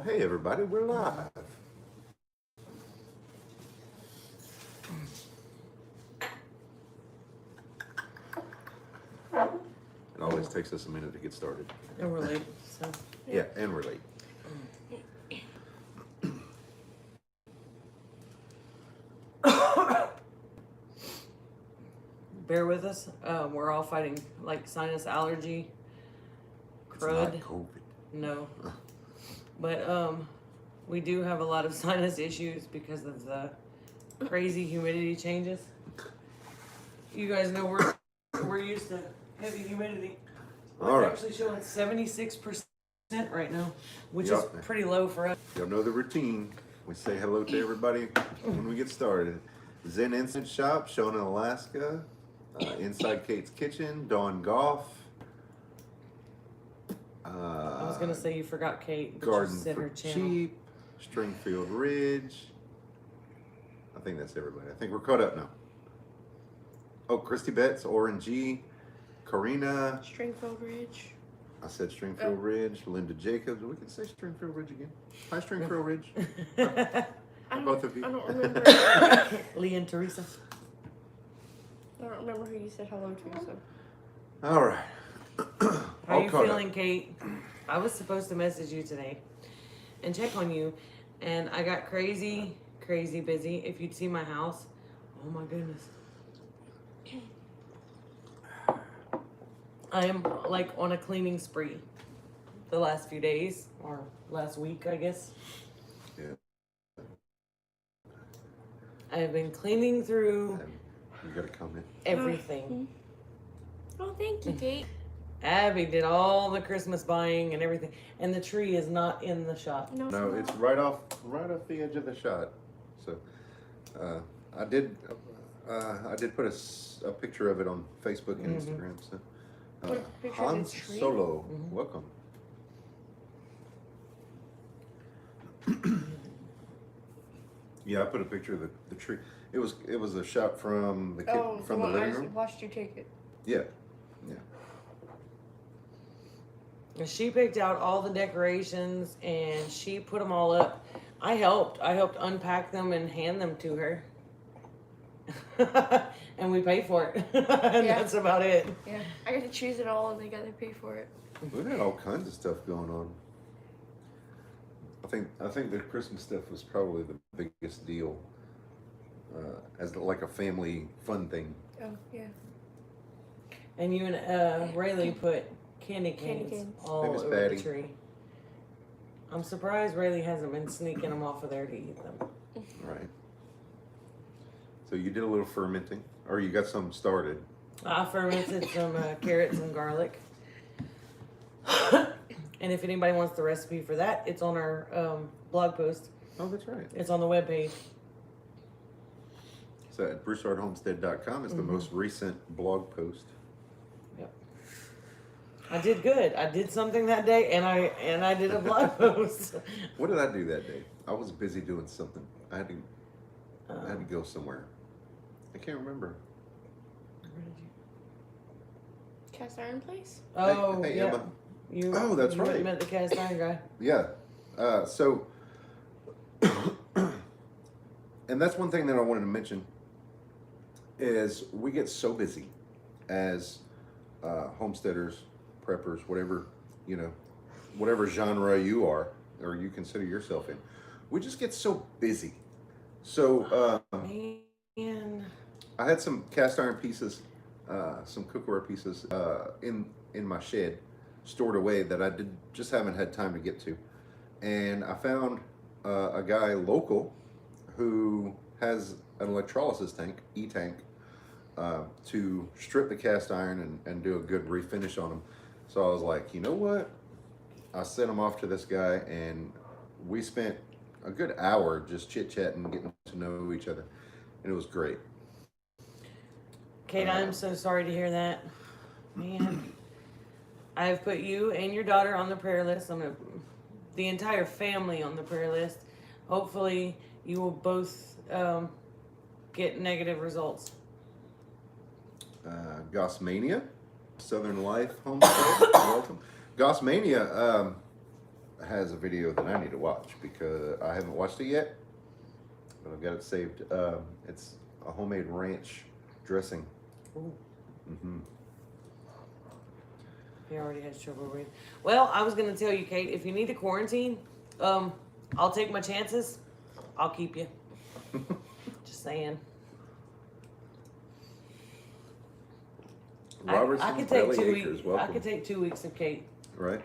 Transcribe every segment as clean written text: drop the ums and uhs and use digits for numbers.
Hey everybody, we're live. It always takes us a minute to get started. And we're late, so. Yeah, and we're late. Bear with us. We're all fighting like sinus allergy, crud. It's not COVID. No. But we do have a lot of sinus issues because of the crazy humidity changes. You guys know we're used to heavy humidity. All right. It's actually showing 76% right now, which Yep. is pretty low for us. Y'all know the routine. We say hello to everybody when we get started. Zen Instant Shop, shown in Alaska. Inside Kate's Kitchen, Dawn Golf. I was gonna say you forgot Kate, but Garden you said her for channel. Cheap, Stringfield Ridge. I think that's everybody. I think we're caught up now. Oh, Christy Betts, Orangey, Karina. Stringfield Ridge. I said Stringfield Ridge, Linda Jacobs. We can say Stringfield Ridge again. Hi, Stringfield Ridge. Both of you. I don't remember. Lee and Teresa. I don't remember who you said hello to. So. All right. How All you caught feeling, up. Kate? I was supposed to message you today and check on you, and I got crazy busy. If you'd see my house, oh my goodness. I am like on a cleaning spree the last few days, or last week, I guess. Yeah. I have been cleaning through You got a comment? everything. Oh, thank you, Kate. Abby did all the Christmas buying and everything, and the tree is not in the shop. No, it's right off the edge of the shot. So, I did put a picture of it on Facebook and Instagram. So, Put a picture of Han the tree? Solo, welcome. Yeah, I put a picture of the tree. It was a shot from the from the living room. Watched you take it. Yeah. And she picked out all the decorations and she put them all up. I helped unpack them and hand them to her. And we paid for it. And Yeah. that's about it. Yeah, I got to choose it all, and they got to pay for it. We had all kinds of stuff going on. I think the Christmas stuff was probably the biggest deal, as like a family fun thing. Oh yeah. And you and Rayleigh put candy canes all Famous over Patty. the tree. I'm surprised Rayleigh hasn't been sneaking them off of there to eat them. Right. So you did a little fermenting, or you got some started. I fermented some carrots and garlic. And if anybody wants the recipe for that, it's on our blog post. Oh, that's right. It's on the webpage. So at broussardhomestead.com is the most recent blog post. Yep. I did good. I did something that day, and I did a blog post. What did I do that day? I was busy doing something. I had to go somewhere. I can't remember. Where did you? Cast iron place. Oh, hey, yeah. Emma. You, that's you right. met the cast iron guy. Yeah. So, and that's one thing that I wanted to mention is we get so busy as homesteaders, preppers, whatever, whatever genre you are or you consider yourself in. We just get so busy. So Man. I had some cast iron pieces, some cookware pieces in my shed stored away that I just haven't had time to get to. And I found a guy local who has an electrolysis tank, e-tank, to strip the cast iron and do a good refinish on them. So I was like, you know what? I sent him off to this guy, and we spent a good hour just chit-chatting, getting to know each other. And it was great. Kate, I'm so sorry to hear that. Man. I have put you and your daughter on the prayer list. I'm gonna the entire family on the prayer list. Hopefully you will both get negative results. Gossmania, Southern Life Homestead, welcome. Gossmania has a video that I need to watch because I haven't watched it yet, but I've got it saved. It's a homemade ranch dressing. Ooh. Mm-hmm. He already has trouble breathing. Well, I was gonna tell you, Kate, if you need to quarantine, I'll take my chances. I'll keep you. Just saying. Robertson's Belly Acres, I welcome. could take 2 weeks of Kate. Right?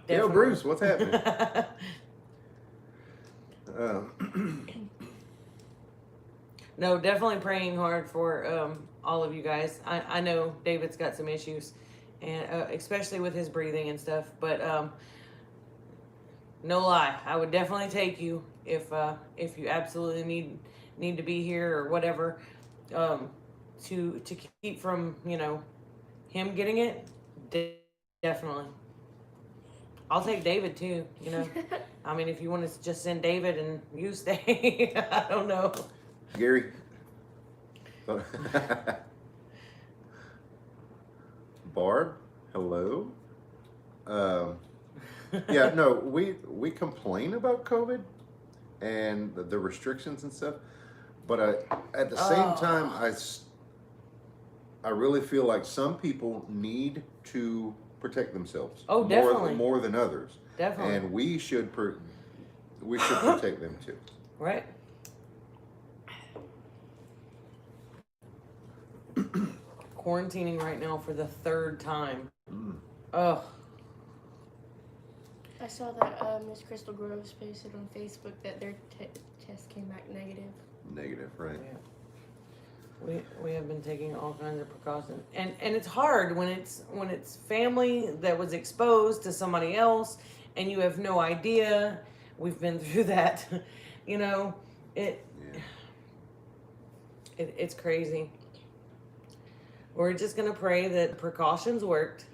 Definitely. Yo, Bruce, what's happening? No, definitely praying hard for all of you guys. I know David's got some issues, and especially with his breathing and stuff. But no lie, I would definitely take you if you absolutely need to be here or whatever, to keep from him getting it. Definitely. I'll take David too. I mean, if you want to just send David and you stay, I don't know. Gary. Barb, hello. Yeah, no, we complain about COVID and the restrictions and stuff, but at the same time, I really feel like some people need to protect themselves. Oh, definitely. More than others. Definitely. And we should protect them too. Right. Quarantining right now for the 3rd time. Ugh. I saw that Miss Crystal Groves posted on Facebook that their test came back negative. Negative, right? Yeah. We have been taking all kinds of precautions, and it's hard when it's family that was exposed to somebody else, and you have no idea. We've been through that, It's crazy. We're just gonna pray that precautions worked,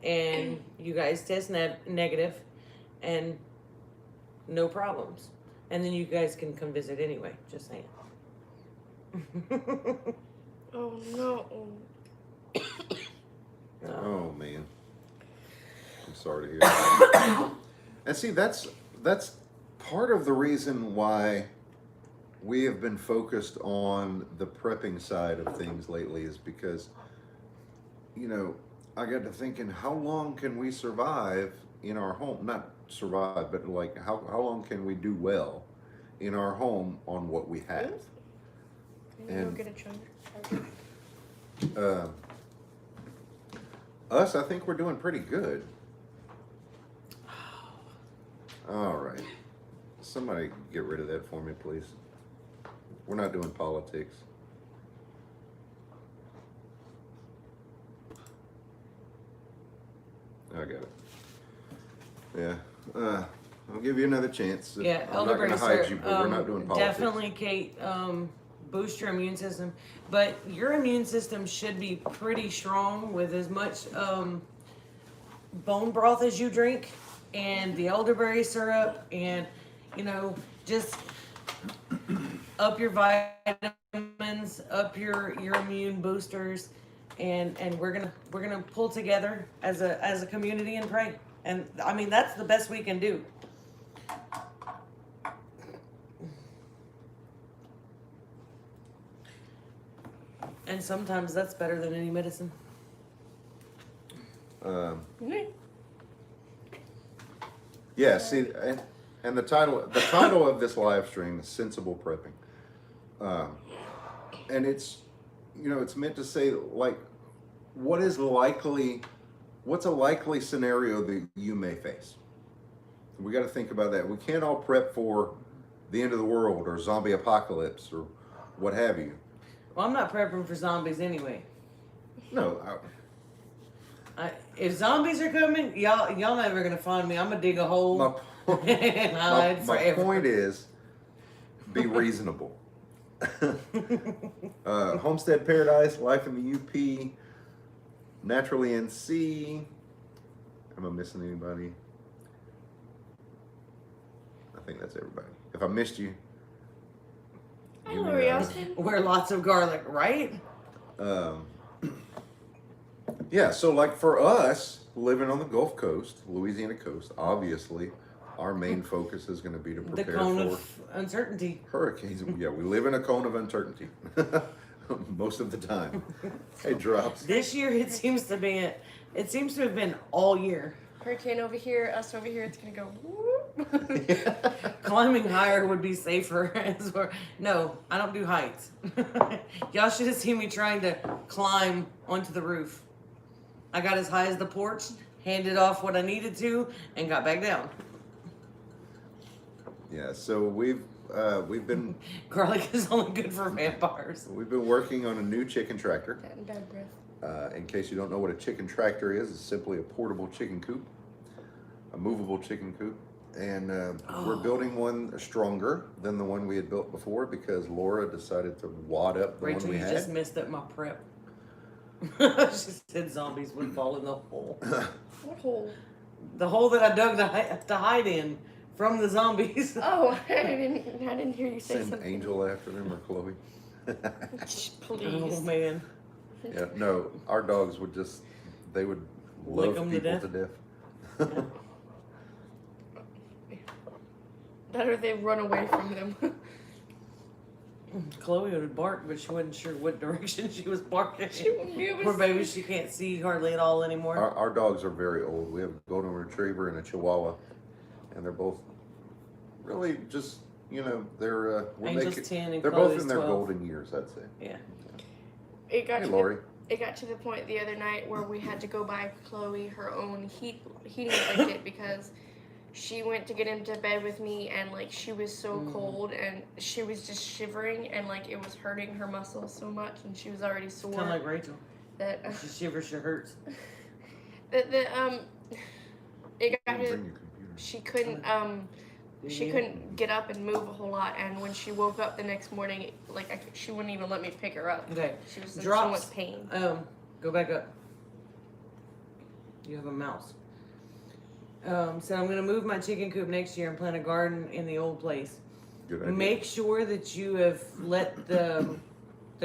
and you guys test negative, and no problems, and then you guys can come visit anyway. Just saying. Oh no. Oh man, I'm sorry to hear that. And see, that's part of the reason why we have been focused on the prepping side of things lately, is because I got to thinking, how long can we survive in our home? Not survive, but like how long can we do well in our home on what we have? Can you go get a charger? Us, I think we're doing pretty good. All right. Somebody get rid of that for me, please. We're not doing politics. I got it. Yeah. I'll give you another chance. Yeah, I'm not going to hide you, but we're not doing politics. Definitely, Kate. Boost your immune system, but your immune system should be pretty strong with as much bone broth as you drink, and the elderberry syrup, and just up your vitamins, up your immune boosters, and we're gonna pull together as a community and pray. And I mean, that's the best we can do. And sometimes that's better than any medicine. Yeah, see, and the title of this live stream is Sensible Prepping. And it's meant to say, like, what's a likely scenario that you may face? We got to think about that. We can't all prep for the end of the world or zombie apocalypse or what have you. Well, I'm not prepping for zombies anyway. No. If zombies are coming, y'all never gonna find me. I'm gonna dig a hole. My point is, be reasonable. Homestead Paradise, Life in the UP, Naturally NC. Am I missing anybody? I think that's everybody. If I missed you, Hi, wear lots of garlic, right? Yeah, so like for us, living on the Gulf Coast, Louisiana coast, obviously, our main focus is going to be to The prepare cone for of uncertainty. hurricanes. Yeah, we live in a cone of uncertainty most of the time. Hey, drops. This year it seems to be it seems to have been all year. Hurricane over here, us over here. It's gonna go. Whoop. Climbing higher would be safer. As well. No, I don't do heights. Y'all should have seen me trying to climb onto the roof. I got as high as the porch, handed off what I needed to, and got back down. Yeah, so we've been Garlic is only good for vampires. working on a new chicken tractor. That and bad breath. In case you don't know what a chicken tractor is, it's simply a portable chicken coop, a movable chicken coop. And we're building one stronger than the one we had built before because Laura decided to wad up the Rachel, one we you had. just missed up my prep. She said zombies would fall in the hole. What hole? The hole that I dug to hide in from the zombies. Oh, I didn't hear you say Send something. Angel after them or Chloe. Please. Oh man. Yeah, no, our dogs would they would Lick love 'em to people death? to death. That or they run away from them. Chloe would bark, but she wasn't sure what direction she was barking. She wouldn't be able to Poor baby, see. she can't see hardly at all anymore. Our dogs are very old. We have a golden retriever and a chihuahua, and they're both really just they're when Angel's they 10 and they're both Chloe's in their 12. golden years, I'd say. Yeah. It got Hey, to Lori. it got to the point the other night where we had to go buy Chloe her own heating blanket because she went to get into bed with me and like she was so cold and she was just shivering and like it was hurting her muscles so much and she was already sore. Kind of like Rachel. That She shivers, she hurts. it got Bring to your computer. she couldn't get up and move a whole lot and when she woke up the next morning she wouldn't even let me pick her up. Okay. She was in so Drops. much pain. Go back up. You have a mouse. So I'm gonna move my chicken coop next year and plant a garden in the old place. Good idea. Make sure that you have let the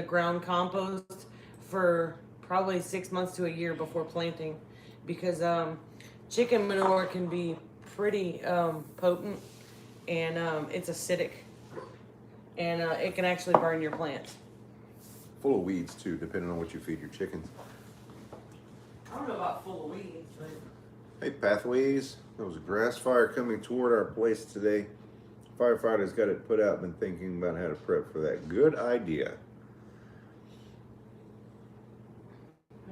ground compost for probably 6 months to a year before planting, because chicken manure can be pretty potent and it's acidic and it can actually burn your plants. Full of weeds too, depending on what you feed your chickens. I don't know about full of weeds, but Hey, Pathways. There was a grass fire coming toward our place today. Firefighters got it put out, been thinking about how to prep for that. Good idea.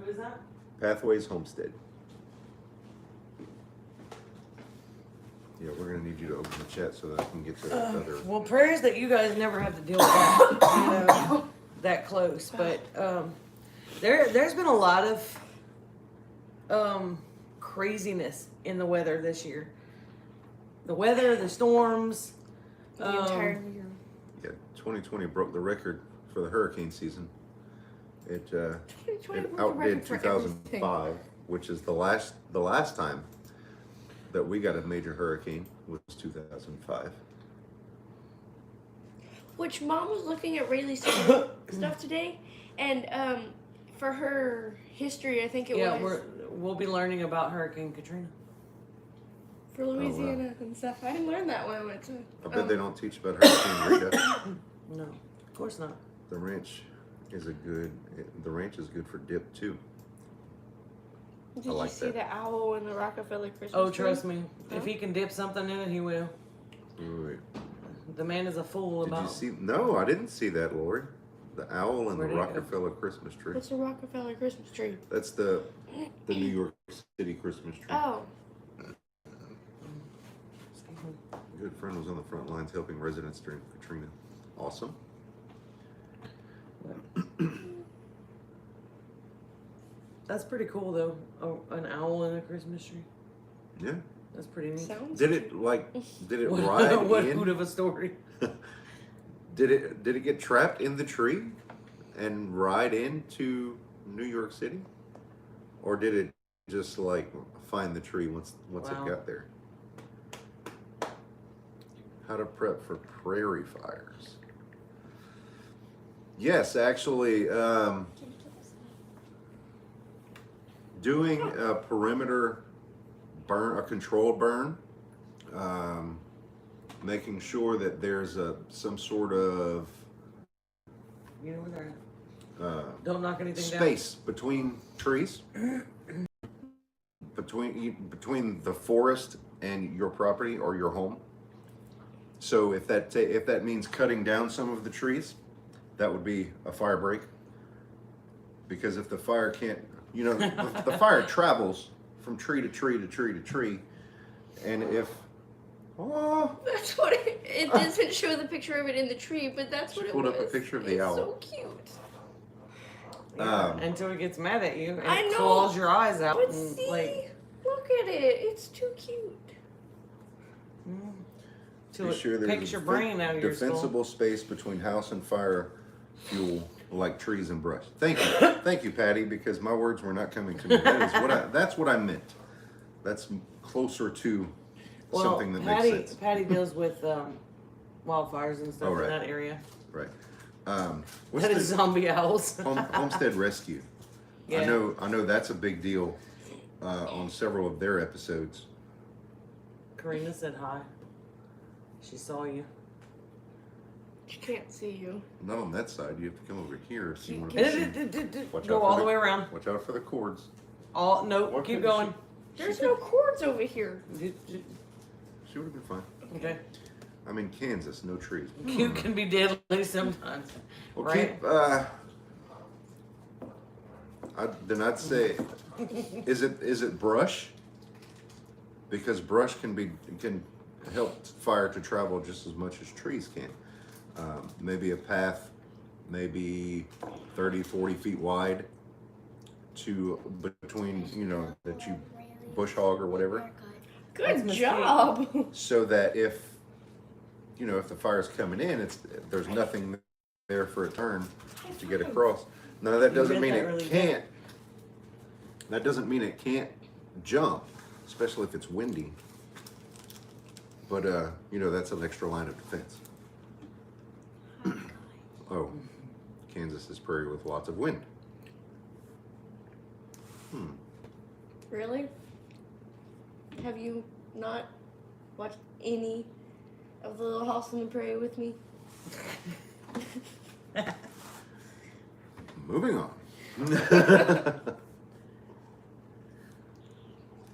who is that? Pathways Homestead. Yeah, we're going to need you to open the chat so that I can get to that other. Well, prayers that you guys never have to deal with that, that close. But there's been a lot of craziness in the weather this year. The weather, the storms. The entire year. Yeah, 2020 broke the record for the hurricane season. It 2020 it broke the outdid record for everything. 2005, which is the last time that we got a major hurricane was 2005. Which Mom was looking at Rayleigh's stuff today, and for her history, I think it was we'll be learning about Hurricane Katrina. for Louisiana and stuff. I didn't learn that when I went to. I bet they don't teach about Hurricane Rita. No, of course not. The ranch is good for dip too. Did like you see that. the owl in the Rockefeller Christmas Oh, tree? trust me. If he can dip something in it, he will. Wait, The man is a fool did about. you see? No, I didn't see that, Lori. The owl and Where the did it go? Rockefeller Christmas tree. What's a Rockefeller Christmas tree? That's the New York City Christmas tree. Oh, A good friend was on the front lines helping residents during Katrina. Awesome. That's pretty cool, though. Oh, an owl in a Christmas tree. Yeah. That's pretty neat. sounds. Did it ride What in? hoot of a story. Did it get trapped in the tree and ride into New York City? Or did it just like find the tree once Wow. it got there? How to prep for prairie fires. Yes, actually, doing a perimeter burn, a controlled burn, making sure that there's some sort of You know where they're at. Don't knock anything space between trees, between the forest and your property or your home. So if that means cutting down some of the trees, that would be a fire break. Because if the fire can't, the fire travels from tree to tree to tree to tree, and if That's what it doesn't show the picture of it in the tree, but that's what it was. Pulled up a picture of the owl. It's so cute. down. Until it gets mad at you and I it know. claws your eyes out. But And, see, like, look at it. It's too cute. till be it sure picks your brain out of your skull. defensible space between house and fire fuel, like trees and brush. Thank you, Patty, because my words were not coming to me. That's what I meant. That's closer to something that makes sense. Patty deals with wildfires and stuff Oh, right. in that area. Right. That What's is the zombie owls. Homestead Rescue? Yeah. I know that's a big deal on several of their episodes. Karina said hi. She saw you. She can't see you. Not on that side. You have to come over here if you want Go to. Watch out all for the way around. Watch out for the cords. Nope, What keep can going. There's no cords over here. She would have been fine. Okay. I'm in Kansas, no trees. You can be deadly sometimes. Well, right? I'd say, is it brush? Because brush can help fire to travel just as much as trees can. Maybe a path, maybe 30, 40 feet wide between, that you bush hog or whatever. Good job. So that if the fire's coming in, there's nothing there for a turn to get across. Now that doesn't mean it can't. That doesn't mean it can't jump, especially if it's windy. But that's an extra line of defense. Oh, Kansas is prairie with lots of wind. Really? Have you not watched any of the Little House on the Prairie with me? Moving on.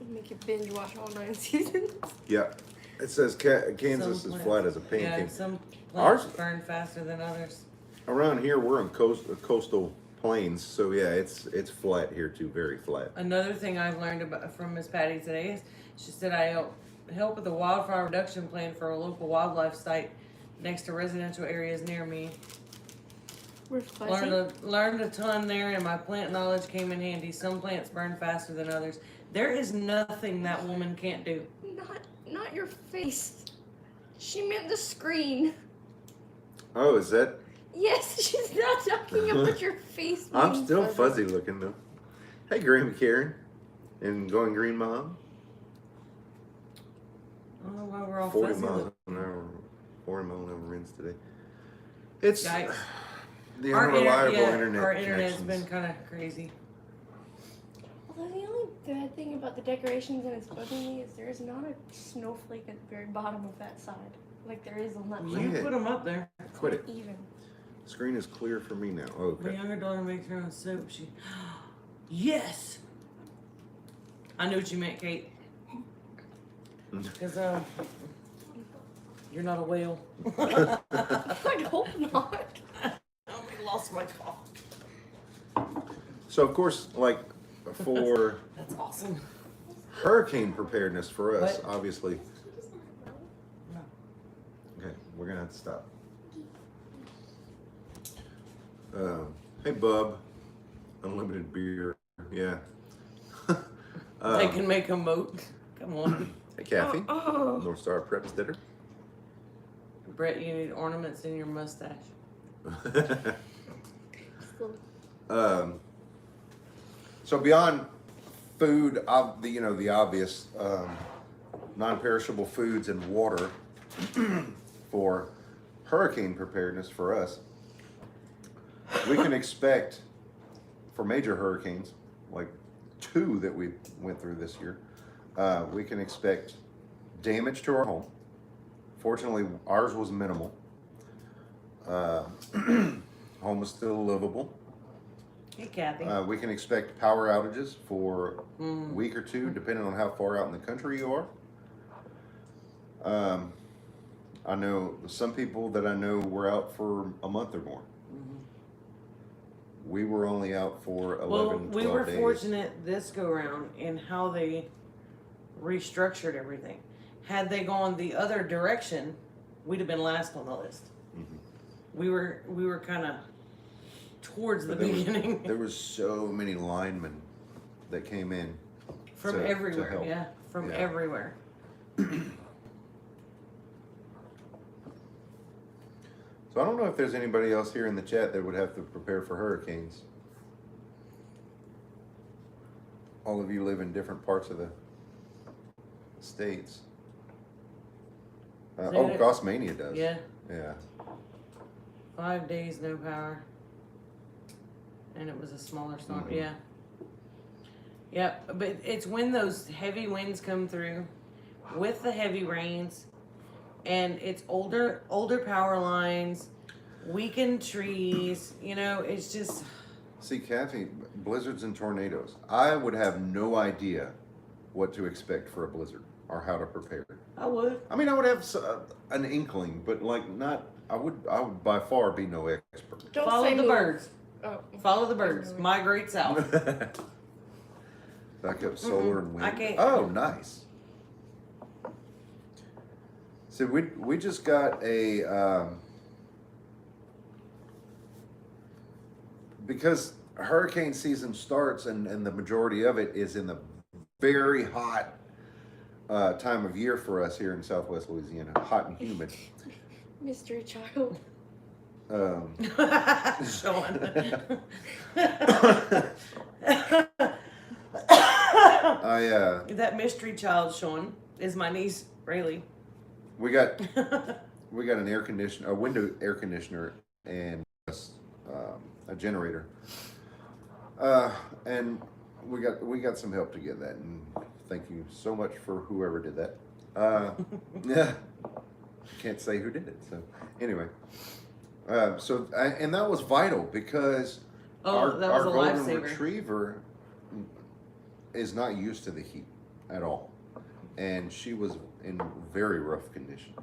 Make you binge watch all 9 seasons. Yeah, it says Kansas is flat as a Yeah, pancake. some Ours- plants burn faster than others. Around here, we're on coastal plains, so yeah, it's flat here too, very flat. Another thing I've learned from Miss Patty today is she said I help with the wildfire reduction plan for a local wildlife site next to residential areas near me. We're fuzzy. Learned a ton there, and my plant knowledge came in handy. Some plants burn faster than others. There is nothing that woman can't do. Not your face. She meant the screen. Oh, is that? Yes, she's not talking about your face. I'm being still fuzzy looking though. Hey, Green Karen, and Going Green Mom. I don't know why we're all 40 fuzzy. miles an hour, 40 mile an hour winds today. It's Yikes. the unreliable internet. Our internet's connections. been kind of crazy. Although the only bad thing about the decorations and it's bugging me is there's not a snowflake at the very bottom of that side. Like there is on that You side. Yeah. put them up there. Quit it. Even. Screen is clear for me now. My Okay. younger daughter makes her own soap. Yes. I knew what you meant, Kate. Because you're not a whale. I hope not. I lost my cough. So of course, like for That's awesome. hurricane preparedness for us, What? obviously. No. Okay, we're gonna have to stop. Hey, Bub. Unlimited beer. Yeah. They can make a moat. Come on. Hey, Kathy. Oh. North Star Preps dinner. Brett, you need ornaments in your mustache. So beyond food, the obvious non-perishable foods and water for hurricane preparedness for us, we can expect for major hurricanes like 2 that we went through this year, we can expect damage to our home. Fortunately, ours was minimal. Home is still livable. Hey, Kathy. We can expect power outages for a week or 2, depending on how far out in the country you are. I know some people that I know were out for a month or more. We were only out for 11, Well, 12 we were days. fortunate this go round in how they restructured everything. Had they gone the other direction, we'd have been last on the list. We were kind of towards the beginning. There was so many linemen that came in From to everywhere, help. yeah. From Yeah. everywhere. So I don't know if there's anybody else here in the chat that would have to prepare for hurricanes. All of you live in different parts of the states. Gossmania does. Yeah. Yeah. 5 days, no power. And it was a smaller storm. Yeah. Yeah, but it's when those heavy winds come through with the heavy rains, and it's older power lines, weakened trees, it's just... See, Kathy, blizzards and tornadoes. I would have no idea what to expect for a blizzard or how to prepare. I would. I mean, I would have an inkling, but like not. I would by far be no expert. Don't Follow say the move. birds. Oh. Follow the birds. Migrate south. Back up solar and wind. I can't. Oh, nice. So we just got a because hurricane season starts and the majority of it is in the very hot time of year for us here in Southwest Louisiana, hot and humid. Mystery child. Sean. That mystery child, Sean, is my niece, Rayleigh. We got an air conditioner, a window air conditioner, and a generator, and we got some help to get that. And thank you so much for whoever did that. Yeah, can't say who did it. So anyway, and that was vital because our golden retriever is not used to the heat at all, and she was in very rough condition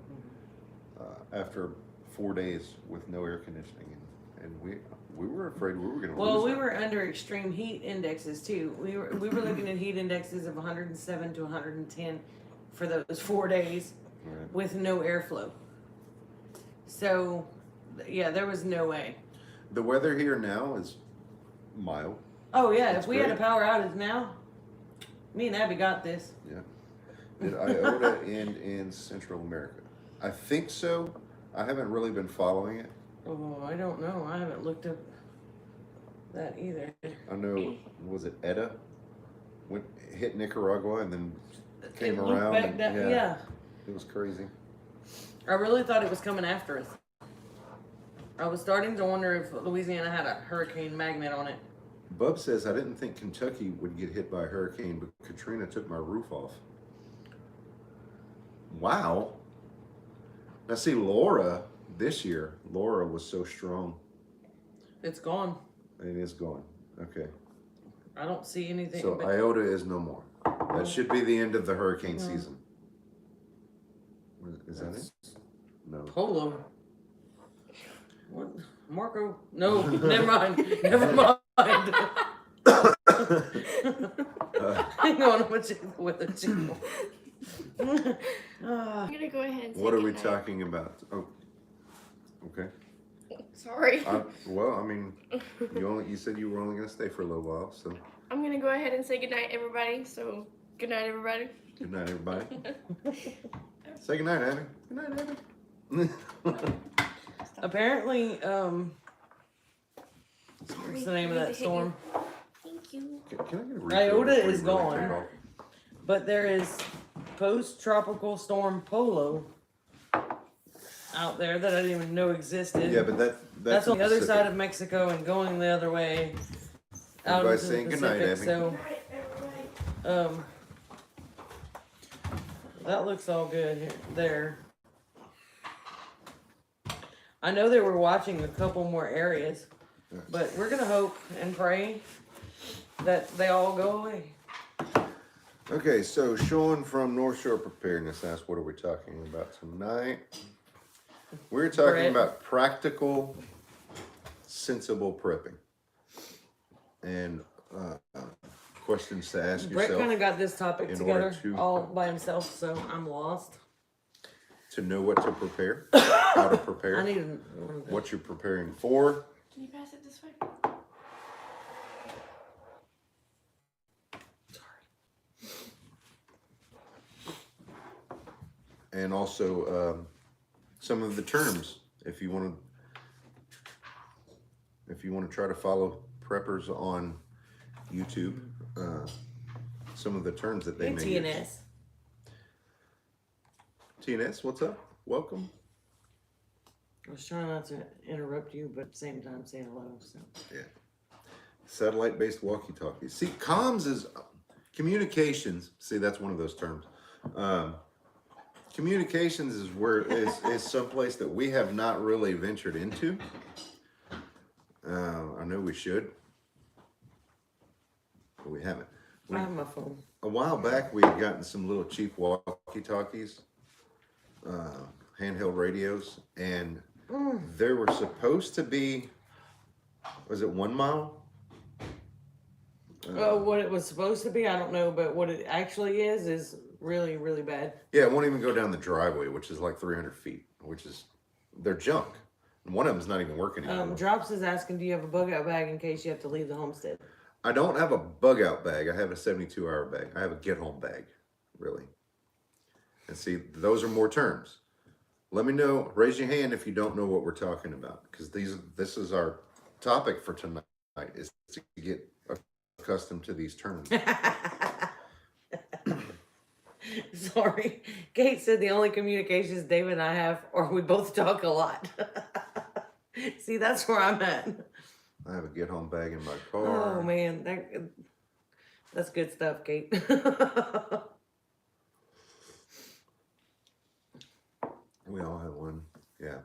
after 4 days with no air conditioning, and we were afraid we were going to lose Well, we her. were under extreme heat indexes too. We were looking at heat indexes of 107 to 110 for those 4 days Right. with no airflow. So, yeah, there was no way. The weather here now is mild. Oh yeah, That's if we had a great. power outage now, me and Abby got this. Yeah. Did Iota end in Central America? I think so. I haven't really been following it. Oh, I don't know. I haven't looked up that either. I know, was it ETA? Hit Nicaragua and then came It looked around. back and, down- yeah. It was crazy. I really thought it was coming after us. I was starting to wonder if Louisiana had a hurricane magnet on it. Bub says, I didn't think Kentucky would get hit by a hurricane, but Katrina took my roof off. Wow. Now see, Laura, this year, Laura was so strong. It's gone. It is gone. Okay. I don't see anything. So but Iota is no more. That should be the end of the hurricane season. Is that it? No. Polo. What? Marco? No, never mind. Never mind. Hang on with the chicken. I'm gonna go ahead and say What are we goodnight. talking about? Oh, okay. Sorry. Well, I mean, you said you were only going to stay for a little while, so I'm gonna go ahead and say goodnight, everybody. So, good night, everybody. good night, everybody. Say good night, Abby. Good night, Abby. Apparently, Sorry. what's the name of that storm? Thank you. Can I get a refill Iota before you is really gone. take off? But there is post-tropical storm Polo out there that I didn't even know existed. Yeah, but that's on the other Pacific. side of Mexico and going the other way out Everybody into the saying good night, Pacific. Abby. So That looks all good here, there. I know they were watching a couple more areas, but we're gonna hope and pray that they all go away. Okay, so Sean from North Shore Preparedness asked, what are we talking about tonight? We're talking Bread. about practical, sensible prepping. And questions to ask Brett yourself kind of got this topic in together order to- all by himself, so I'm lost. to know what to prepare, how to I prepare, need one of those. what you're preparing for. Can you pass it this way? And also some of the terms, if you want to try to follow preppers on YouTube, some of the terms that they Hey, may TNS. use. TNS, what's up? Welcome. I was trying not to interrupt you, but at the same time say hello. So Yeah. Satellite-based walkie-talkies. See, comms is communications. See, that's one of those terms. Communications is where is someplace that we have not really ventured into. I know we should, but we haven't. I have my phone. A while back, we had gotten some little cheap walkie-talkies, handheld radios, and there were supposed to be, was it 1 mile? What it was supposed to be, I don't know, but what it actually is really, really bad. Yeah, it won't even go down the driveway, which is like 300 feet, which is, they're junk. And one of them's not even working anymore. Drops is asking, do you have a bug out bag in case you have to leave the homestead? I don't have a bug out bag. I have a 72-hour bag. I have a get home bag, really. And see, those are more terms. Let me know, raise your hand if you don't know what we're talking about, because this is our topic for tonight, is to get accustomed to these terms. Sorry. Kate said the only communications David and I have are we both talk a lot. See, that's where I'm at. I have a get home bag in my car. Oh man, that's good stuff, Kate. We all have one. Yeah.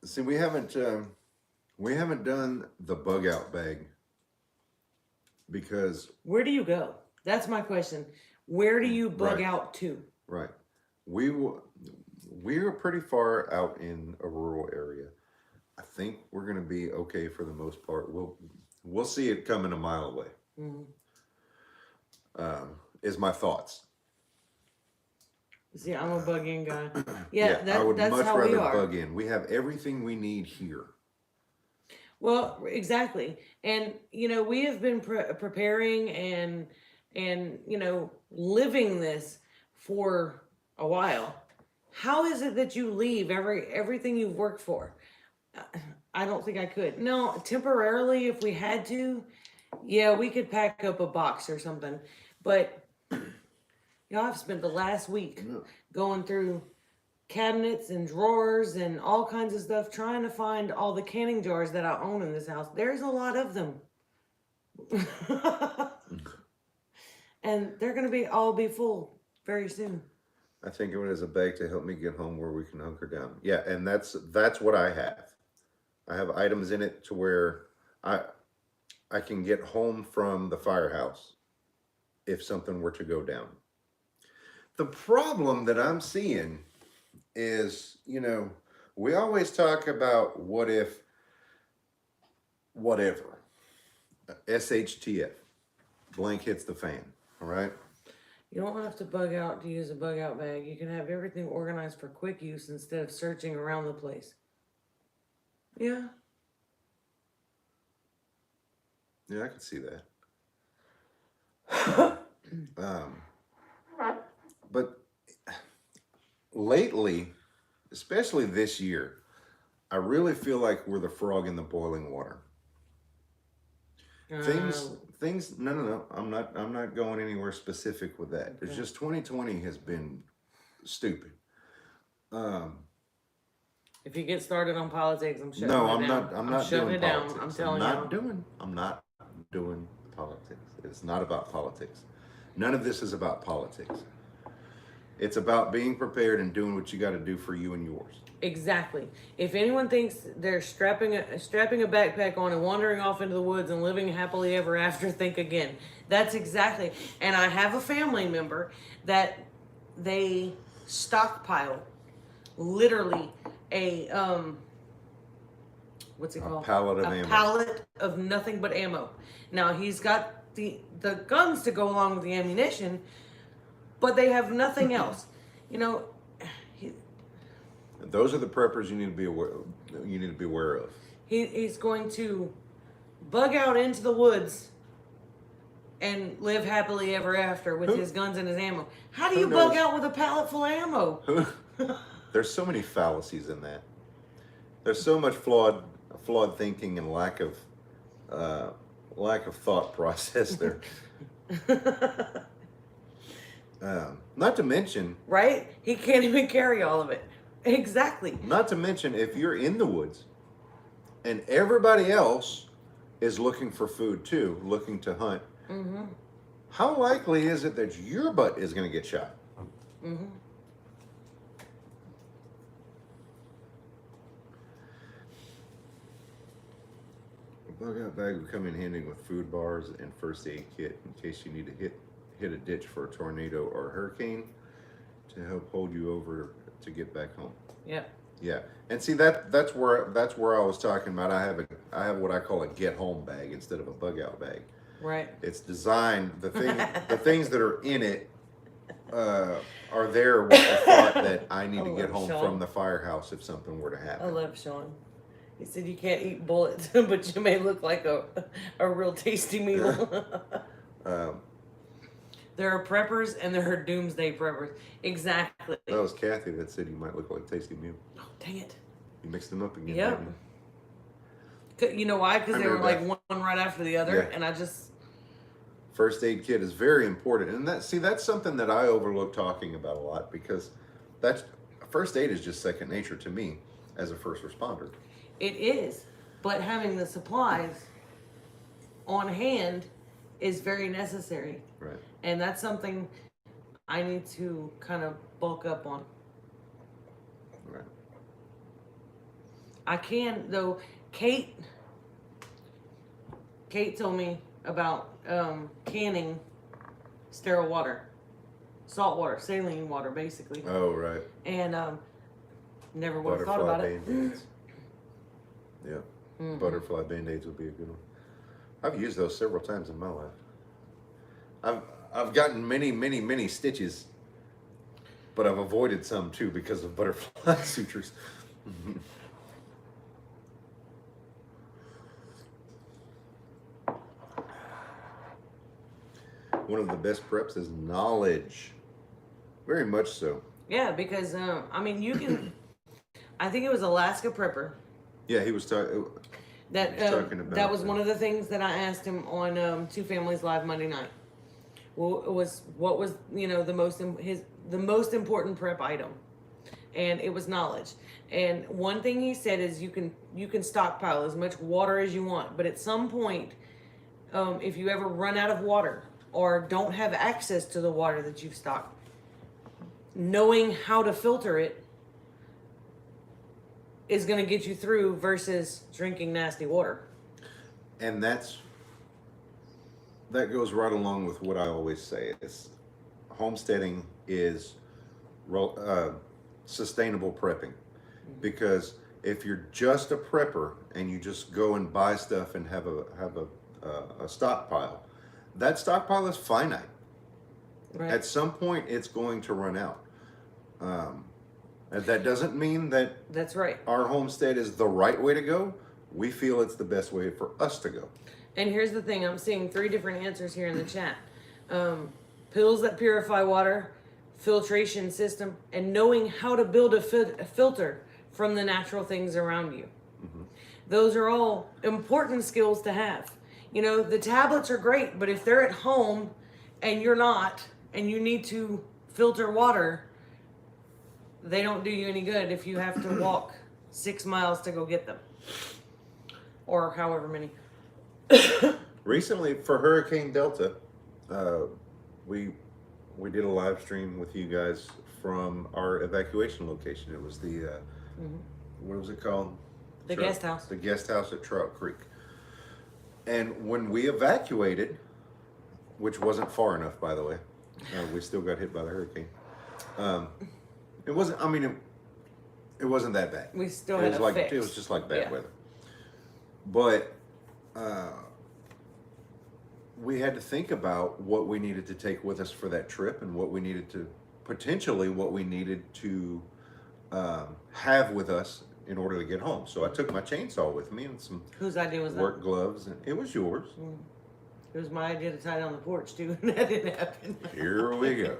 See, we haven't done the bug out bag because Where do you go? That's my question. Where do you bug Right. out to? right, we're pretty far out in a rural area. I think we're gonna be okay for the most part. We'll see it coming a mile away. Is my thoughts. See, I'm a bug in guy. Yeah, I would that's much how we rather are. bug in. We have everything we need here. Well, exactly. And, we have been preparing and, living this for a while. How is it that you leave everything you've worked for? I don't think I could. No, temporarily, if we had to, yeah, we could pack up a box or something. But, I've spent the last week going through cabinets and drawers and all kinds of stuff trying to find all the canning jars that I own in this house. There's a lot of them. And they're going to all be full very soon. I think of it as a bag to help me get home where we can hunker down. Yeah, and that's what I have. I have items in it to where I can get home from the firehouse if something were to go down. The problem that I'm seeing is, we always talk about what if, whatever, SHTF, blank hits the fan, all right? You don't have to bug out to use a bug out bag. You can have everything organized for quick use instead of searching around the place. Yeah. Yeah, I can see that. But lately, especially this year, I really feel like we're the frog in the boiling water. Things. No. I'm not going anywhere specific with that. Okay. It's just 2020 has been stupid. If you get started on politics, I'm shutting No, it I'm down. not. I'm not shutting doing it down. politics. I'm telling I'm you. not doing politics. It's not about politics. None of this is about politics. It's about being prepared and doing what you got to do for you and yours. Exactly. If anyone thinks they're strapping a backpack on and wandering off into the woods and living happily ever after, think again. That's exactly. And I have a family member that they stockpile literally a what's it called? Pallet of a ammo. pallet of nothing but ammo. Now he's got the guns to go along with the ammunition, but they have nothing else. You know, Those are the preppers you need to be aware. You need to be aware of. he's going to bug out into the woods and live happily ever after with his guns and his ammo. How do you bug out with a pallet full of ammo? There's so many fallacies in that. There's so much flawed thinking and lack of thought process there. Not to mention, Right? He can't even carry all of it. Exactly. not to mention, if you're in the woods and everybody else is looking for food too, looking to hunt, how likely is it that your butt is going to get shot? A bug out bag will come in handy with food bars and first aid kit in case you need to hit a ditch for a tornado or a hurricane to help hold you over to get back home. Yep. Yeah, and see that's where I was talking about. I have what I call a get home bag instead of a bug out bag. Right. It's designed the things that are in it are there with the thought that I need to get home from the firehouse if something were to happen. I love Sean. He said you can't eat bullets, but you may look like a real tasty meal. There are preppers and there are doomsday preppers. Exactly. That was Kathy that said you might look like a tasty meal. Oh, dang it. You mixed them up again. Yep. Didn't you? You know why? Because they were remember like one right after the other, Yeah. and I just. First aid kit is very important, and that's something that I overlook talking about a lot because first aid is just second nature to me as a first responder. It is, but having the supplies on hand is very necessary. Right. And that's something I need to kind of bulk up on. Right. I can, though. Kate told me about canning sterile water, salt water, saline water, basically. Oh, right. And never would have thought about it. Band-Aids. Yeah. Butterfly Band-Aids would be a good one. I've used those several times in my life. I've gotten many stitches, but I've avoided some too because of butterfly sutures. One of the best preps is knowledge. Very much so. Yeah, because I mean, you can. I think it was Alaska Prepper. Yeah, he was talking. That talking about that was that. one of the things that I asked him on Two Families Live Monday night. Well, it was what was the most important prep item, and it was knowledge. And one thing he said is you can stockpile as much water as you want, but at some point, if you ever run out of water or don't have access to the water that you've stocked, knowing how to filter it is going to get you through versus drinking nasty water. And that goes right along with what I always say. Is homesteading is sustainable prepping, because if you're just a prepper and you just go and buy stuff and have a stockpile, that stockpile is finite. Right. At some point, it's going to run out. And that doesn't mean that That's right. our homestead is the right way to go. We feel it's the best way for us to go. And here's the thing, I'm seeing 3 different answers here in the chat. Pills that purify water, filtration system, and knowing how to build a filter from the natural things around you. Those are all important skills to have. You know, the tablets are great, but if they're at home and you're not, and you need to filter water, they don't do you any good if you have to walk 6 miles to go get them. Or however many. Recently, for Hurricane Delta, we did a live stream with you guys from our evacuation location. It was the what was it called? The guest house. The guest house at Trout Creek. And when we evacuated, which wasn't far enough, by the way, we still got hit by the hurricane. It wasn't. I mean, it wasn't that bad. We still It had was a like fix. it was just like bad Yeah. weather. But we had to think about what we needed to take with us for that trip, and what we needed to have with us in order to get home. So I took my chainsaw with me and some Whose idea was work gloves, and it was yours. that? It was my idea to tie it on the porch too, and that didn't happen. Here we go.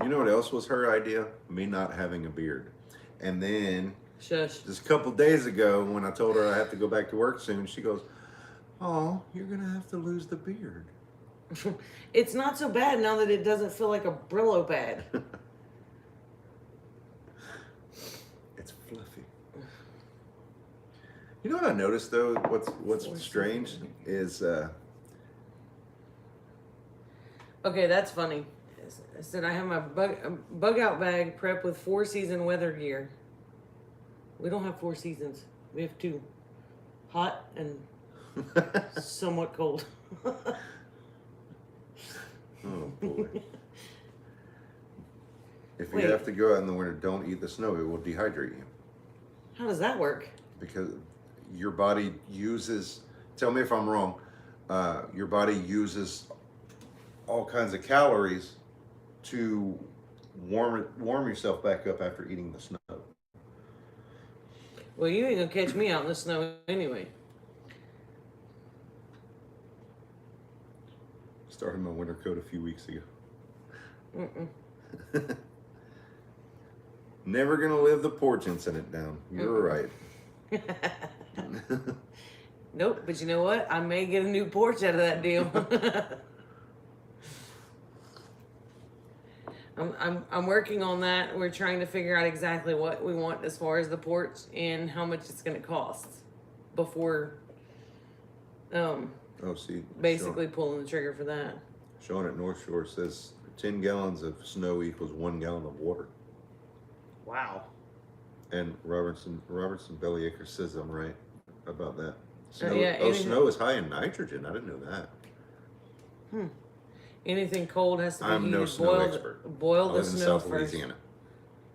You know what else was her idea? Me not having a beard. And then Shush. just a couple days ago, when I told her I have to go back to work soon, she goes, "Oh, you're gonna have to lose the beard." It's not so bad now that it doesn't feel like a Brillo pad. It's fluffy. You know what I noticed though? What's strange is Okay, that's funny. I said I have my bug out bag prepped with 4-season weather gear. We don't have 4 seasons. We have 2. Hot and somewhat cold. oh boy. If you Wait. have to go out in the winter, don't eat the snow. It will dehydrate you. How does that work? Because your body uses, tell me if I'm wrong, your body uses all kinds of calories to warm yourself back up after eating the snow. Well, you ain't gonna catch me out in the snow anyway. Started my winter coat a few weeks ago. Never gonna live the porch incident down. You're right. Nope, but you know what? I may get a new porch out of that deal. I'm working on that. We're trying to figure out exactly what we want as far as the porch and how much it's going to cost before See, basically pulling the trigger for that. Sean at North Shore says 10 gallons of snow equals 1 gallon of water. Wow. And Robertson Bellyacre says I'm right about that. Snow, yeah, snow is high in nitrogen. I didn't know that. Anything cold has to be I'm heated. no snow expert. Boil I the live in snow South first. Louisiana.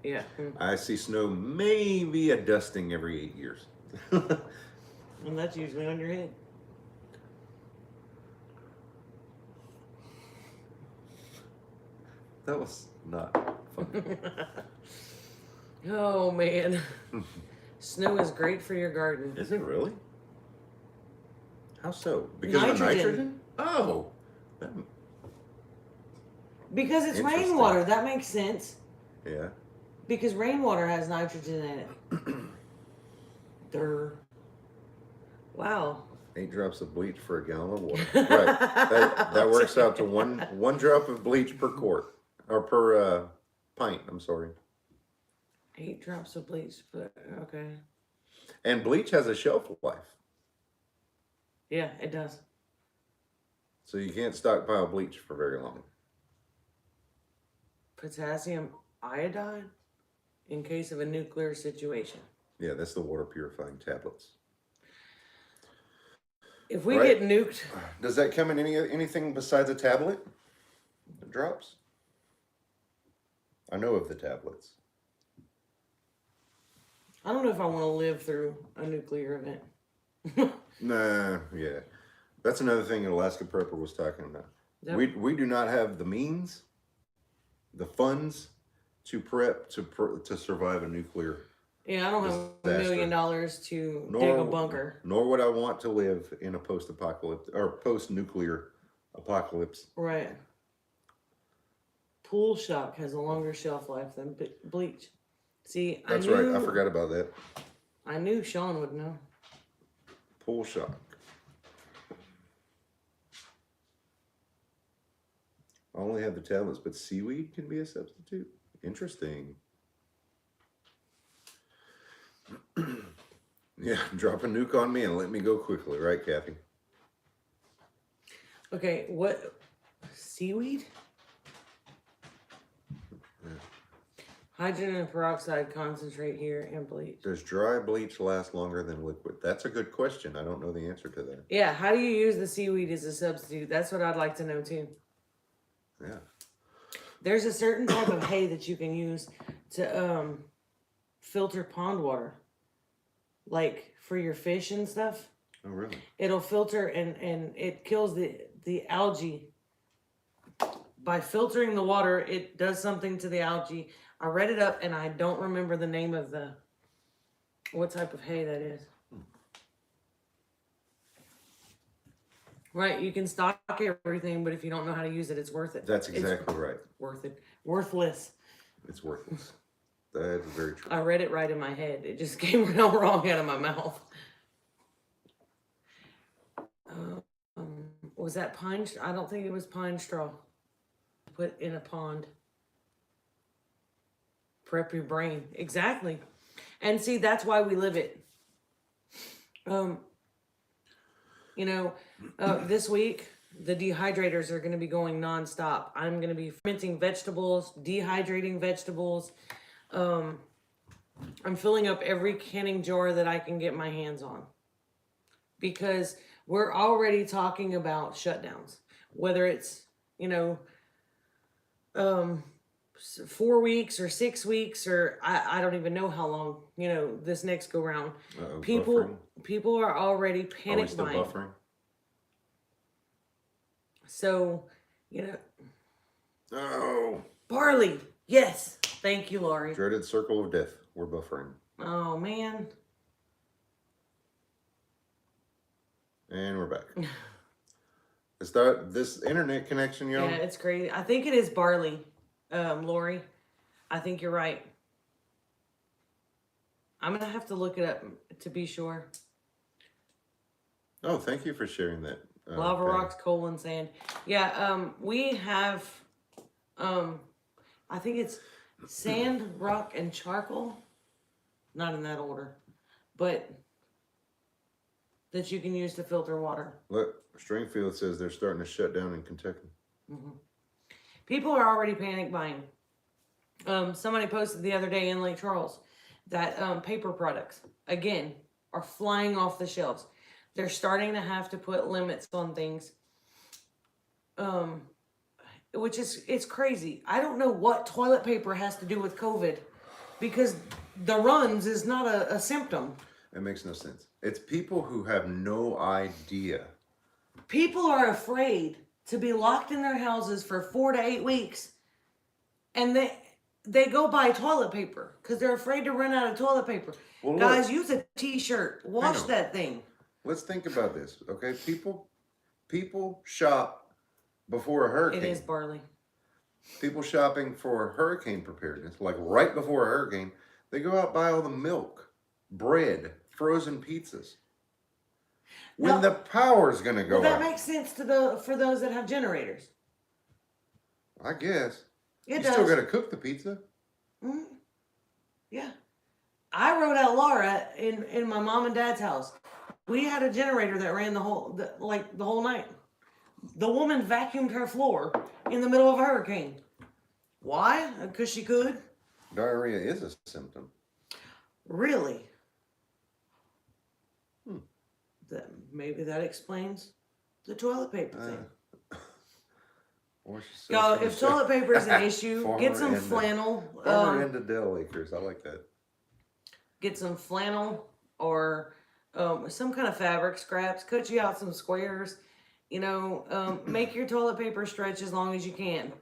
Yeah. I see snow maybe a dusting every 8 years. And that's usually on your head. That was not funny. Oh man. Snow is great for your garden. Is it really? How so? Because of the Nitrogen. nitrogen? Oh. That, Because it's Interesting. rainwater. That makes sense. yeah. Because rainwater has nitrogen in it. Durr. Wow. 8 drops of bleach for a gallon of water. Right. That works out to one drop of bleach per quart. Or per pint, I'm sorry. 8 drops of bleach, but okay. And bleach has a shelf life. Yeah, it does. So you can't stockpile bleach for very long. Potassium iodide in case of a nuclear situation. Yeah, that's the water purifying tablets. If we Right. get nuked, Does that come in anything besides a tablet? The drops? I know of the tablets. I don't know if I want to live through a nuclear event. Nah, yeah. That's another thing Alaska Prepper was talking about. Yep. We do not have the means, the funds to prep to survive a nuclear. Yeah, I don't have Disaster. $1 million to dig a bunker. Nor would I want to live in a post-apocalypse or post-nuclear apocalypse. Right. Pool shock has a longer shelf life than bleach. See, That's right. I forgot about that. I knew Sean would know. Pool shock. I only have the tablets, but seaweed can be a substitute. Interesting. Yeah, drop a nuke on me and let me go quickly, right, Kathy? Okay, what? Seaweed? Yeah. Hydrogen peroxide concentrate here and bleach. Does dry bleach last longer than liquid? That's a good question. I don't know the answer to that. Yeah, how do you use the seaweed as a substitute? That's what I'd like to know too. Yeah. There's a certain type of hay that you can use to filter pond water, like for your fish and stuff. Oh, really? It'll filter and it kills the algae. By filtering the water, it does something to the algae. I read it up and I don't remember the name of what type of hay that is. Right, you can stock everything, but if you don't know how to use it, it's worth it. That's exactly right. Worth it. Worthless. It's worthless. That is very true. I read it right in my head. It just came out wrong out of my mouth. Was that pine? I don't think it was pine straw. Put in a pond. Prep your brain. Exactly. And see, that's why we live it. This week, the dehydrators are going to be going nonstop. I'm going to be fermenting vegetables, dehydrating vegetables. I'm filling up every canning jar that I can get my hands on. Because we're already talking about shutdowns. Whether it's, 4 weeks or 6 weeks or I don't even know how long, this next go round. People are already panic Are we still buying. buffering? So, Oh. barley. Yes. Thank you, Laurie. Dreaded circle of death. We're buffering. Oh, man. And we're back. Is that this internet connection, yo? Yeah, it's crazy. I think it is barley, Lori. I think you're right. I'm going to have to look it up to be sure. Oh, thank you for sharing that. Lava Patty. rocks, coal, and sand. Yeah, we have, I think it's sand, rock, and charcoal. Not in that order, but that you can use to filter water. Look, Stringfield says they're starting to shut down in Kentucky. Mm-hmm. People are already panic buying. Somebody posted the other day in Lake Charles that paper products, again, are flying off the shelves. They're starting to have to put limits on things, which is, it's crazy. I don't know what toilet paper has to do with COVID because the runs is not a symptom. It makes no sense. It's people who have no idea. People are afraid to be locked in their houses for 4 to 8 weeks, and they go buy toilet paper because they're afraid to run out of toilet paper. Well, Guys, look, use a t-shirt. Wash that thing. let's think about this, okay? People shop before a hurricane. It is barley. People shopping for hurricane preparedness, like right before a hurricane, they go out buy all the milk, bread, frozen pizzas. When No. the power's gonna go Well, that out, makes sense for those that have generators. I guess. It You does. still gotta cook the pizza. Mhm. Yeah. I rode out Laura in my mom and dad's house. We had a generator that ran the whole night. The woman vacuumed her floor in the middle of a hurricane. Why? Because she could. Diarrhea is a symptom. Really? Maybe that explains the toilet paper thing. Or she said Y'all, from if the toilet paper is an issue, get Farmer some and the- flannel. Farmer into Dell Acres. I like that. Get some flannel or some kind of fabric scraps. Cut you out some squares. Make your toilet paper stretch as long as you can.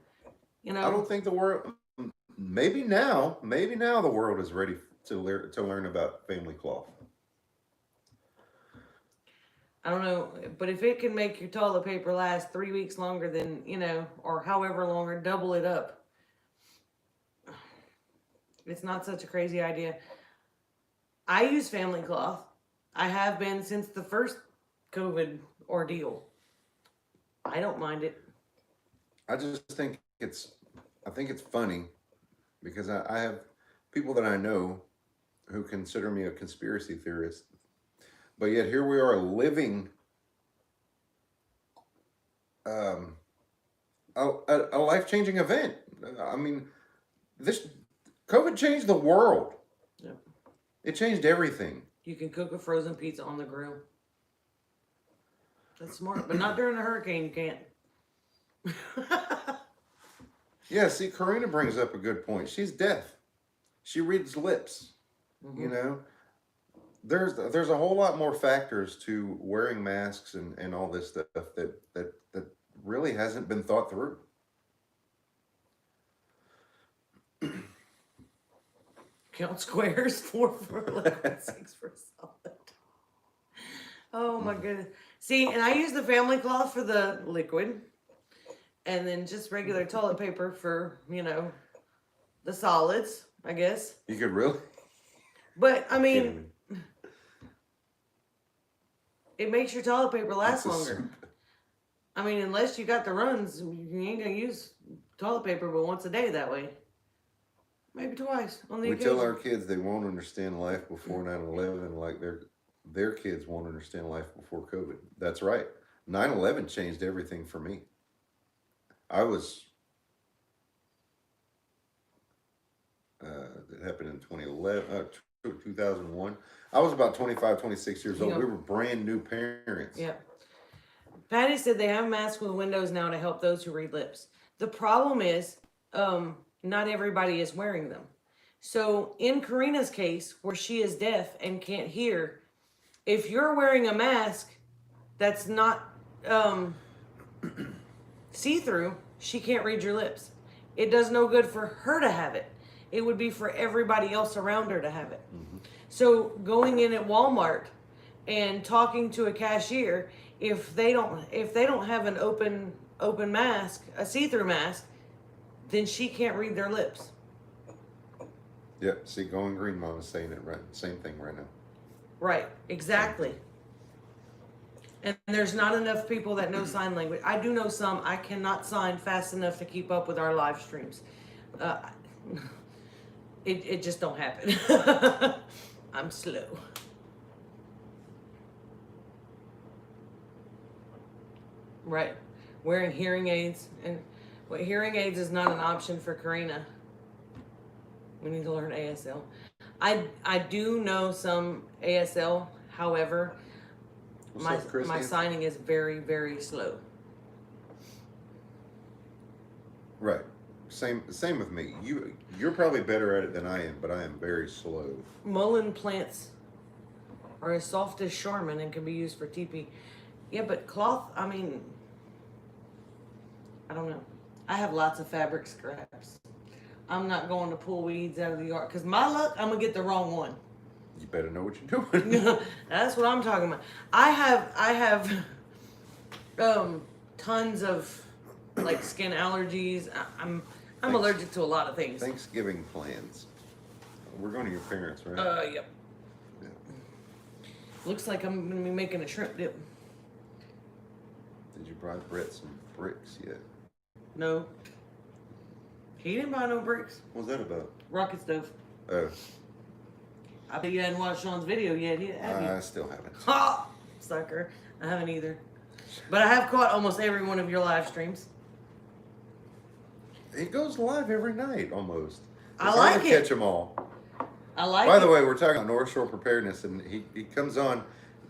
I don't think the world. Maybe now the world is ready to learn about family cloth. I don't know, but if it can make your toilet paper last 3 weeks longer than, or however longer, double it up. It's not such a crazy idea. I use family cloth. I have been since the first COVID ordeal. I don't mind it. I just think it's funny because I have people that I know who consider me a conspiracy theorist But yet here we are living a, a life-changing event. I mean, this COVID changed the world. Yep. It changed everything. You can cook a frozen pizza on the grill. That's smart, but not during a hurricane. You can't. Yeah, see, Karina brings up a good point. She's deaf. She reads lips. Mm-hmm. You know, there's a whole lot more factors to wearing masks and all this stuff that really hasn't been thought through. Count squares, 4 for 11, 6 for solid. Oh my goodness. See, and I use the family cloth for the liquid, and then just regular toilet paper for, you know, the solids, I guess. You could really? But, I mean, it makes your toilet paper last longer. I mean, unless you got the runs, you ain't gonna use toilet paper but once a day that way. Maybe twice on the occasion. We tell our kids they won't understand life before 9/11 like their kids won't understand life before COVID. That's right. 9/11 changed everything for me. It happened in 2001. I was about 25, 26 years old. Yeah. We were brand new parents. Yeah. Patty said they have masks with windows now to help those who read lips. The problem is, not everybody is wearing them. So in Karina's case, where she is deaf and can't hear, if you're wearing a mask that's not see-through, she can't read your lips. It does no good for her to have it. It would be for everybody else around her to have it. Mm-hmm. So going in at Walmart and talking to a cashier, if they don't have an open mask, a see-through mask, then she can't read their lips. Yep. See, Going Green Mom is saying it right. Same thing right now. Right. Exactly. And there's not enough people that know sign language. I do know some. I cannot sign fast enough to keep up with our live streams. It just don't happen. I'm slow. Right. Wearing hearing aids. And hearing aids is not an option for Karina. We need to learn ASL. I do know some ASL, however, my signing is very, very slow. Right. Same with me. You're probably better at it than I am, but I am very slow. Mullein plants are as soft as Charmin and can be used for teepee. Yeah, but cloth, I mean, I don't know. I have lots of fabric scraps. I'm not going to pull weeds out of the yard because my luck, I'm gonna get the wrong one. You better know what you're doing. That's what I'm talking about. I have tons of like skin allergies. I'm allergic to a lot of things. Thanksgiving plans. We're going to your parents, right? Yep. Yeah. Looks like I'm gonna be making a shrimp dip. Did you buy Brett some bricks yet? No. He didn't buy no bricks. What's that about? Rocket stove. Oh. I bet you hadn't watched Sean's video yet. I still haven't. Ha! Sucker. I haven't either. But I have caught almost every one of your live streams. It goes live every night almost. I like it. Catch them all. I like it. By the way, we're talking about North Shore Preparedness, and he comes on.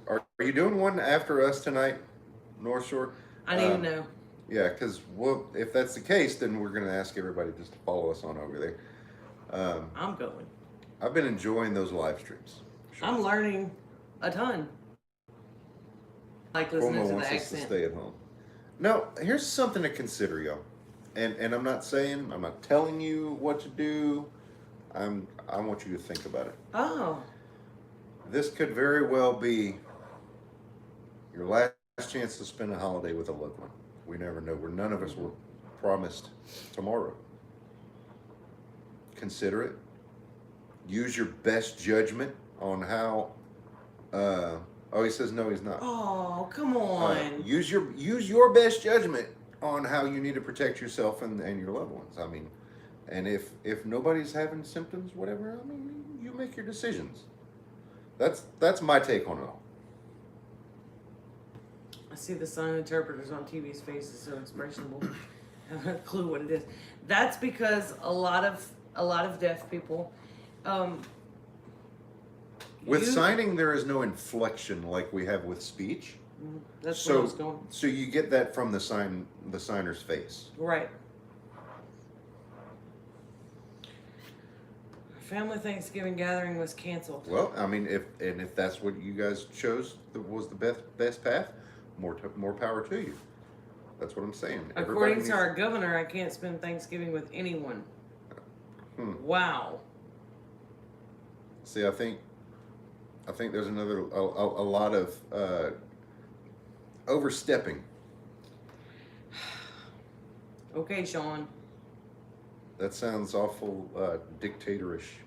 Are you doing one after us tonight, North Shore? I need to know. Yeah, because if that's the case, then we're going to ask everybody just to follow us on over there. I'm going. I've been enjoying those live streams. Sure. I'm learning a ton. Like listening to the wants us accent. to stay at home. Now, here's something to consider, y'all. And I'm not telling you what to do. I want you to think about it. Oh. This could very well be your last chance to spend a holiday with a loved one. We never know. None of us were promised tomorrow. Consider it. Use your best judgment on how. He says no, he's not. Oh, come on. Use your best judgment on how you need to protect yourself and your loved ones. I mean, and if nobody's having symptoms, whatever, I mean, you make your decisions. That's my take on it all. see the sign interpreters on TV's faces so expressionable. I have no clue what it is. That's because a lot of deaf people. With signing, there is no inflection like we have with speech. That's where I was going. So you get that from the signer's face. Right. Family Thanksgiving gathering was canceled. Well, I mean, if that's what you guys chose was the best path, more power to you. That's what I'm saying. According to our governor, I can't spend Thanksgiving with anyone. Wow. See, I think there's a lot of overstepping. Okay, Sean. That sounds awful dictatorish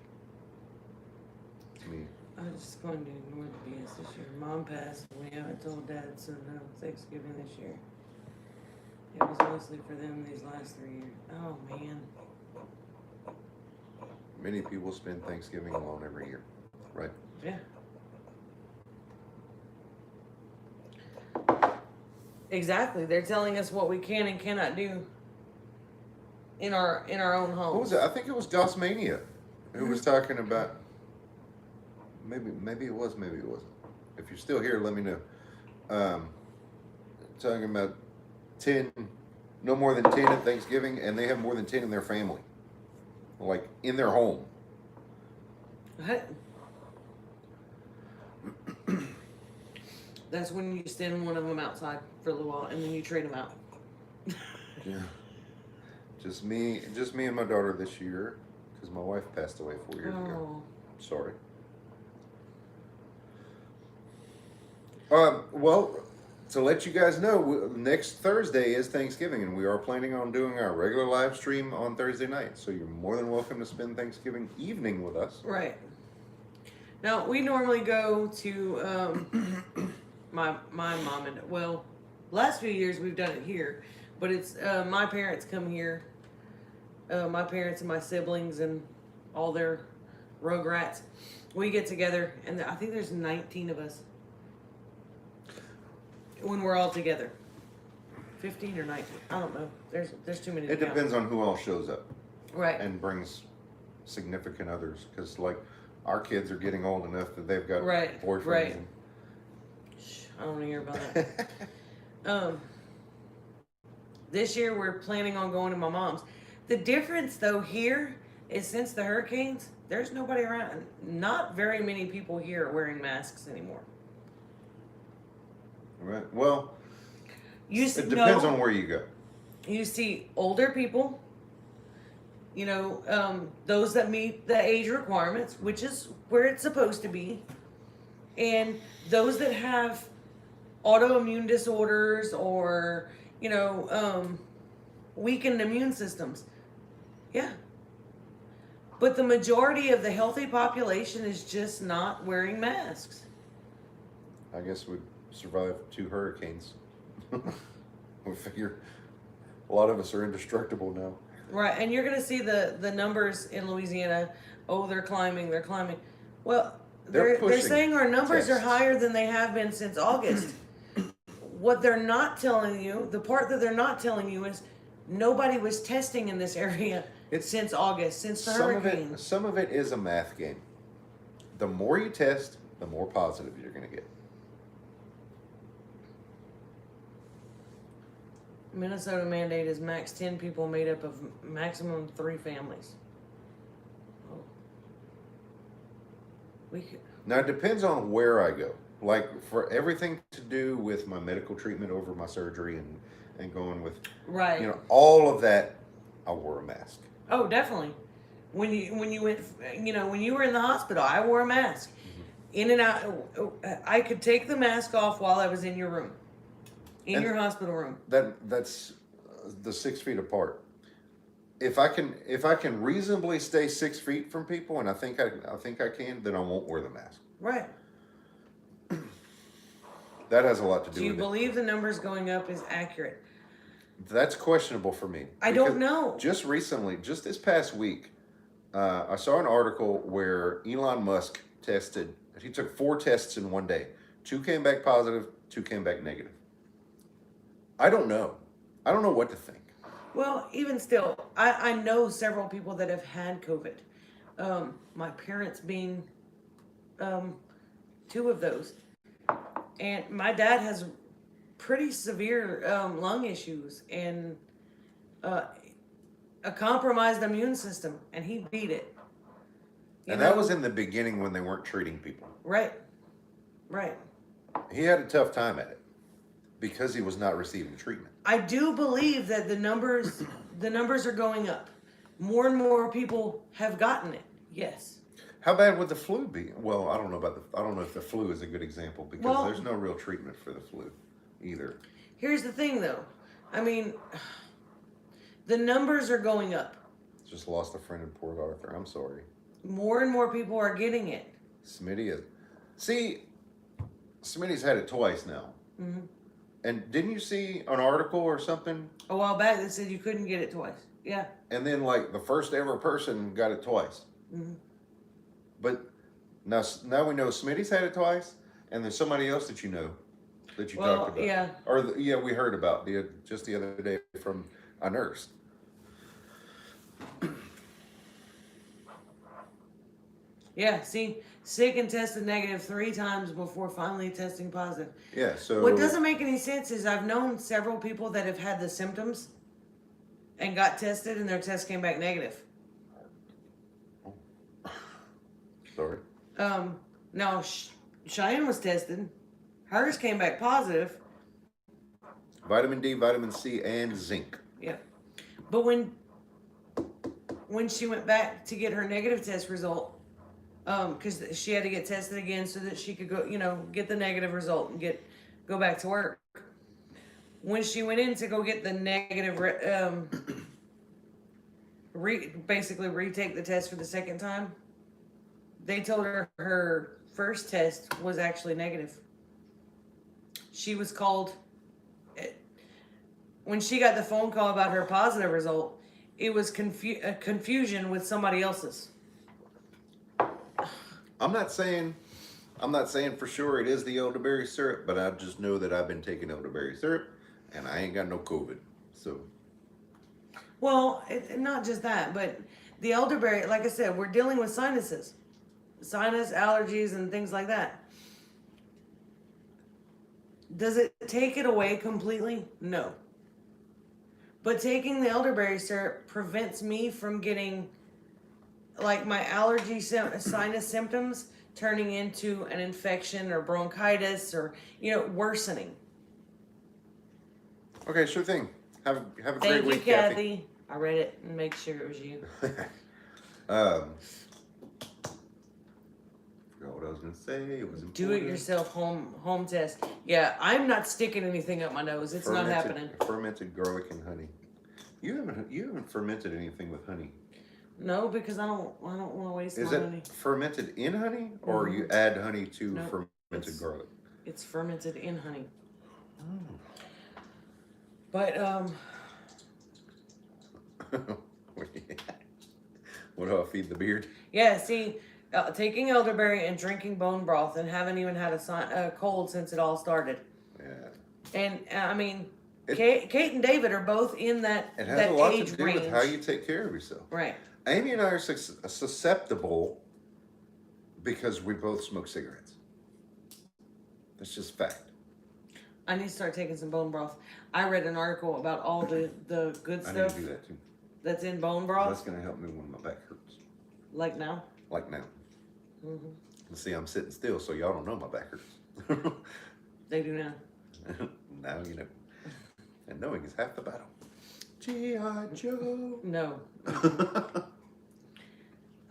to me. I'm just going to ignore the BS this year. Mom passed, and we haven't told Dad, so no Thanksgiving this year. It was mostly for them these last 3 years. Oh, man. Many people spend Thanksgiving alone every year, right? Yeah. Exactly. They're telling us what we can and cannot do in our own homes. What was it? I think it was Gossmania who was talking about. Maybe it was, maybe it wasn't. If you're still here, let me know. Talking about 10, no more than 10 at Thanksgiving, and they have more than 10 in their family, like in their home. What? That's when you send one of them outside for a little while, and then you trade them out. Yeah. Just me and my daughter this year, because my wife passed away 4 years ago. Sorry. Well, to let you guys know, next Thursday is Thanksgiving, and we are planning on doing our regular live stream on Thursday night. So you're more than welcome to spend Thanksgiving evening with us. Right. Now, we normally go to my mom and, well, last few years we've done it here, but it's my parents come here. My parents and my siblings and all their rugrats. We get together, and I think there's 19 of us when we're all together. 15 or 19. I don't know. There's too many to It count. depends on who else shows up. Right. And brings significant others, because like our kids are getting old enough that they've got boyfriends. Right. I don't want to hear about that. This year we're planning on going to my mom's. The difference though here is since the hurricanes, there's nobody around. Not very many people here are wearing masks anymore. Right. Well, it depends on where you go. You see older people, those that meet the age requirements, which is where it's supposed to be, and those that have autoimmune disorders or, weakened immune systems. Yeah. But the majority of the healthy population is just not wearing masks. I guess we'd survive 2 hurricanes. We figure a lot of us are indestructible now. Right, and you're going to see the numbers in Louisiana. Oh, they're climbing. Well, they're saying our numbers are higher than they have been since August. What they're not telling you, the part that they're not telling you is nobody was testing in this area since August, since the hurricane. Some of it is a math game. The more you test, the more positive you're going to get. Minnesota mandate is max 10 people made up of maximum 3 families. Oh. Now it depends on where I go. Like for everything to do with my medical treatment over my surgery and going with all of that, I wore a mask. Oh, definitely. When you went, when you were in the hospital, I wore a mask. Mm-hmm. In and out, I could take the mask off while I was in your room. In your hospital room. That's the 6 feet apart. If I can reasonably stay 6 feet from people, and I think I can, then I won't wear the mask. Right. That has a lot to do with it. Do you believe the numbers going up is accurate? That's questionable for me. I don't know. Just recently, just this past week, I saw an article where Elon Musk tested. He took 4 tests in one day. 2 came back positive, 2 came back negative. I don't know. I don't know what to think. Well, even still, I know several people that have had COVID. My parents being two of those. And my dad has pretty severe lung issues and a compromised immune system, and he beat it. And that was in the beginning when they weren't treating people. Right. Right. He had a tough time at it because he was not receiving treatment. I do believe that the numbers are going up. More and more people have gotten it. Yes. How bad would the flu be? Well, I don't know if the flu is a good example because there's no real treatment for the flu either. Here's the thing though. I mean, the numbers are going up. Just lost a friend in Port Arthur. I'm sorry. More and more people are getting it. Smitty is. See, Smitty's had it twice now. Mm-hmm. And didn't you see an article or something? A while back that said you couldn't get it twice. Yeah. And then like the first ever person got it twice. Mm-hmm. But now we know Smitty's had it twice, and there's somebody else that you know that you talked about. Yeah. Or we heard about just the other day from a nurse. Yeah, see, sick and tested negative 3 times before finally testing positive. Yeah, so what doesn't make any sense is I've known several people that have had the symptoms and got tested and their test came back negative. Sorry. Now Cheyenne was tested. Hers came back positive. Vitamin D, vitamin C, and zinc. Yeah. But when she went back to get her negative test result, because she had to get tested again so that she could go, get the negative result and go back to work. When she went in to go get the negative, basically retake the test for the second time, they told her first test was actually negative. She was called, when she got the phone call about her positive result, it was confusion with somebody else's. I'm not saying for sure it is the elderberry syrup, but I just know that I've been taking elderberry syrup, and I ain't got no COVID. So. Well, not just that, but the elderberry, like I said, we're dealing with sinus allergies, and things like that. Does it take it away completely? No. But taking the elderberry syrup prevents me from getting like my allergy sinus symptoms turning into an infection or bronchitis or worsening. Okay, sure thing. Have a great week, Thank you, Kathy. Kathy. I read it and make sure it was you. Forgot what I was gonna say. It was important. Do it yourself home test. Yeah, I'm not sticking anything up my nose. It's not happening. Fermented garlic and honey. You haven't fermented anything with honey. No, because I don't want to waste my honey. Is it fermented in honey, or you add honey to Nope, fermented garlic? It's fermented in honey. Oh. But What do I feed the beard? yeah, see, taking elderberry and drinking bone broth and haven't even had a cold since it all started. Yeah. And I mean, Kate and David are both in that It has that a lot age to do range. with how you take care of yourself. Right. Amy and I are susceptible because we both smoke cigarettes. That's just fact. I need to start taking some bone broth. I read an article about all the good I stuff need to do that too. that's in bone broth. That's going to help me when my back hurts. Like now? Like now. Mm-hmm. See, I'm sitting still, so y'all don't know my back hurts. They do now. Now you know. And knowing is half the battle. G.I. Joe. No.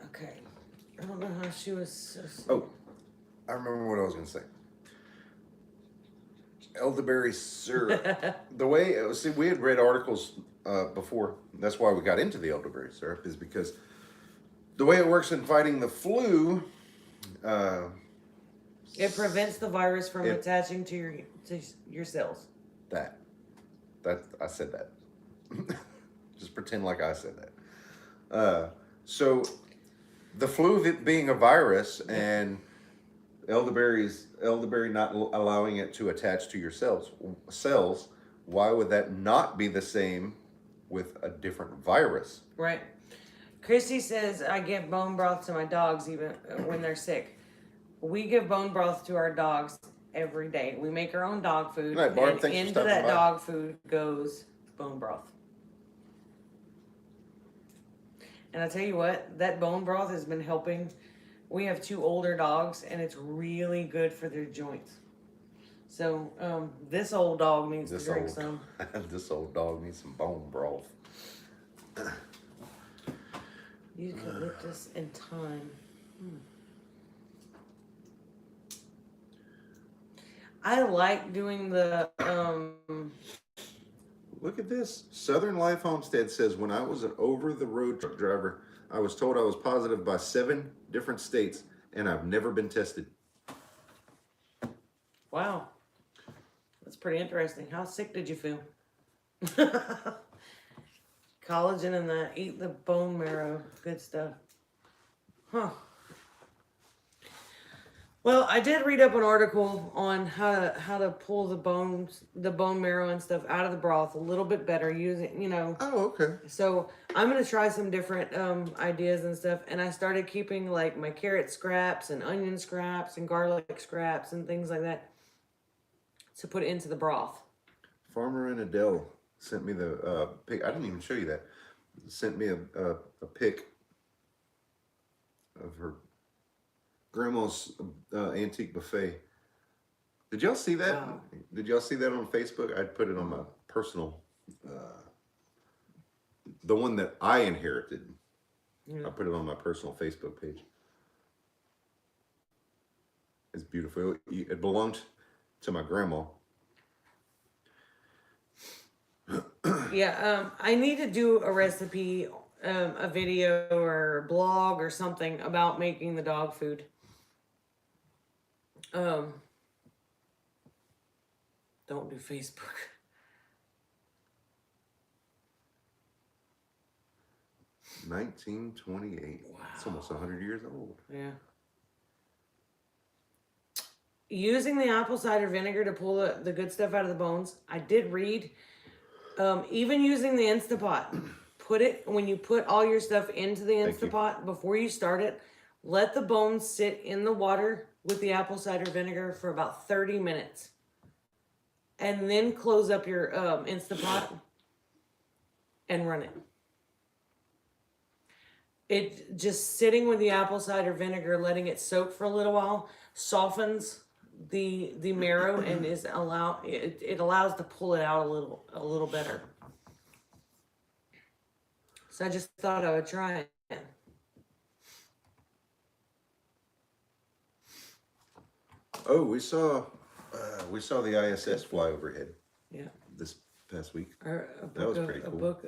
Okay. I don't know how she was. Oh, I remember what I was going to say. Elderberry syrup. The way, see, we had read articles before. That's why we got into the elderberry syrup, is because the way it works in fighting the flu. It prevents the virus from attaching to your cells. That I said that. Just pretend like I said that. So the flu being a virus and elderberry not allowing it to attach to your cells why would that not be the same with a different virus? Right. Christy says, I give bone broth to my dogs even when they're sick. We give bone broth to our dogs every day. We make our own dog food. All right, Barb, and thanks for into stopping that by. dog food goes bone broth. And I tell you what, that bone broth has been helping. We have 2 older dogs, and it's really good for their joints. So this old dog needs to drink some. This old dog needs some bone broth. You can lick this in time. I like doing the Look at this. Southern Life Homestead says, when I was an over-the-road truck driver, I was told I was positive by 7 different states, and I've never been tested. Wow. That's pretty interesting. How sick did you feel? Collagen and that. Eat the bone marrow. Good stuff. Huh. Well, I did read up an article on how to pull the bone marrow and stuff out of the broth a little bit better using, Oh, okay. So I'm going to try some different ideas and stuff. And I started keeping like my carrot scraps and onion scraps and garlic scraps and things like that to put into the broth. Farmer and Adele sent me the pic. I didn't even show you that. Sent me a pic of her grandma's antique buffet. Did y'all see that? Wow. Did y'all see that on Facebook? I put it on my personal, the one that I inherited. Yeah. I put it on my personal Facebook page. It's beautiful. It belonged to my grandma. Yeah, I need to do a recipe, a video or a blog or something about making the dog food. Don't do Facebook. Wow. 1928. Wow. It's almost 100 years old. Yeah. Using the apple cider vinegar to pull the good stuff out of the bones. I did read, even using the Instapot, when you put all your stuff into the Thank you. Instapot before you start it, let the bones sit in the water with the apple cider vinegar for about 30 minutes. And then close up your Instapot and run it. It just sitting with the apple cider vinegar, letting it soak for a little while, softens the marrow and it allows to pull it out a little better. So I just thought I would try it. Oh, we saw the ISS fly overhead. Yeah. This past week. That was pretty cool. A book,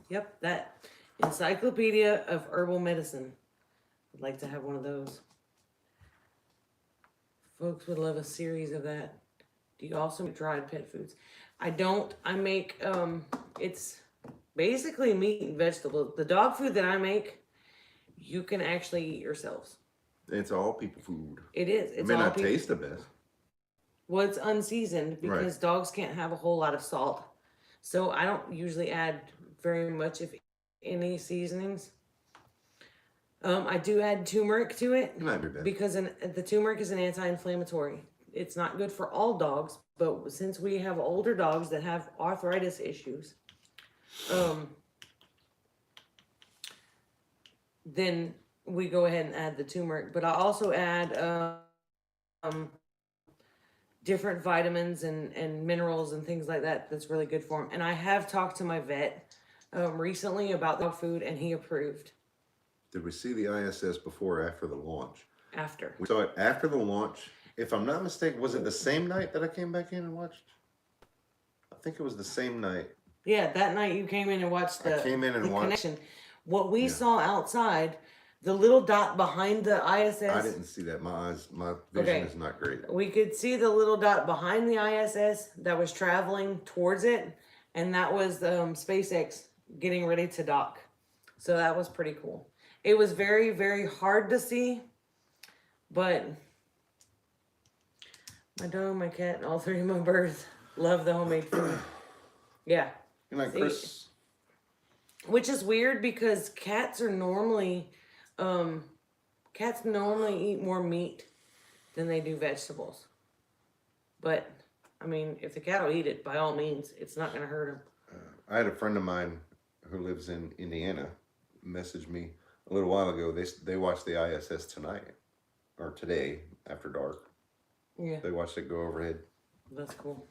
yep, that Encyclopedia of Herbal Medicine. I'd like to have one of those. Folks would love a series of that. Do you also make dried pet foods? I don't. I make, it's basically meat and vegetables. The dog food that I make, you can actually eat yourselves. It's all people food. It is. It It's may all not people. taste the best. Well, it's unseasoned because dogs can't have a whole lot of salt. So I don't usually add very much, if any, seasonings. I do add turmeric to it It might be bad. because the turmeric is an anti-inflammatory. It's not good for all dogs, but since we have older dogs that have arthritis issues, then we go ahead and add the turmeric. But I also add different vitamins and minerals and things like that that's really good for them. And I have talked to my vet recently about dog food, and he approved. Did we see the ISS before or after the launch? After. We saw it after the launch. If I'm not mistaken, was it the same night that I came back in and watched? I think it was the same night. Yeah, that night you came in and watched the, I came in and the watched. connection. What we saw outside, the little dot behind the ISS. I didn't see that. My vision is not great. We could see the little dot behind the ISS that was traveling towards it, and that was SpaceX getting ready to dock. So that was pretty cool. It was very, very hard to see, but My dog, my cat, and all three of my birds love the homemade food. Yeah. And like Chris, Which is weird because cats normally eat more meat than they do vegetables. But I mean, if the cat will eat it, by all means, it's not going to hurt him. I had a friend of mine who lives in Indiana messaged me a little while ago. They watched the ISS tonight or today after dark. Yeah, They watched it go overhead. that's cool.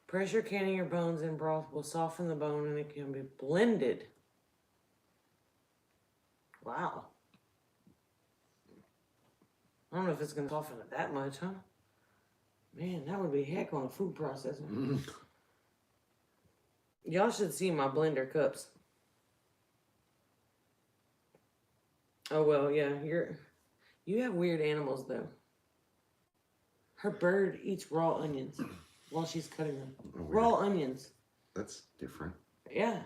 Pressure canning your bones in broth will soften the bone and it can be blended. Wow. I don't know if it's going to soften it that much, huh? Man, that would be heck on a food processor. Y'all should see my blender cups. Oh, well, yeah, you have weird animals, though. Her bird eats raw onions while she's cutting them. Raw onions. That's different. Yeah.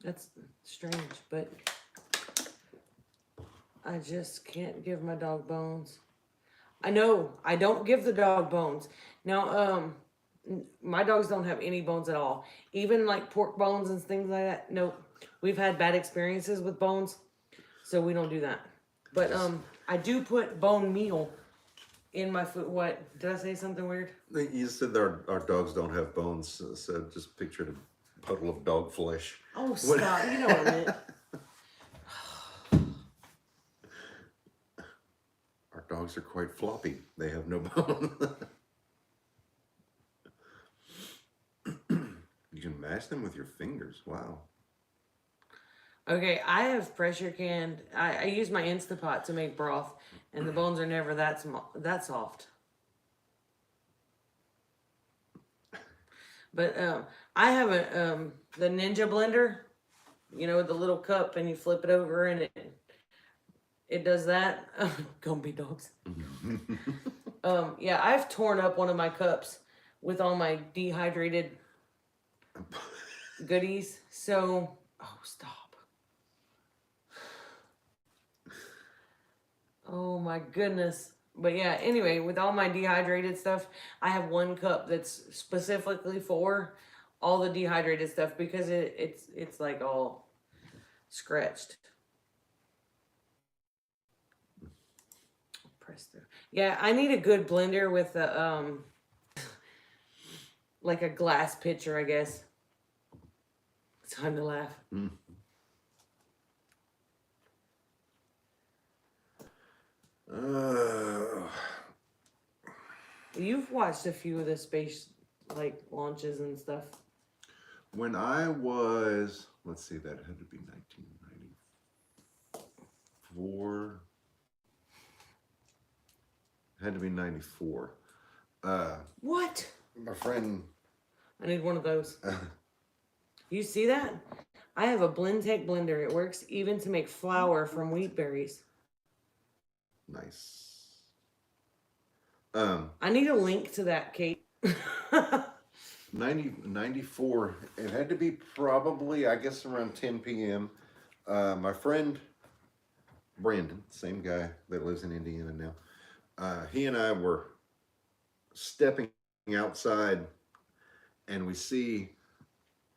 That's strange, but I just can't give my dog bones. I know, I don't give the dog bones. Now, my dogs don't have any bones at all. Even like pork bones and things like that. Nope. We've had bad experiences with bones, so we don't do that. But I do put bone meal in my food. What? Did I say something weird? You said our dogs don't have bones, so just pictured a puddle of dog flesh. Oh, stop. You know what I meant. Our dogs are quite floppy. They have no bone. You can mash them with your fingers. Wow. Okay, I have pressure canned. I use my Instapot to make broth, and the bones are never that soft. But I have the Ninja blender, you know, with the little cup, and you flip it over, and it does that. Gumby dogs. Yeah, I've torn up one of my cups with all my dehydrated goodies. So, oh, stop. Oh my goodness. But yeah, anyway, with all my dehydrated stuff, I have one cup that's specifically for all the dehydrated stuff because it's like all scratched. Press through. Yeah, I need a good blender with a like a glass pitcher, I guess. It's time to laugh. You've watched a few of the space like launches and stuff. When I was, let's see, that had to be 1994. Had to be 94. What? My friend. I need one of those. You see that? I have a Blendtec blender. It works even to make flour from wheat berries. Nice. I need a link to that, Kate. 94. It had to be probably, I guess, around 10 p.m. My friend Brandon, same guy that lives in Indiana now, he and I were stepping outside, and we see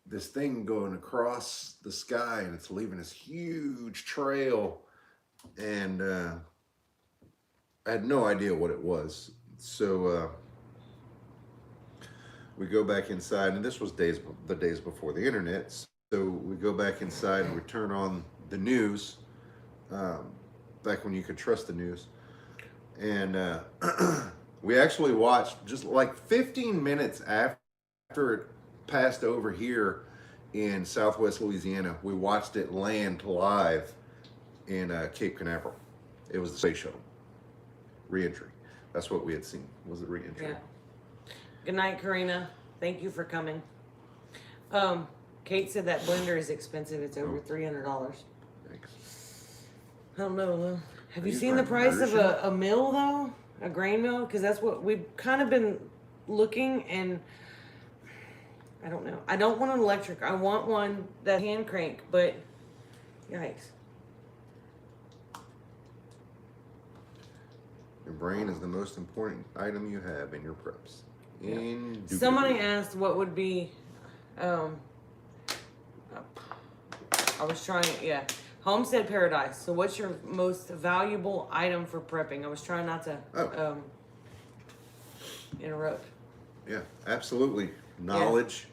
this thing going across the sky, and it's leaving this huge trail, and I had no idea what it was. So we go back inside, and this was the days before the internet. So we go back inside and we turn on the news, back when you could trust the news. And we actually watched just like 15 minutes after it passed over here in Southwest Louisiana. We watched it land live in Cape Canaveral. It was the space shuttle re-entry. That's what we had seen, was the re-entry. Yeah. Good night, Karina. Thank you for coming. Kate said that blender is expensive. It's over $300. Thanks. I don't know, though. Have you you seen the trying to price of murder a mill, though? A grain mill? Because that's what we've kind of been looking, and I don't know. I don't want an electric. I want one that hand crank, but yikes. Your brain is the most important item you have in your preps. Somebody asked what would be, I was trying, Homestead Paradise. So what's your most valuable item for prepping? I was trying not to interrupt. Yeah, absolutely. Knowledge,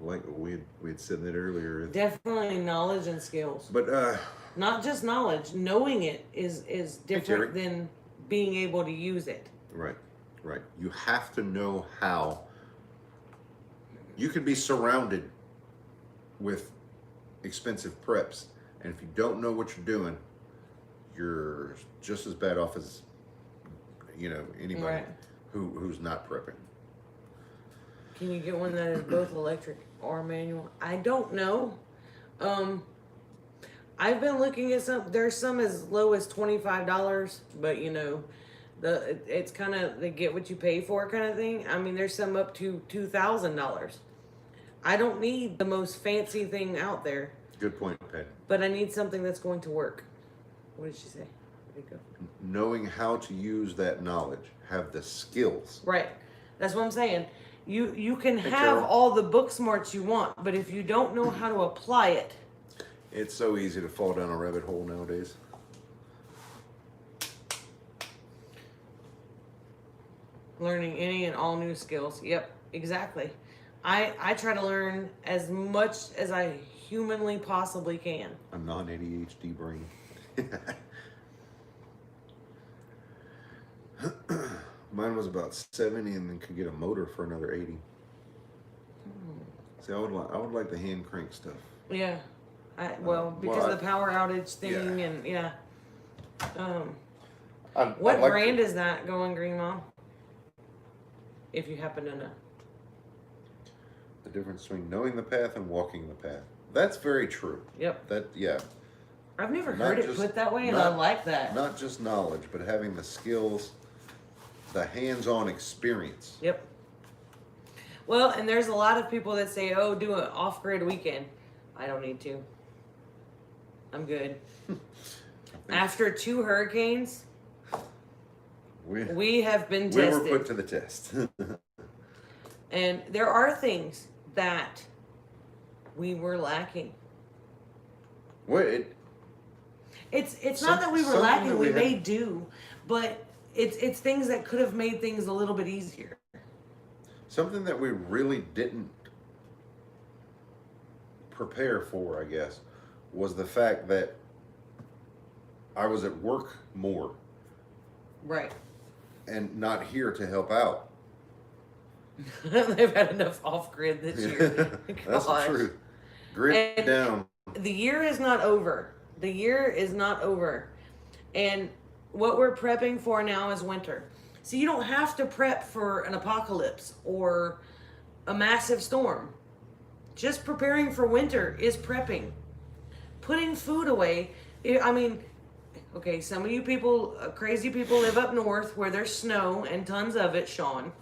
like we had said that earlier. Definitely knowledge and skills. But not just knowledge, knowing it is different than being able to use it. Right. You have to know how. You can be surrounded with expensive preps, and if you don't know what you're doing, you're just as bad off as anybody who's not prepping. Can you get one that is both electric or manual? I don't know. I've been looking at some. There's some as low as $25, but it's kind of they get what you pay for kind of thing. I mean, there's some up to $2,000. I don't need the most fancy thing out there. Good point, Pat. But I need something that's going to work. What did she say? Where'd it go? Knowing how to use that knowledge, have the skills. Right. That's what I'm saying. You can have all the book smarts you want, but if you don't know how to apply it. It's so easy to fall down a rabbit hole nowadays. Learning any and all new skills. Yep, exactly. I try to learn as much as I humanly possibly can. A non-ADHD brain. Mine was about 70 and then could get a motor for another 80. See, I would like the hand crank stuff. Yeah. Because of the power outage thing and what brand is that going, Green Mom? If you happen to know. The difference between knowing the path and walking the path. That's very true. Yep. I've never heard it put that way, and I like that. Not just knowledge, but having the skills, the hands-on experience. Yep. Well, and there's a lot of people that say, "Oh, do an off-grid weekend." I don't need to. I'm good. After 2 hurricanes, we have been tested. We were put to the test. And there are things that we were lacking. It's not that we were lacking, we may do, but it's things that could have made things a little bit easier. Something that we really didn't prepare for, I guess, was the fact that I was at work more. Right. And not here to help out. They've had enough off-grid this year. That's the truth. Grid down. The year is not over. The year is not over. And what we're prepping for now is winter. So you don't have to prep for an apocalypse or a massive storm. Just preparing for winter is prepping. Putting food away. I mean, okay, some of you people, crazy people, live up north where there's snow and tons of it, Sean.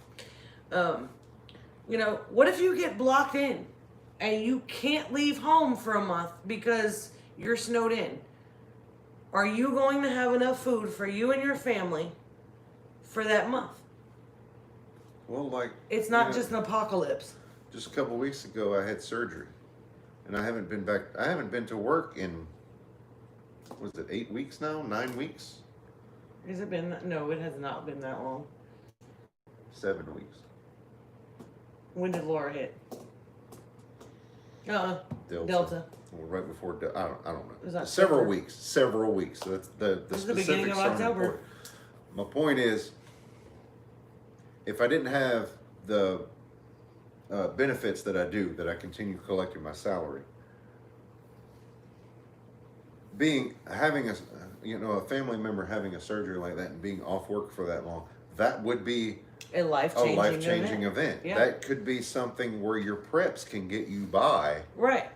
What if you get blocked in and you can't leave home for a month because you're snowed in? Are you going to have enough food for you and your family for that month? Well, it's not just an apocalypse. Just a couple weeks ago, I had surgery, and I haven't been back. I haven't been to work in, was it 8 weeks now? 9 weeks? Has it been? No, it has not been that long. 7 weeks. When did Laura hit? Delta. Well, right before, I don't know. That several weeks. So that's the this is the beginning of October. My point is, if I didn't have the benefits that I do, that I continue collecting my salary, having a family member having a surgery like that and being off work for that long, that would be a life-changing event. Yeah. That could be something where your preps can get you by. Right.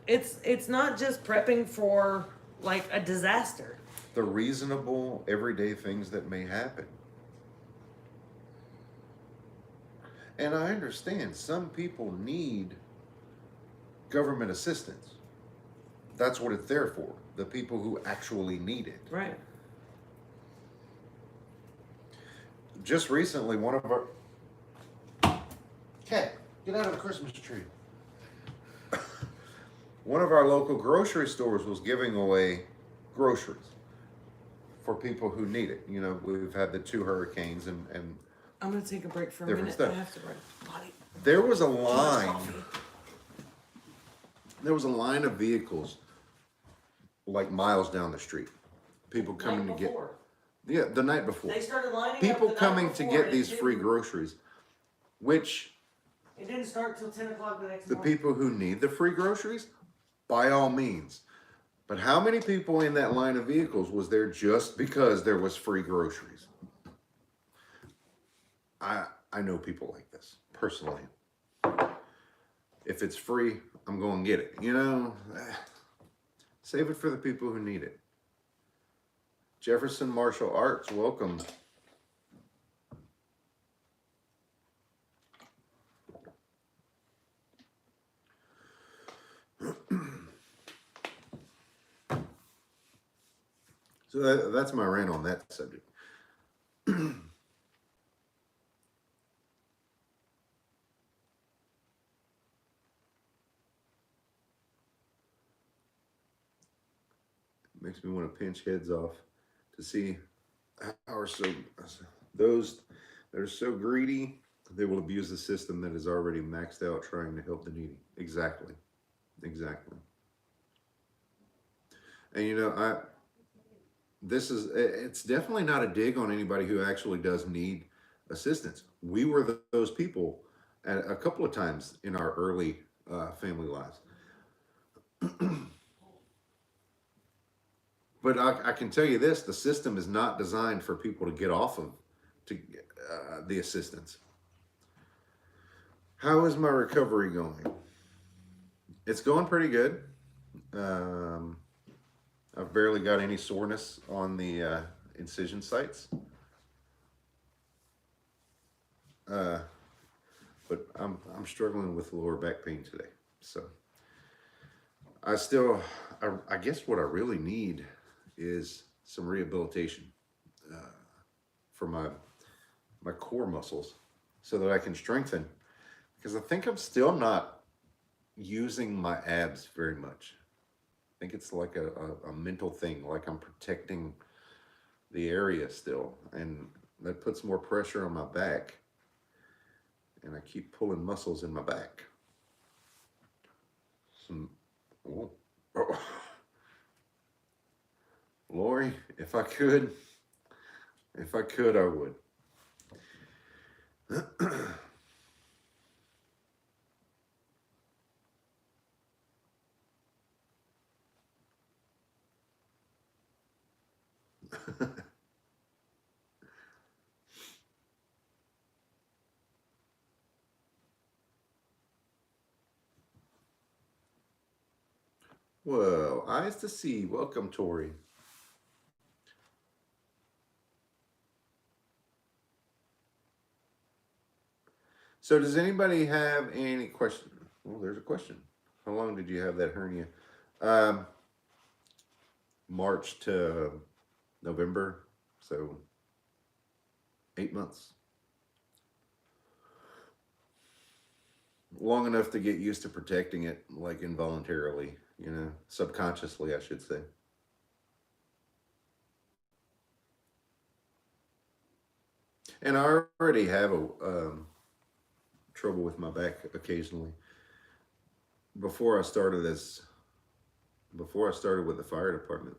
It's not just prepping for like a disaster. The reasonable everyday things that may happen. And I understand some people need government assistance. That's what it's there for. The people who actually need it. Right. just recently, one of our cat, get out of the Christmas tree. One of our local grocery stores was giving away groceries for people who need it. You know, we've had the 2 hurricanes and I'm gonna take a break for a different minute. stuff. I have to run. Body. There was a Too much line. coffee. There was a line of vehicles like miles down the street. People coming Night to get. before. Yeah, the night before. They started lining People up the coming night to before, get and these it free didn't- groceries, which It didn't start till 10 o'clock the next the morning. people who need the free groceries, by all means. But how many people in that line of vehicles was there just because there was free groceries? I know people like this personally. If it's free, I'm going to get it. You know, save it for the people who need it. Jefferson Martial Arts, welcome. So that's my rant on that subject. Makes me want to pinch heads off to see how are so those that are so greedy, they will abuse the system that is already maxed out trying to help the needy. Exactly. And you know, it's definitely not a dig on anybody who actually does need assistance. We were those people at a couple of times in our early family lives. But I can tell you this, the system is not designed for people to get off of the assistance. How is my recovery going? It's going pretty good. I've barely got any soreness on the incision sites. But I'm struggling with lower back pain today. So I guess what I really need is some rehabilitation for my core muscles so that I can strengthen, because I think I'm still not using my abs very much. I think it's like a mental thing, like I'm protecting the area still, and that puts more pressure on my back, and I keep pulling muscles in my back. Oh. Lori, if I could, I would. Well, eyes to see. Welcome, Tori. So does anybody have any question? Well, there's a question. How long did you have that hernia? March to November, so 8 months. Long enough to get used to protecting it, like involuntarily, you know, subconsciously, I should say. And I already have a trouble with my back occasionally. Before I started with the fire department,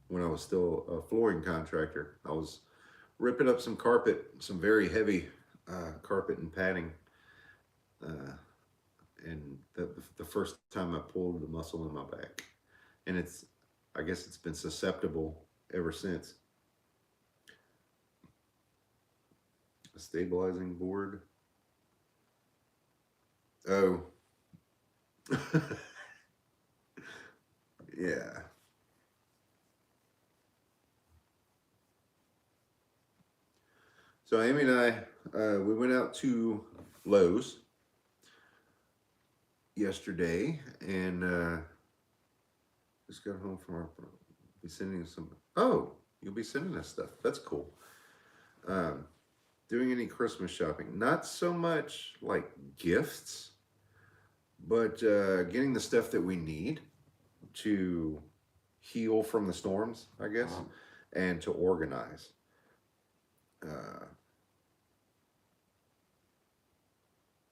when I was still a flooring contractor, I was ripping up some carpet, some very heavy carpet and padding. And the first time I pulled the muscle in my back, and I guess it's been susceptible ever since. A stabilizing board. Oh. Yeah. So Amy and I, we went out to Lowe's yesterday and just got home from Be sending us some. Oh, you'll be sending us stuff. That's cool. Doing any Christmas shopping? Not so much like gifts, but getting the stuff that we need to heal from the storms, I guess, and to organize.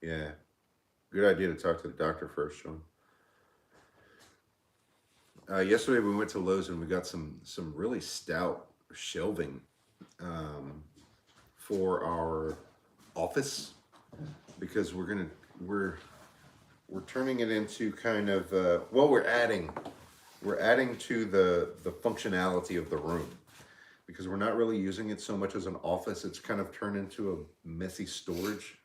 Yeah, good idea to talk to the doctor first, Sean. Yesterday we went to Lowe's and we got some really stout shelving for our office because we're turning it into kind of well, we're adding to the functionality of the room because we're not really using it so much as an office. It's kind of turned into a messy storage.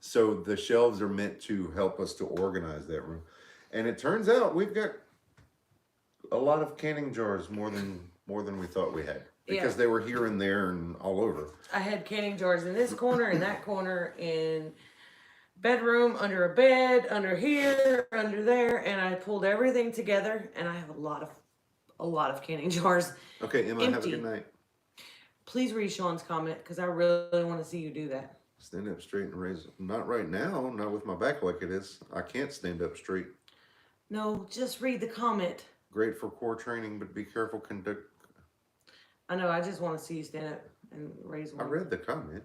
So the shelves are meant to help us to organize that room. And it turns out we've got a lot of canning jars, more than we thought we had. Because they were here and there and all over. I had canning jars in this corner, in that corner, in bedroom, under a bed, under here, under there, and I pulled everything together, and I have a lot of canning jars. Okay, Emma, empty. have a good night. Please read Sean's comment, because I really want to see you do that. Stand up straight and raise. Not right now, not with my back like it is. I can't stand up straight. No, just read the comment. Great for core training, but be careful conduct. I know, I just want to see you stand up and raise one. I read the comment.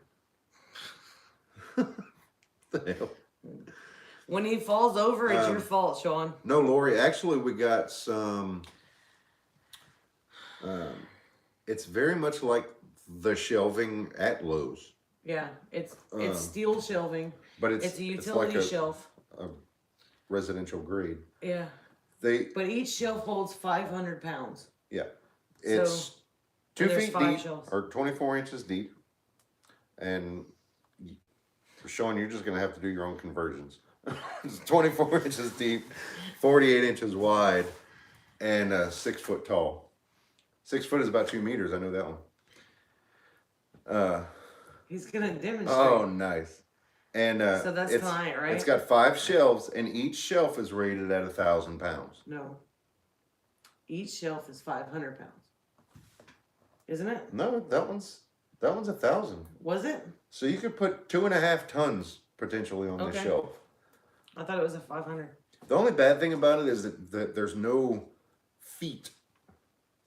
The hell? When he falls over, it's your fault, Sean. No, Lori, actually we got some, it's very much like the shelving at Lowe's. Yeah, it's steel shelving. But it's a utility shelf. A residential grade. Yeah. But each shelf holds 500 pounds. Yeah. It's 2 feet deep shelves. or 24 inches deep. And Sean, you're just going to have to do your own conversions. It's 24 inches deep, 48 inches wide, and 6 foot tall. 6 foot is about 2 meters. I know that one. He's going to demonstrate. Oh, nice. And so that's tonight, right? It's got 5 shelves, and each shelf is rated at 1,000 pounds. No. Each shelf is 500 pounds. Isn't it? No, that one's 1,000. Was it? So you could put 2.5 tons potentially on this shelf. I thought it was a 500. The only bad thing about it is that there's no feet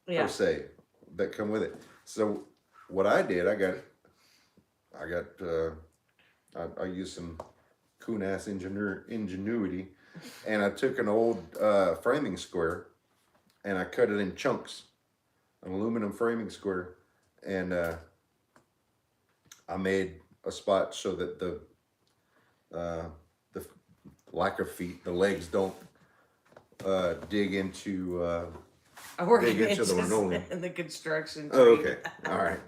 per se that come with it. So what I did, I used some coon-ass ingenuity, and I took an old framing square, and I cut it in chunks, an aluminum framing square, and I made a spot so that the lack of feet, the legs don't dig into the linoleum. In the construction tree. Oh, okay, all right.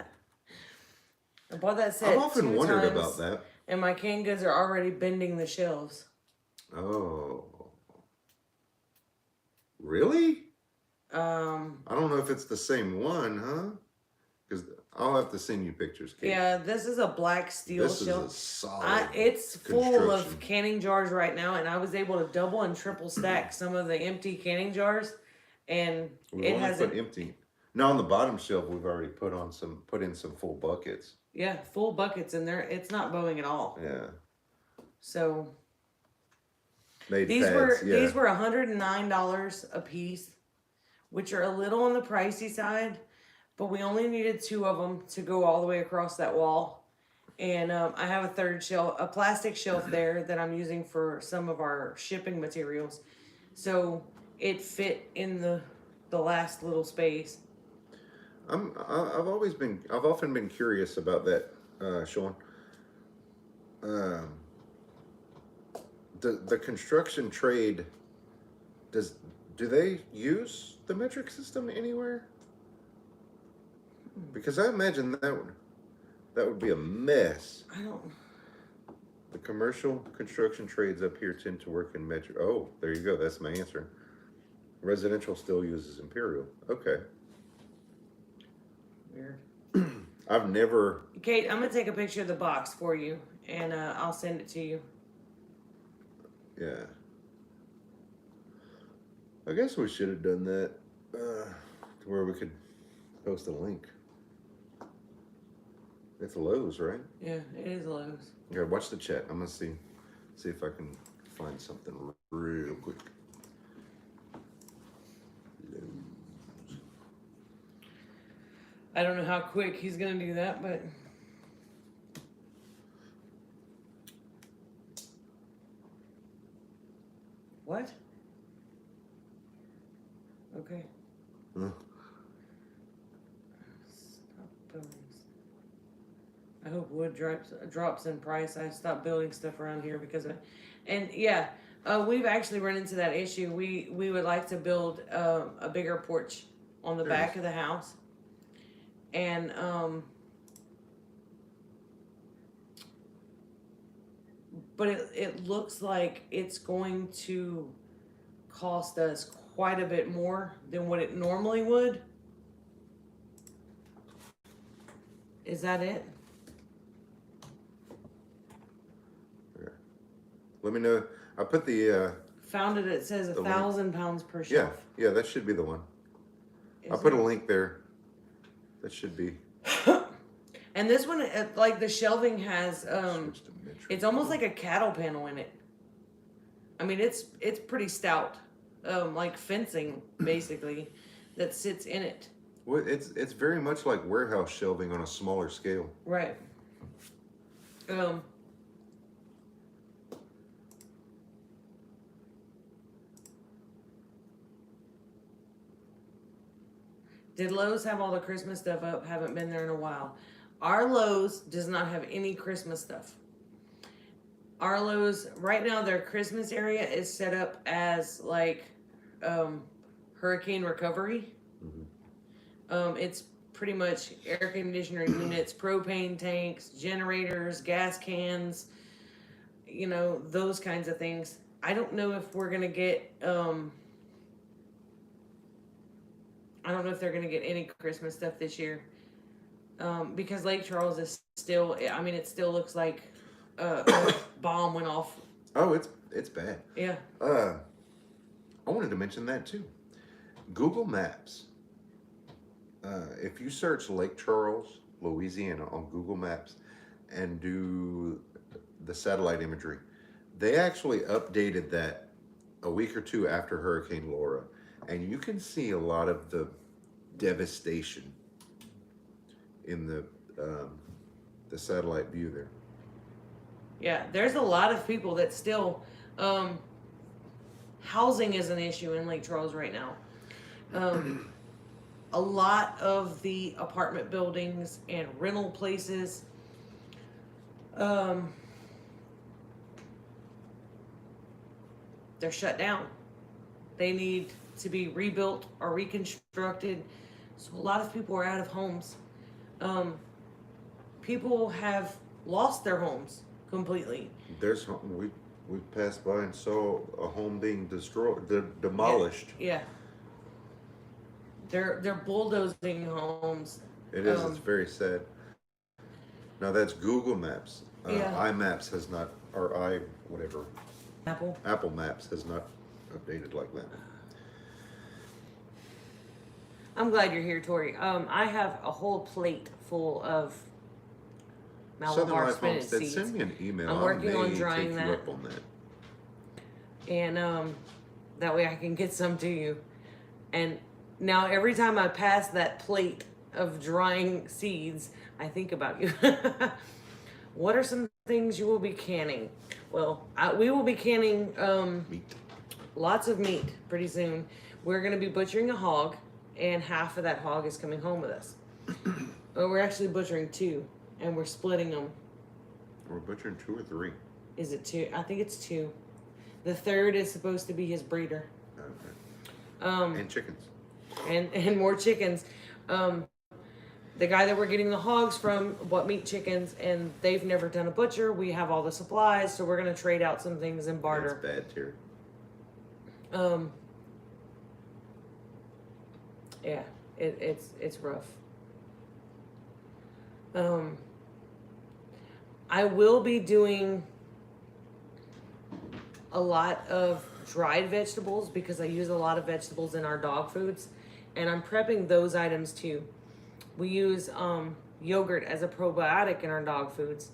I bought that set I've often wondered times, about that. And my canned goods are already bending the shelves. Oh. Really? I don't know if it's the same one, huh? Because I'll have to send you pictures, Kate. Yeah, this is a black steel this shelf. Is a solid it's full of construction. canning jars right now, and I was able to double and triple stack some of the empty canning jars, and it hasn't. Put empty. Now on the bottom shelf, we've already put in some full buckets. Yeah, full buckets in there. It's not bowing at all. Yeah. So these were $109 a piece, which are a little on the pricey side, but we only needed 2 of them to go all the way across that wall. And I have a third shelf, a plastic shelf there that I'm using for some of our shipping materials. So it fit in the last little space. I've often been curious about that, Sean. The construction trade, do they use the metric system anywhere? Because I imagine that would be a mess. I don't. The commercial construction trades up here tend to work in metric. Oh, there you go. That's my answer. Residential still uses imperial. Okay. Weird. I've never. Kate, I'm gonna take a picture of the box for you, and I'll send it to you. Yeah. I guess we should have done that. Do where we could post a link. It's Lowe's, right? Yeah, it is Lowe's. Yeah, watch the chat. I'm gonna see if I can find something real quick. Lowe's. I don't know how quick he's gonna do that, but what? Okay. Huh. Stop building. I hope wood drops in price. I stopped building stuff around here because of it. And yeah, we've actually run into that issue. We would like to build a bigger porch on the back of the house, and but it looks like it's going to cost us quite a bit more than what it normally would. Is that it? Let me know. I put the Found it. It says The 1,000 pounds per yeah, shelf. yeah, that should be the one. Is I put it? a link there. That should be. And this one, like the shelving has, Switch to metric. it's almost like a cattle panel in it. I mean, it's pretty stout, like fencing basically, that sits in it. Well, it's very much like warehouse shelving on a smaller scale. Right. Did Lowe's have all the Christmas stuff up? Haven't been there in a while. Our Lowe's does not have any Christmas stuff. Our Lowe's, right now, their Christmas area is set up as like hurricane recovery. It's pretty much air conditioner units, propane tanks, generators, gas cans, you know, those kinds of things. I don't know if we're going to get... I don't know if they're going to get any Christmas stuff this year. Because Lake Charles is still, I mean, it still looks like a bomb went off. Oh, it's bad. Yeah. I wanted to mention that too. Google Maps. If you search Lake Charles, Louisiana on Google Maps and do the satellite imagery, they actually updated that a week or two after Hurricane Laura. And you can see a lot of the devastation in the satellite view there. Yeah, there's a lot of people that still, housing is an issue in Lake Charles right now. A lot of the apartment buildings and rental places, they're shut down. They need to be rebuilt or reconstructed. So a lot of people are out of homes. People have lost their homes completely. There's we passed by and saw a home being destroyed, demolished. Yeah. They're bulldozing homes. It is. It's very sad. Now that's Google Maps. Yeah. iMaps has not, or whatever. Apple Maps has not updated like that. I'm glad you're here, Tori. I have a whole plate full of Southern Malabar Life spinach Homestead, seeds. send me an email. I'm working on I may drying take you that. up on that. And that way I can get some to you. And now every time I pass that plate of drying seeds, I think about you. What are some things you will be canning? Well, we will be canning Meat. lots of meat pretty soon. We're going to be butchering a hog, and half of that hog is coming home with us. But we're actually butchering 2, and we're splitting them. We're butchering 2 or 3. Is it 2? I think it's 2. The third is supposed to be his breeder. Okay. And chickens. And more chickens. The guy that we're getting the hogs from bought meat chickens, and they've never done a butcher. We have all the supplies, so we're going to trade out some things and barter. That's bad, Terry. Yeah, it's rough. I will be doing a lot of dried vegetables because I use a lot of vegetables in our dog foods, and I'm prepping those items too. We use yogurt as a probiotic in our dog foods,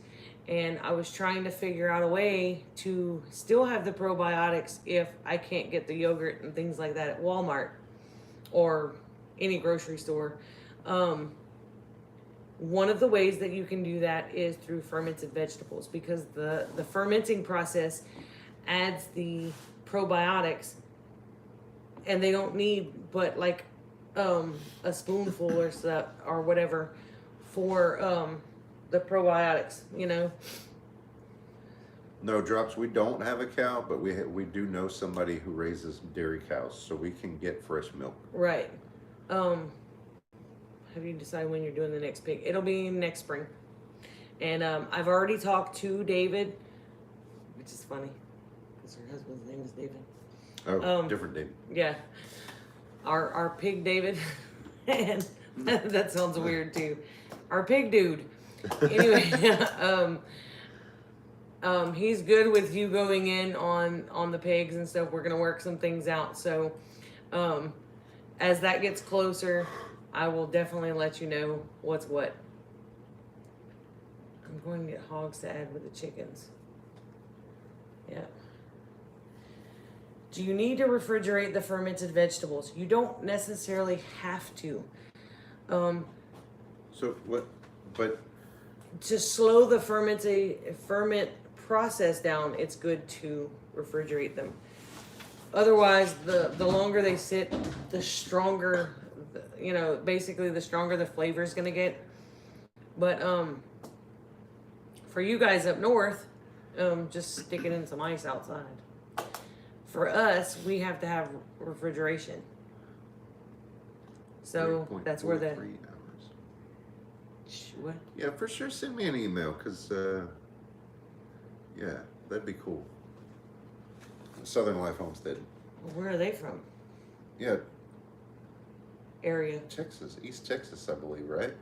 and I was trying to figure out a way to still have the probiotics if I can't get the yogurt and things like that at Walmart or any grocery store. One of the ways that you can do that is through fermented vegetables, because the fermenting process adds the probiotics, and they don't need but like a spoonful or stuff or whatever for the probiotics, you know. No, Drops, we don't have a cow, but we do know somebody who raises dairy cows, so we can get fresh milk. Right. Have you decided when you're doing the next pig? It'll be next spring. And I've already talked to David, which is funny because her husband's name is David. Oh, different David. Yeah. Our pig David. And that sounds weird too. Our pig dude. Anyway, he's good with you going in on the pigs and stuff. We're gonna work some things out. So as that gets closer, I will definitely let you know what's what. I'm going to get hogs to add with the chickens. Yeah. Do you need to refrigerate the fermented vegetables? You don't necessarily have to. So what? But To slow the ferment process down, it's good to refrigerate them. Otherwise, the longer they sit, the stronger, basically the stronger the flavor is going to get. But for you guys up north, just stick it in some ice outside. For us, we have to have refrigeration. So that's where the 3.43 hours. What? Yeah, for sure. Send me an email, cause yeah, that'd be cool. Southern Life Homestead. Where are they from? Yeah, Area. Texas, East Texas, I believe, right?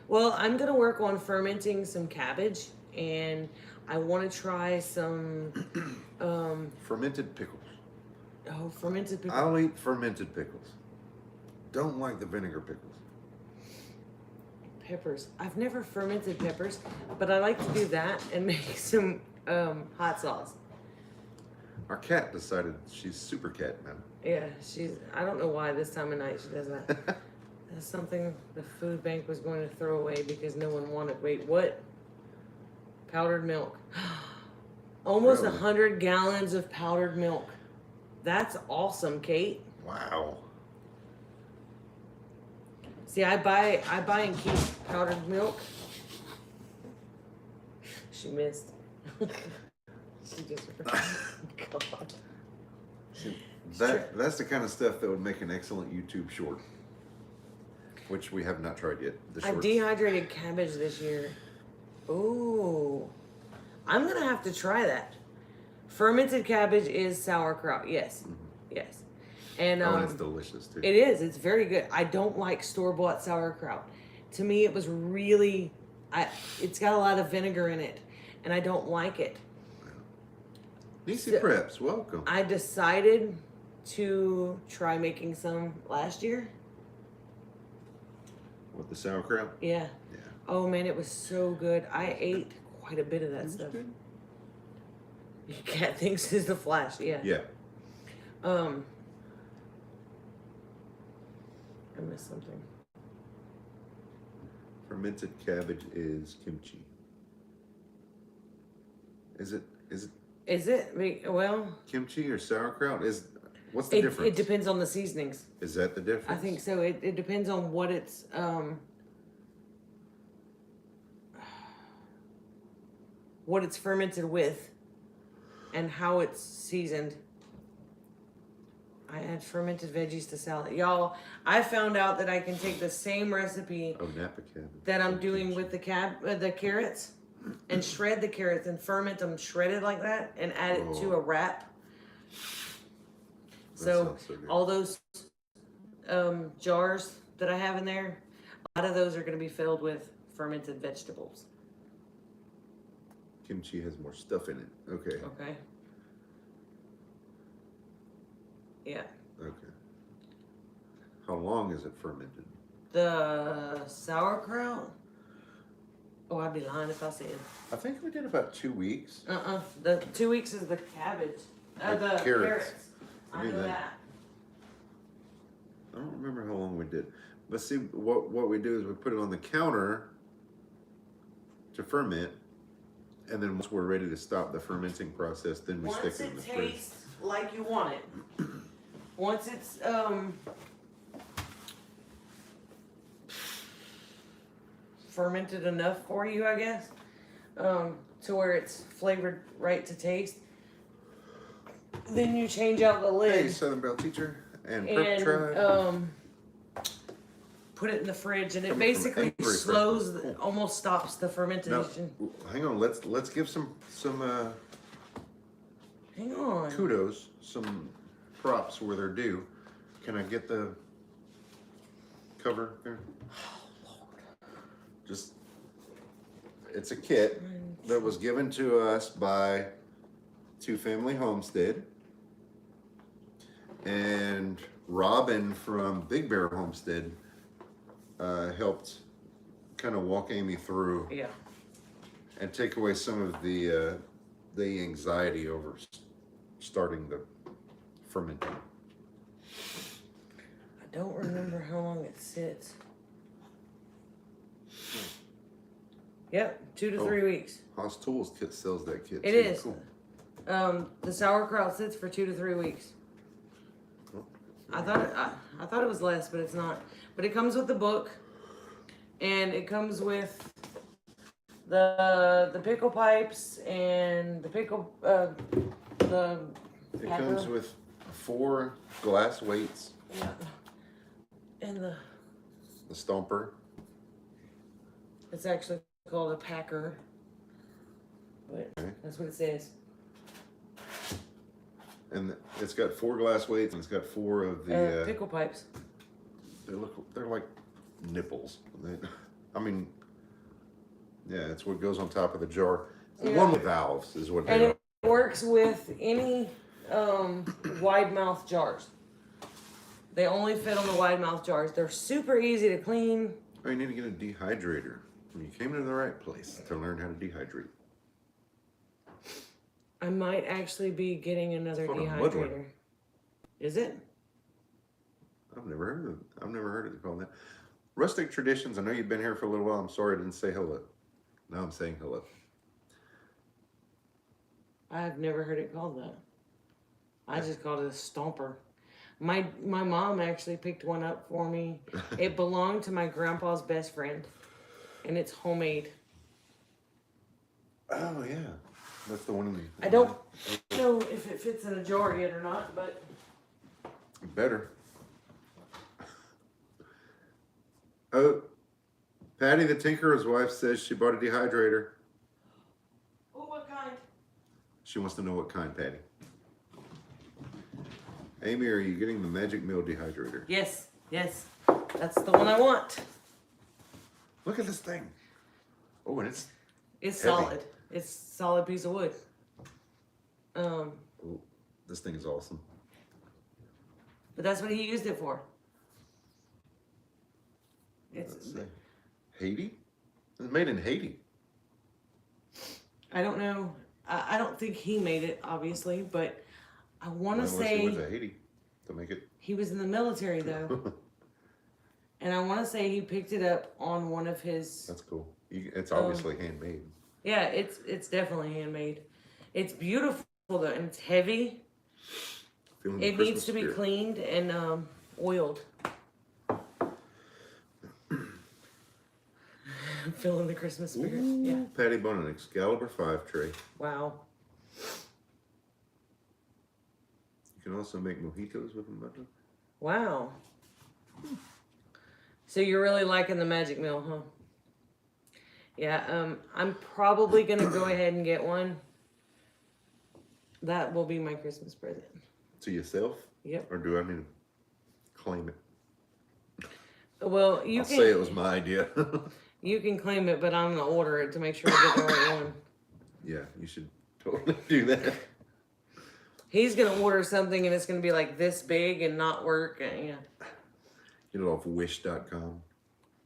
Well, I'm gonna work on fermenting some cabbage, and I want to try some Fermented pickles. fermented pickles. I'll eat fermented pickles. Don't like the vinegar pickles. Peppers. I've never fermented peppers, but I like to do that and make some hot sauce. Our cat decided she's super cat now. Yeah, I don't know why this time of night she does that. That's something the food bank was going to throw away because no one wanted. Wait, what? Powdered milk. Almost Really? 100 gallons of powdered milk. That's awesome, Kate. Wow. See, I buy and keep powdered milk. She missed. She just. God. That's the kind of stuff that would make an excellent YouTube short, which we have not tried yet. The I shorts. dehydrated cabbage this year. Ooh, I'm gonna have to try that. Fermented cabbage is sauerkraut. Yes, yes, and Oh, and it's delicious too. it is. It's very good. I don't like store-bought sauerkraut. To me, it was really, it's got a lot of vinegar in it, and I don't like it. Nisi So- Preps, welcome. I decided to try making some last year. With the sauerkraut? Yeah. Yeah. Oh man, it was so good. I ate quite a bit of that It was stuff. good. Your cat thinks it's the Flash. Yeah. Yeah. I missed something. Fermented cabbage is kimchi. Is it Is it? Well, kimchi or sauerkraut? What's the it difference? depends on the seasonings. Is that the difference? I think so. It depends on what it's fermented with and how it's seasoned. I add fermented veggies to salad. Y'all, I found out that I can take the same recipe Oh, Napa cabbage. that I'm doing with the carrots and shred the carrots and ferment them shredded like that and add it to a wrap. That So sounds so good. all those jars that I have in there, a lot of those are going to be filled with fermented vegetables. Kimchi has more stuff in it. Okay. Okay. Yeah. Okay. How long is it fermented? The sauerkraut? Oh, I'd be lying if I said. I think we did about 2 weeks. The 2 weeks is the cabbage. The carrots. I We know knew that. that. I don't remember how long we did. But see, what we do is we put it on the counter to ferment, and then once we're ready to stop the fermenting process, then we stick Once it in the it fridge. tastes like you want it. Once it's fermented enough for you, I guess, to where it's flavored right to taste, then you change out the lid. Hey, Southern Belle teacher and Prep and Tribe. put it in the fridge, and it Coming from basically Avery, slows, Cool. almost stops the Now, fermentation. hang on. Let's give some Hang on. kudos, some props where they're due. Can I get the cover there? Just, it's a kit that was given to us by Two Family Homestead, and Robin from Big Bear Homestead helped kind of walk Amy through Yeah. and take away some of the anxiety over starting the fermenting. I don't remember how long it sits. Yep, 2 to 3 weeks. Haas Tools kit sells that kit. It too. is. Cool. The sauerkraut sits for 2 to 3 weeks. I thought it was less, but it's not. But it comes with the book, and it comes with the pickle pipes and the pickle the. It packer. comes with 4 glass weights, Yeah. And the stomper. it's actually called a packer, but Okay. that's what it says. And it's got 4 glass weights, and it's got 4 of the. Pickle pipes. They're like nipples. I mean, yeah, it's what goes on top of the jar. Yeah. One with valves is what And they are. it works with any wide mouth jars. They only fit on the wide mouth jars. They're super easy to clean. Oh, you need to get a dehydrator. You came to the right place to learn how to dehydrate. I might actually be getting another It's called a mud one. dehydrator. Is it? I've never heard it called that. Rustic Traditions. I know you've been here for a little while. I'm sorry I didn't say hello. Now I'm saying hello. I've never heard it called that. I just called it a stomper. My mom actually picked one up for me. It belonged to my grandpa's best friend, and it's homemade. Oh yeah, that's the one. I don't know if it fits in a jar yet or not, but Better. Oh, Patty the Tinkerer's wife says she bought a dehydrator. oh, what kind? She wants to know what kind, Patty. Amy, are you getting the Magic Mill dehydrator? Yes, that's the one I want. Look at this thing. Oh, and it's It's heavy. solid. It's a solid piece of wood. Oh, this thing is awesome. But that's what he used it for. Let's It's. see. Haiti? It's made in Haiti. I don't know. I don't think he made it, obviously, but I want to Unless he say went to Haiti to make it. he was in the military though, and I want to say he picked it up on one of his. That's cool. It's obviously handmade. Yeah, it's definitely handmade. It's beautiful though, and it's heavy. Feeling the It Christmas needs to be spirit. cleaned and oiled. I'm feeling the Christmas spirit. Ooh, Yeah. Patty bought an Excalibur 5 tray. Wow. You can also make mojitos with them. Butler. Wow. So you're really liking the Magic Mill, huh? Yeah, I'm probably gonna go ahead and get one. That will be my Christmas present. To yourself? Yep. Or do I need to claim it? Well, you I'll can say it was my idea. you can claim it, but I'm gonna order it to make sure I get the right one. Yeah, you should totally do that. He's gonna order something and it's gonna be like this big and not work. And, yeah. Get it off wish.com.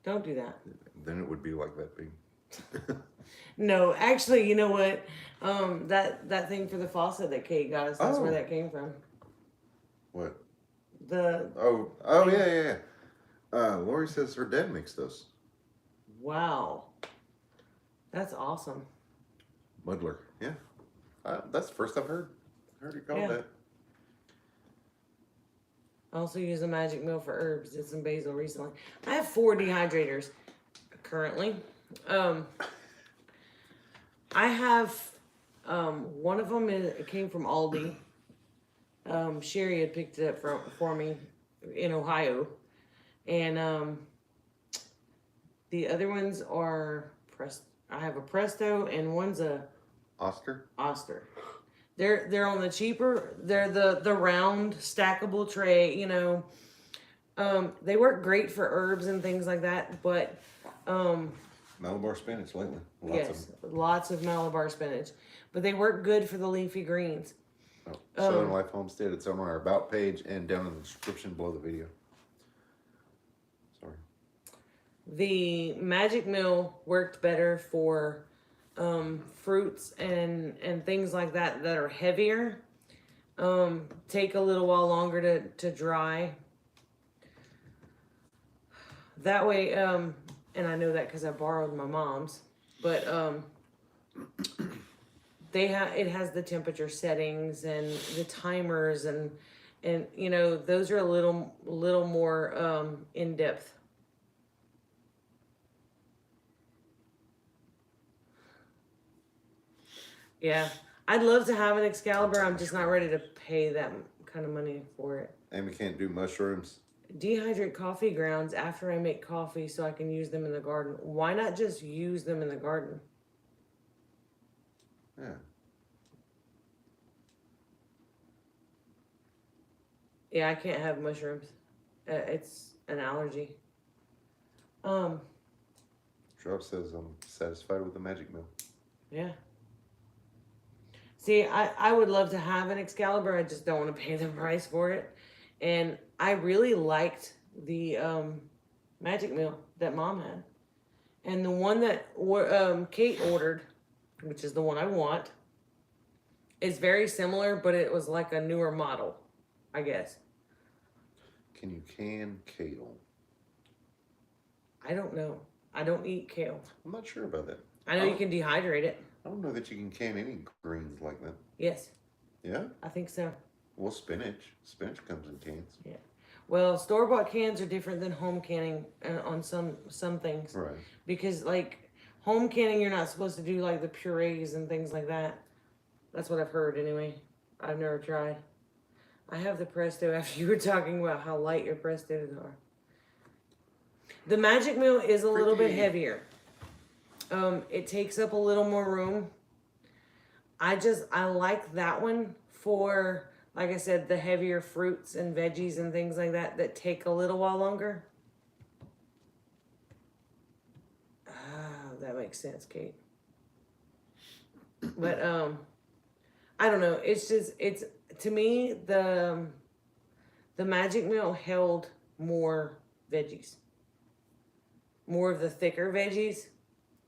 Don't do that. Then it would be like that big. No, actually, you know what? That thing for the faucet that Kate got us, that's where Oh. that came from. What? The Yeah. Lori says her dad makes those. wow. That's awesome. Muddler. Yeah. That's the first I've heard it called Yeah. that. I also use a magic mill for herbs. Did some basil recently. I have 4 dehydrators currently. I have one of them it came from Aldi. Sherry had picked it up for me in Ohio, and the other ones are I have a Presto and one's a Oscar? Oster. They're on the cheaper. They're the round stackable tray. You know, they work great for herbs and things like that. But Malabar spinach lately. lots of Malabar spinach. But they work good for the leafy greens. Southern Life Homestead. It's on our about page and down in the description below the video. Sorry. The magic mill worked better for fruits and things like that are heavier. Take a little while longer to dry. That way, and I know that because I borrowed my mom's, but it has the temperature settings and the timers and you know those are a little more in depth. Yeah, I'd love to have an Excalibur. I'm just not ready to pay that kind of money for it. And we can't do mushrooms. Dehydrate coffee grounds after I make coffee so I can use them in the garden. Why not just use them in the garden? Yeah. Yeah, I can't have mushrooms. It's an allergy. Rob says I'm satisfied with the magic mill. Yeah. See, I would love to have an Excalibur. I just don't want to pay the price for it. And I really liked the magic mill that Mom had. And the one that Kate ordered, which is the one I want, is very similar, but it was like a newer model, I guess. Can you can kale? I don't know. I don't eat kale. I'm not sure about that. I know you can dehydrate it. I don't know that you can can any greens like that. Yes, Yeah? I think so. Well, spinach. Spinach comes in cans. Yeah. Well, store-bought cans are different than home canning on some things. Right. Because, like, home canning, you're not supposed to do, like, the purees and things like that. That's what I've heard, anyway. I've never tried. I have the Presto after you were talking about how light your Prestos are. The Magic Mill is a little bit heavier. It takes up a little more room. I like that one for, like I said, the heavier fruits and veggies and things like that take a little while longer. Ah, that makes sense, Kate. But I don't know. It's just to me the Magic Mill held more veggies, more of the thicker veggies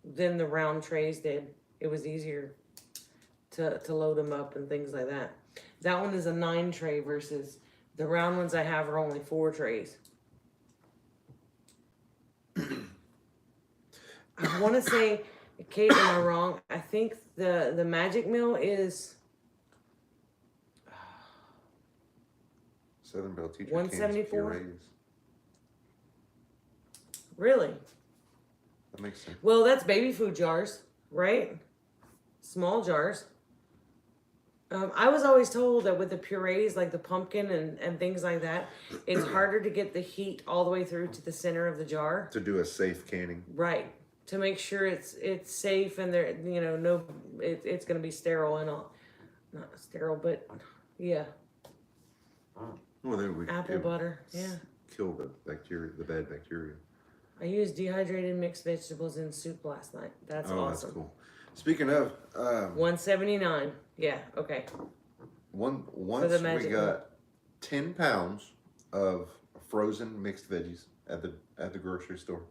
than the round trays did. It was easier to load them up and things like that. That one is a 9 tray versus the round ones I have are only 4 trays. I want to say, Kate, am I wrong? I think the Magic Mill is Southern Belle Teacher 174? purees. really. That makes sense. Well, that's baby food jars, right? Small jars. I was always told that with the purees, like the pumpkin and things like that, it's harder to get the heat all the way through to the center of the jar. To do a safe canning. Right. To make sure it's safe and there, it's going to be sterile and all. Not sterile, but yeah. Well, then we Apple butter, yeah. Kill the bacteria, the bad bacteria. I used dehydrated mixed vegetables in soup last night. That's awesome. That's cool. Speaking of, $179. Yeah, okay. once the we magic got 10 pounds of frozen mixed veggies at the grocery store.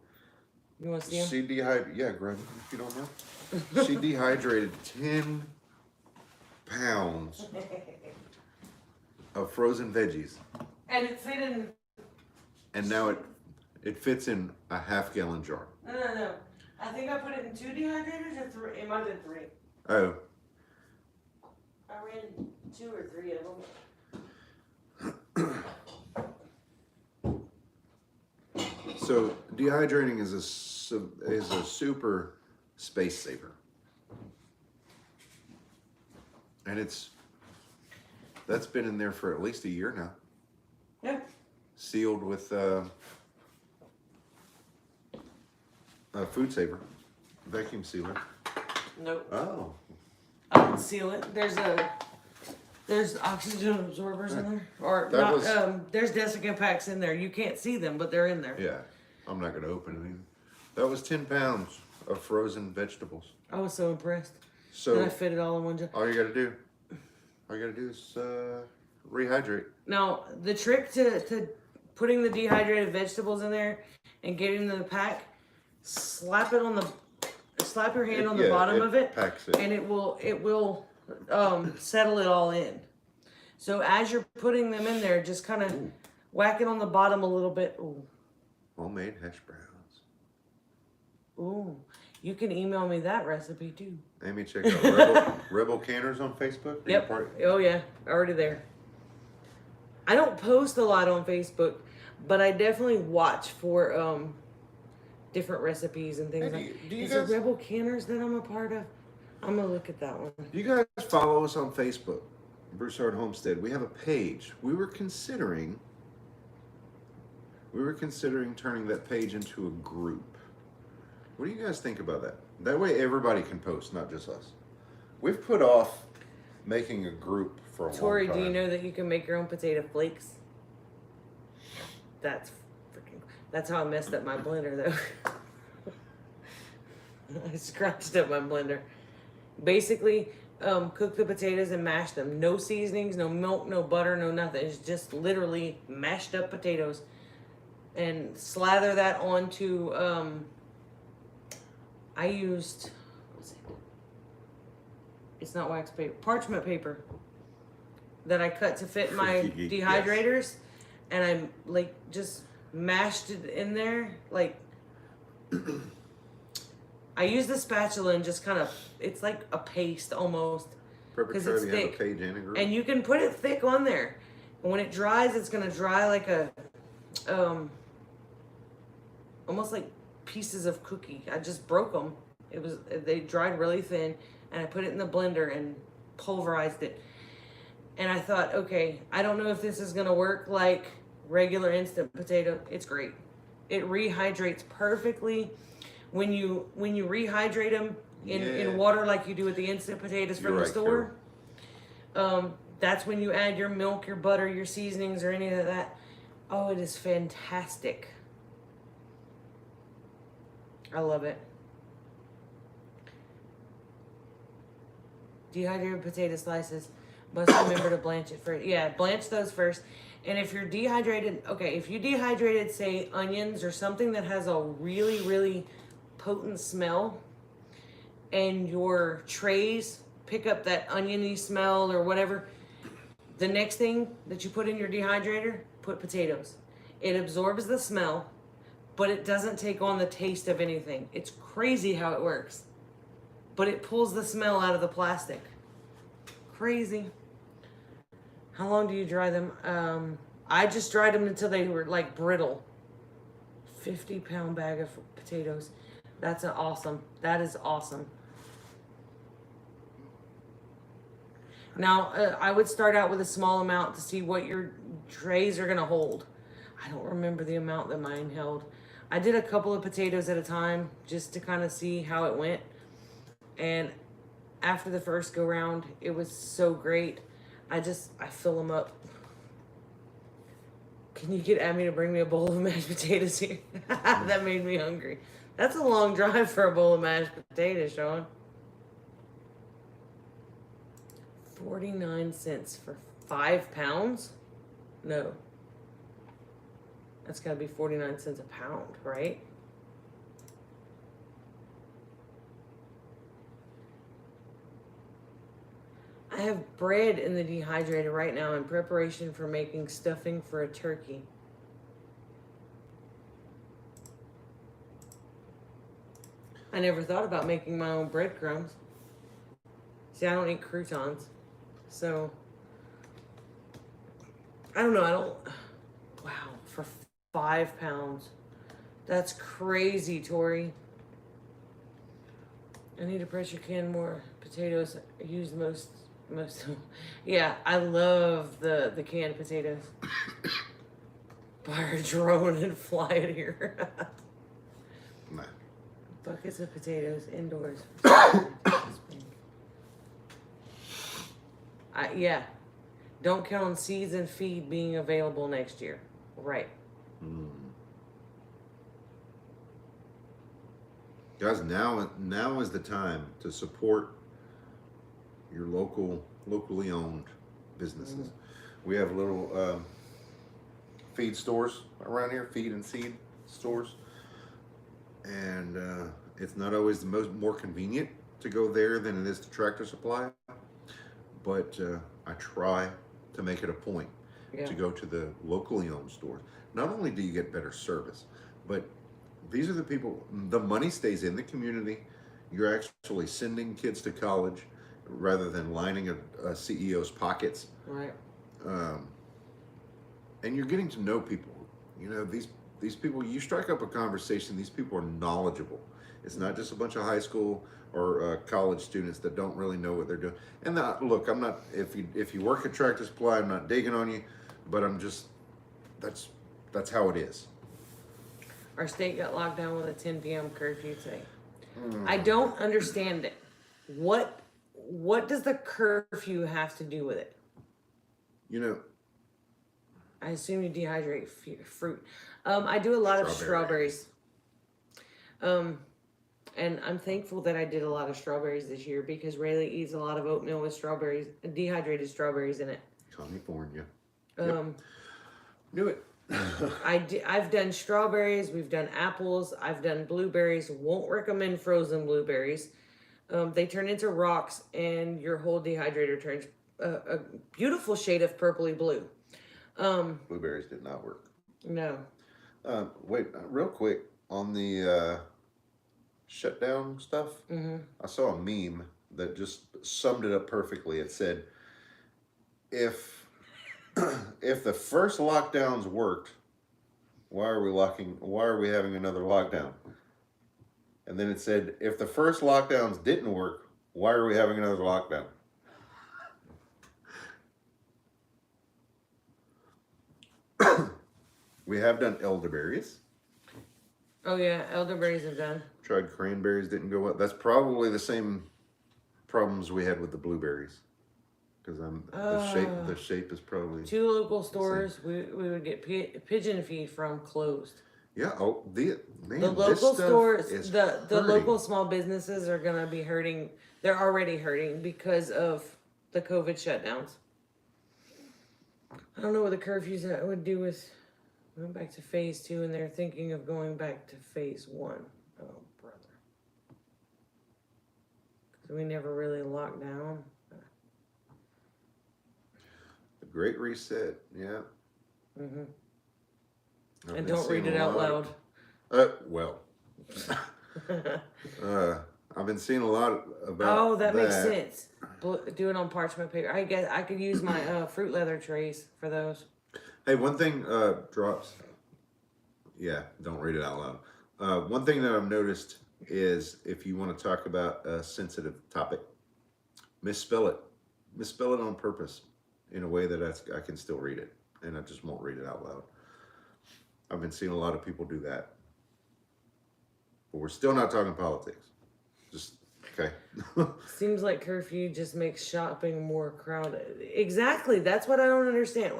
You want to see them? She dehydrated. Yeah, grab them if you don't know. She dehydrated 10 pounds of frozen veggies, And it fit in. and now it fits in a half-gallon jar. No. I think I put it in 2 dehydrators or 3. It might have been 3. Oh, I ran 2 or 3 of them. so dehydrating is a super space saver, and that's been in there for at least a year now, Yeah. sealed with a food saver, vacuum sealer. Nope. Oh, I would seal it. There's oxygen absorbers in there, or That not. was- There's desiccant packs in there. You can't see them, but they're in there. yeah. I'm not gonna open it either. That was 10 pounds of frozen vegetables. I was so impressed. And So I fit it all in one jar. all you gotta do is rehydrate. Now, the trick to putting the dehydrated vegetables in there and getting them in the pack, slap your hand on the bottom of it, packs it. and it will settle it all in. So as you're putting them in there, just kind of whack it on the bottom a little bit. Ooh, Homemade hash browns. ooh. You can email me that recipe too. Amy, check out Rebel Canners on Facebook. Are you Yep. part- Oh yeah, already there. I don't post a lot on Facebook, but I definitely watch for different recipes and things Hey, like. do you Is guys- it Rebel Canners that I'm a part of? I'm gonna look at that one. You guys follow us on Facebook, Broussard Homestead. We have a page. We were considering turning that page into a group. What do you guys think about that? That way everybody can post, not just us. We've put off making a group for a Tori, long time. do you know that you can make your own potato flakes? That's how I messed up my blender though. I scratched up my blender. Basically, cook the potatoes and mash them. No seasonings, no milk, no butter, no nothing. It's just literally mashed up potatoes. And slather that onto, I used, what was it? It's not wax paper, parchment paper that I cut to fit my Yes. dehydrators. And I like just mashed it in there. Like, I use the spatula and just kind of, it's like a paste almost. Prepare it's you have thick. a page and a group. And you can put it thick on there. And when it dries, it's gonna dry like a, almost like pieces of cookie. I just broke them. They dried really thin, and I put it in the blender and pulverized it. And I thought, okay, I don't know if this is gonna work like regular instant potato. It's great. It rehydrates perfectly. When you rehydrate them in water like you do with the instant potatoes from You're the right, store, that's when you add your milk, your butter, your seasonings, or any of that. Oh, it is fantastic. I love it. Dehydrated potato slices. Must remember to blanch it first. Yeah, blanch those first. And if you're dehydrated, okay, if you dehydrated, say, onions or something that has a really, really potent smell, and your trays pick up that oniony smell or whatever, the next thing that you put in your dehydrator, put potatoes. It absorbs the smell, but it doesn't take on the taste of anything. It's crazy how it works. But it pulls the smell out of the plastic. Crazy. How long do you dry them? I just dried them until they were like brittle. 50-pound bag of potatoes. That's awesome. That is awesome. Now, I would start out with a small amount to see what your trays are going to hold. I don't remember the amount that mine held. I did a couple of potatoes at a time just to kind of see how it went. And after the first go round, it was so great. I fill them up. Can you get Abby to bring me a bowl of mashed potatoes here? That made me hungry. That's a long drive for a bowl of mashed potatoes, Sean. 49 cents for 5 pounds? No. That's gotta be 49 cents a pound, right? I have bread in the dehydrator right now in preparation for making stuffing for a turkey. I never thought about making my own breadcrumbs. See, I don't eat croutons. So, I don't know. Wow, for 5 pounds. That's crazy, Tori. I need to pressure can more potatoes. I use most. Yeah, I love the canned potatoes. Buy a drone and fly it here. Nah. Buckets of potatoes indoors. Yeah. Don't count on seeds and feed being available next year. Right. Guys, now is the time to support your locally owned businesses. We have little feed stores around here, feed and seed stores, and it's not always the more convenient to go there than it is to Tractor Supply, but I try to make it a point to go to the locally owned stores. Not only do you get better service, but these are the people, the money stays in the community. You're actually sending kids to college rather than lining a CEO's pockets. Right. And you're getting to know people. You know, these people, you strike up a conversation, these people are knowledgeable. It's not just a bunch of high school or college students that don't really know what they're doing. And look, I'm not, if you work at Tractor Supply, I'm not digging on you, but I'm just, that's how it is. Our state got locked down with a 10 p.m. curfew today. I don't understand it. What does the curfew have to do with it? You know, I assume you dehydrate fruit. I do a lot of strawberries. And I'm thankful that I did a lot of strawberries this year because Rayleigh eats a lot of oatmeal with strawberries, dehydrated strawberries in it. California. Knew it. I've done strawberries. We've done apples. I've done blueberries. Won't recommend frozen blueberries. They turn into rocks, and your whole dehydrator turns a beautiful shade of purpley blue. Blueberries did not work. No. Wait, real quick on the shutdown stuff. I saw a meme that just summed it up perfectly. It said, if the first lockdowns worked, why are we having another lockdown? And then it said, if the first lockdowns didn't work, why are we having another lockdown? We have done elderberries. Oh yeah, elderberries have done. Tried cranberries, didn't go well. That's probably the same problems we had with the blueberries. Because the shape is probably 2 local stores we would get pigeon feed from closed. Yeah. Oh, the local stores, the local small businesses are gonna be hurting. They're already hurting because of the COVID shutdowns. I don't know what the curfews would do with going back to phase 2, and they're thinking of going back to phase 1. Oh brother, because we never really locked down. Great reset, yeah. And don't read it out loud. I've been seeing a lot about. Oh, that makes sense. Do it on parchment paper. I guess I could use my fruit leather trays for those. Hey, one thing, drops. Yeah, don't read it out loud. One thing that I've noticed is if you want to talk about a sensitive topic, misspell it. Misspell it on purpose in a way that I can still read it, and I just won't read it out loud. I've been seeing a lot of people do that. But we're still not talking politics. Just, okay. Seems like curfew just makes shopping more crowded. Exactly. That's what I don't understand.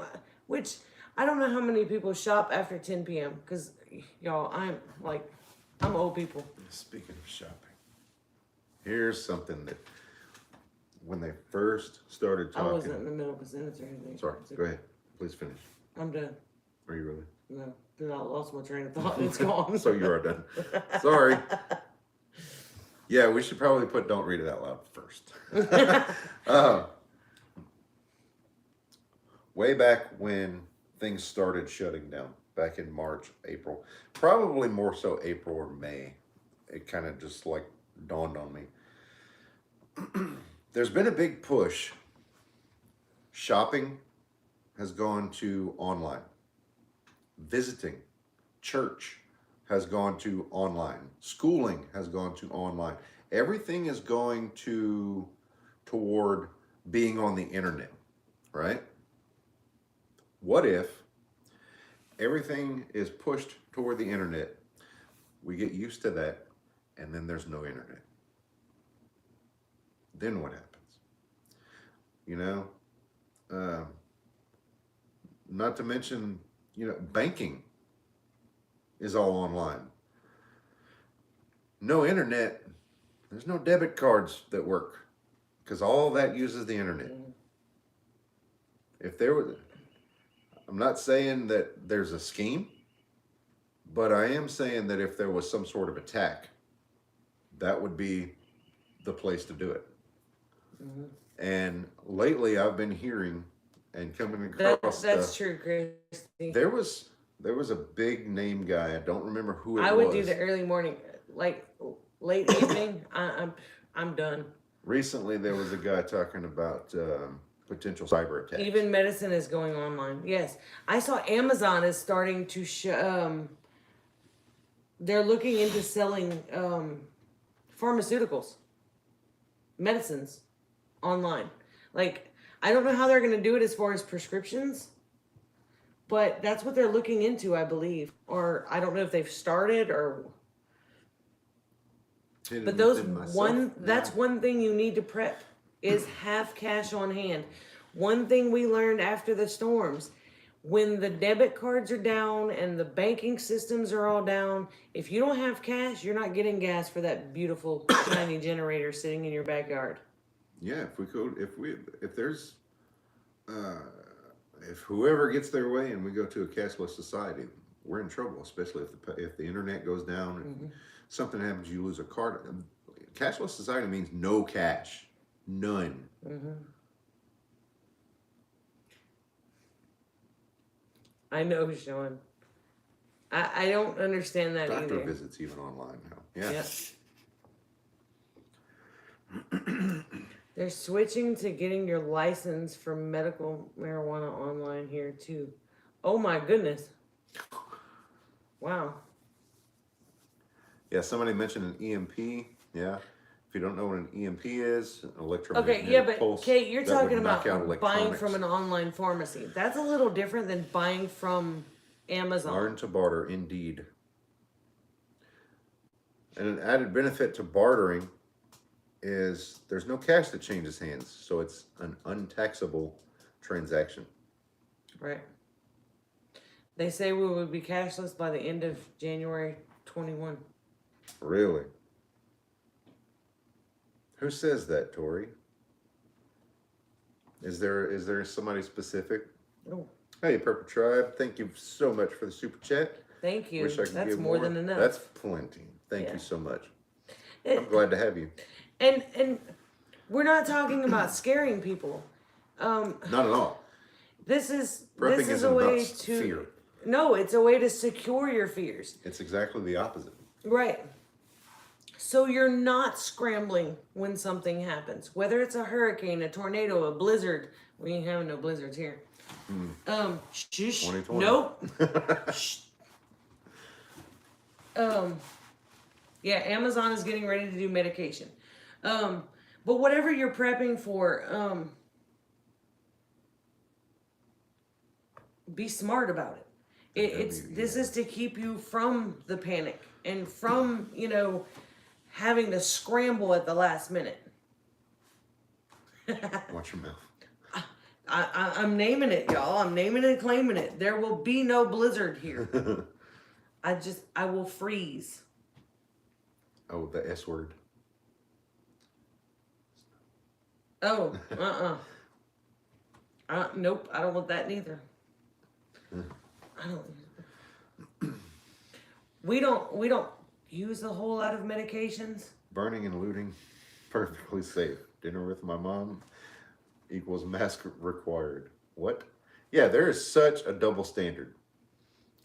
Which, I don't know how many people shop after 10 p.m. Because, y'all, I'm old people. Speaking of shopping, here's something that when they first started I talking. wasn't in the middle of a sentence or anything. Sorry, go ahead. Please finish. I'm done. Are you really? No, then I lost my train of thought. It's gone. So you are done. Sorry. Yeah, we should probably put "Don't read it out loud" first. Way back when things started shutting down, back in March, April, probably more so April or May, it kind of just like dawned on me. There's been a big push. Shopping has gone to online. Visiting, church has gone to online. Schooling has gone to online. Everything is going toward being on the internet, right? What if everything is pushed toward the internet, we get used to that, and then there's no internet? Then what happens? You know, not to mention, banking is all online. No internet, there's no debit cards that work because all that uses the internet. If there was, I'm not saying that there's a scheme, but I am saying that if there was some sort of attack, that would be the place to do it. Mm-hmm. And lately I've been hearing and coming across that's true, Christy. There was a big name guy. I don't remember who it was. I would do the early morning, like late evening. I'm done. Recently, there was a guy talking about potential cyber attacks. Even medicine is going online. Yes, I saw Amazon is starting to show. They're looking into selling pharmaceuticals, medicines, online. Like, I don't know how they're going to do it as far as prescriptions, but that's what they're looking into, I believe. Or I don't know if they've started or. But that's one thing you need to prep is have cash on hand. One thing we learned after the storms, when the debit cards are down and the banking systems are all down, if you don't have cash, you're not getting gas for that beautiful tiny generator sitting in your backyard. Yeah, if whoever gets their way and we go to a cashless society, we're in trouble, especially if the internet goes down and mm-hmm. something happens, you lose a card. Cashless society means no cash, none. Mm-hmm. I know, Sean. I don't understand that Doctor either. visits even online now. Yeah. Yep. They're switching to getting your license for medical marijuana online here too. Oh my goodness. Wow. Yeah, somebody mentioned an EMP. Yeah. If you don't know what an EMP is, an electromagnetic Okay, yeah, but pulse, Kate, you're talking about buying electronics. from an online pharmacy. That's a little different than buying from Amazon. Learn to barter, indeed. And an added benefit to bartering is there's no cash that changes hands, so it's an untaxable transaction. Right. They say we will be cashless by the end of January 21. Really? Who says that, Tori? Is there somebody specific? Oh. Hey, Purple Tribe, thank you so much for the super chat. Thank you. Wish I could That's give more than enough. That's plenty. Thank you so much. I'm glad to have you. And we're not talking about scaring people. Not at all. This is Prepping a way about to fear. No, it's a way to secure your fears. It's exactly the opposite. Right. So you're not scrambling when something happens, whether it's a hurricane, a tornado, a blizzard. We ain't having no blizzards here. Shush. 2020. Nope. Shh. Yeah, Amazon is getting ready to do medication. But whatever you're prepping for, be smart about it. This is to keep you from the panic and from, having to scramble at the last minute. Watch your mouth. I'm naming it, y'all. I'm naming it and claiming it. There will be no blizzard here. I will freeze. Oh, the S word. Oh, nope, I don't want that neither. I don't. We don't use a whole lot of medications. Burning and looting, perfectly safe. Dinner with my mom equals mask required. What? Yeah, there is such a double standard.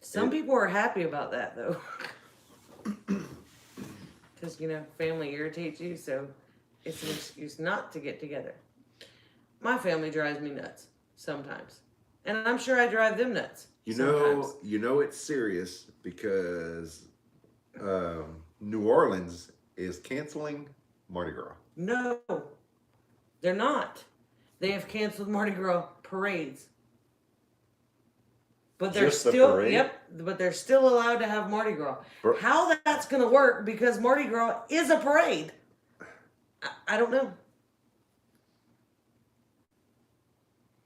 Some people are happy about that though. Because, family irritates you, so it's an excuse not to get together. My family drives me nuts sometimes. And I'm sure I drive them nuts. Sometimes. It's serious because New Orleans is canceling Mardi Gras. No, they're not. They have canceled Mardi Gras parades. But they're Just the still parade? but they're still allowed to have Mardi Gras. How that's going to work, because Mardi Gras is a parade. I don't know.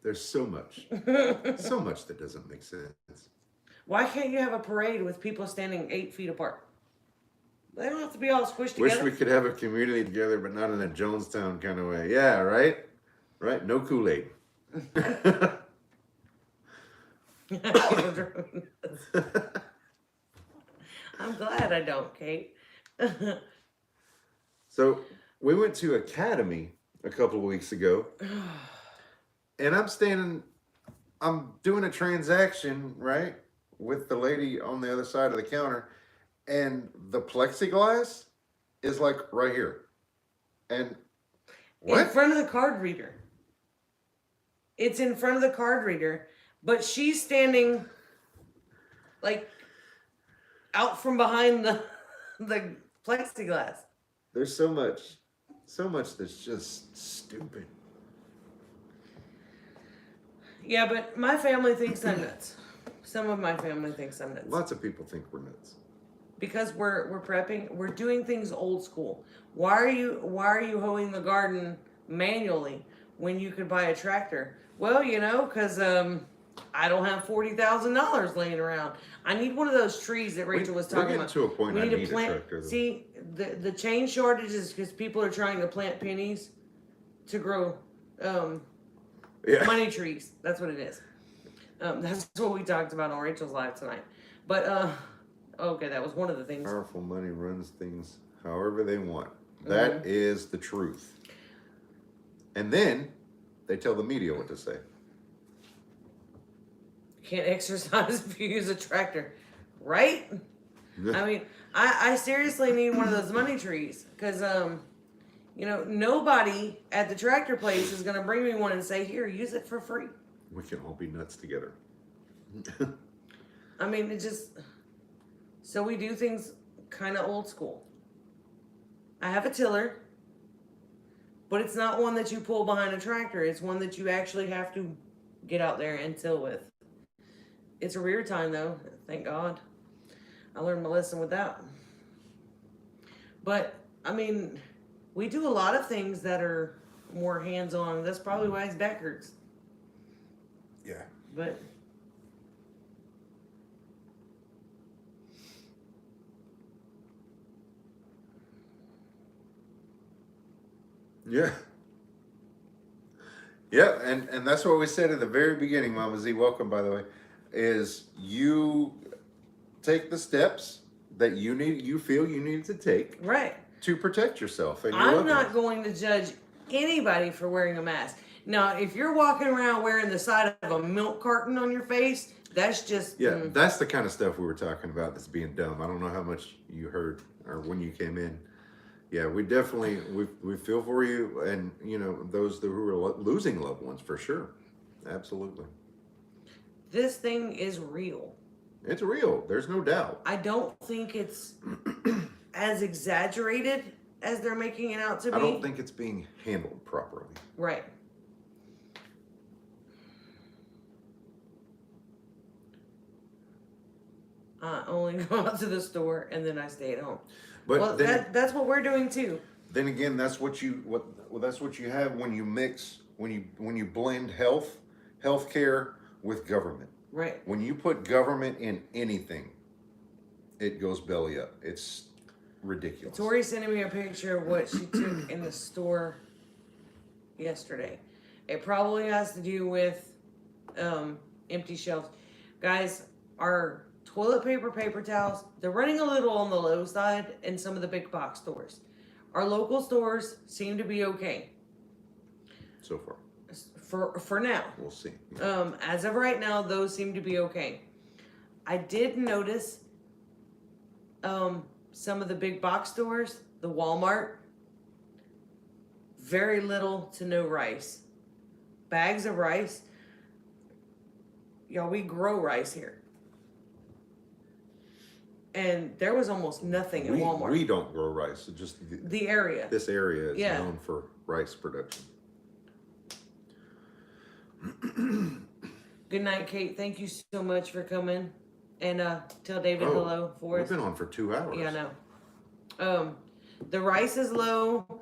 There's so much that doesn't make sense. Why can't you have a parade with people standing 8 feet apart? They don't have to be all squished Wish together. we could have a community together, but not in a Jonestown kind of way. Yeah, right? Right? No Kool-Aid. I'm glad I don't, Kate. So we went to Academy a couple of weeks ago, and I'm doing a transaction, right, with the lady on the other side of the counter, and the plexiglass is like right here. And what? In front of the card reader. It's in front of the card reader, but she's standing like out from behind the plexiglass. There's so much that's just stupid. Yeah, but my family thinks I'm nuts. Some of my family thinks I'm nuts. Lots of people think we're nuts. Because we're prepping, we're doing things old school. Why are you hoeing the garden manually when you could buy a tractor? Well, because I don't have $40,000 laying around. I need one of those trees that Rachel was talking about. We're getting to a point We I need need to plant. a tractor. Though. See, the chain shortage is because people are trying to plant pennies to grow money trees. That's what it is. That's what we talked about on Rachel's Live tonight. But okay, that was one of the things. Powerful money runs things however they want. That is the truth. And then they tell the media what to say. You can't exercise if you use a tractor, right? I mean, I seriously need one of those money trees because nobody at the tractor place is gonna bring me one and say, "Here, use it for free." We can all be nuts together. I mean, so we do things kind of old school. I have a tiller, but it's not one that you pull behind a tractor. It's one that you actually have to get out there and till with. It's a rear time though, thank God. I learned my lesson with that. But, I mean, we do a lot of things that are more hands-on. That's probably why his back hurts. Yeah. But Yeah. Yeah, and that's what we said at the very beginning, Mama Z, welcome by the way, is you take the steps that you feel you need to take right. to protect yourself and your I'm loved not ones. going to judge anybody for wearing a mask. Now, if you're walking around wearing the side of a milk carton on your face, that's just That's the kind of stuff we were talking about that's being dumb. I don't know how much you heard or when you came in. Yeah, we definitely we feel for you, and those who are losing loved ones for sure, absolutely. This thing is real. It's real. There's no doubt. I don't think it's as exaggerated as they're making it out to be. I don't think it's being handled properly. Right. I only go out to the store and then I stay at home. But well, then, that's what we're doing too. Then again, that's what you have when you mix when you blend healthcare with government. Right. When you put government in anything, it goes belly up. It's ridiculous. Tori sending me a picture of what she took in the store yesterday. It probably has to do with empty shelves. Guys, our toilet paper, paper towels, they're running a little on the low side in some of the big box stores. Our local stores seem to be okay. So far. For now. We'll see. As of right now, those seem to be okay. I did notice some of the big box stores, the Walmart, very little to no rice. Bags of rice. Y'all, we grow rice here. And there was almost nothing at Walmart. We don't grow rice. So just the area. This area is known for rice production. Good night, Kate. Thank you so much for coming. And tell David hello for us. We've been on for 2 hours. Yeah, I know. The rice is low.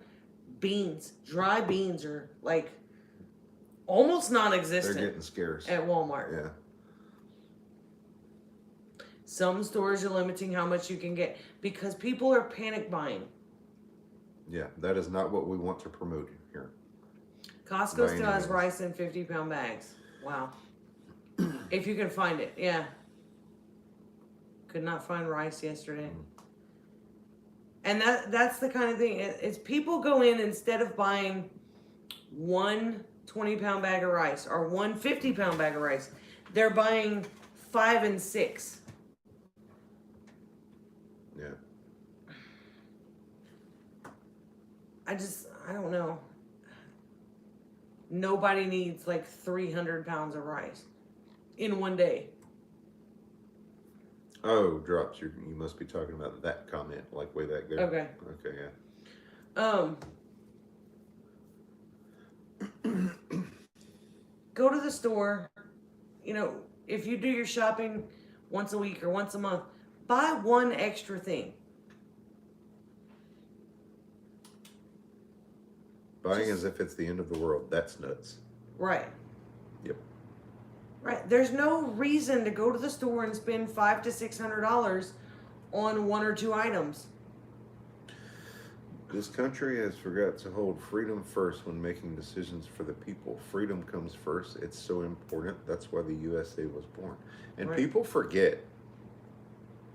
Beans, dry beans are like almost non-existent. They're getting scarce at Walmart. Yeah. Some stores are limiting how much you can get because people are panic buying. Yeah, that is not what we want to promote here. Costco still has rice in 50-pound bags. Wow. If you can find it, yeah. Could not find rice yesterday. And that's the kind of thing. It's people go in, instead of buying one 20-pound bag of rice or one 50-pound bag of rice, they're buying 5 and 6. Yeah. I don't know. Nobody needs like 300 pounds of rice in one day. Oh, drops. You must be talking about that comment, like way back there. Okay. Okay, yeah. Go to the store. You know, if you do your shopping once a week or once a month, buy one extra thing. Buying as if it's the end of the world. That's nuts. Right. Yep. Right. There's no reason to go to the store and spend $500 to $600 on 1 or 2 items. This country has forgot to hold freedom first when making decisions for the people. Freedom comes first. It's so important. That's why the USA was born. And people forget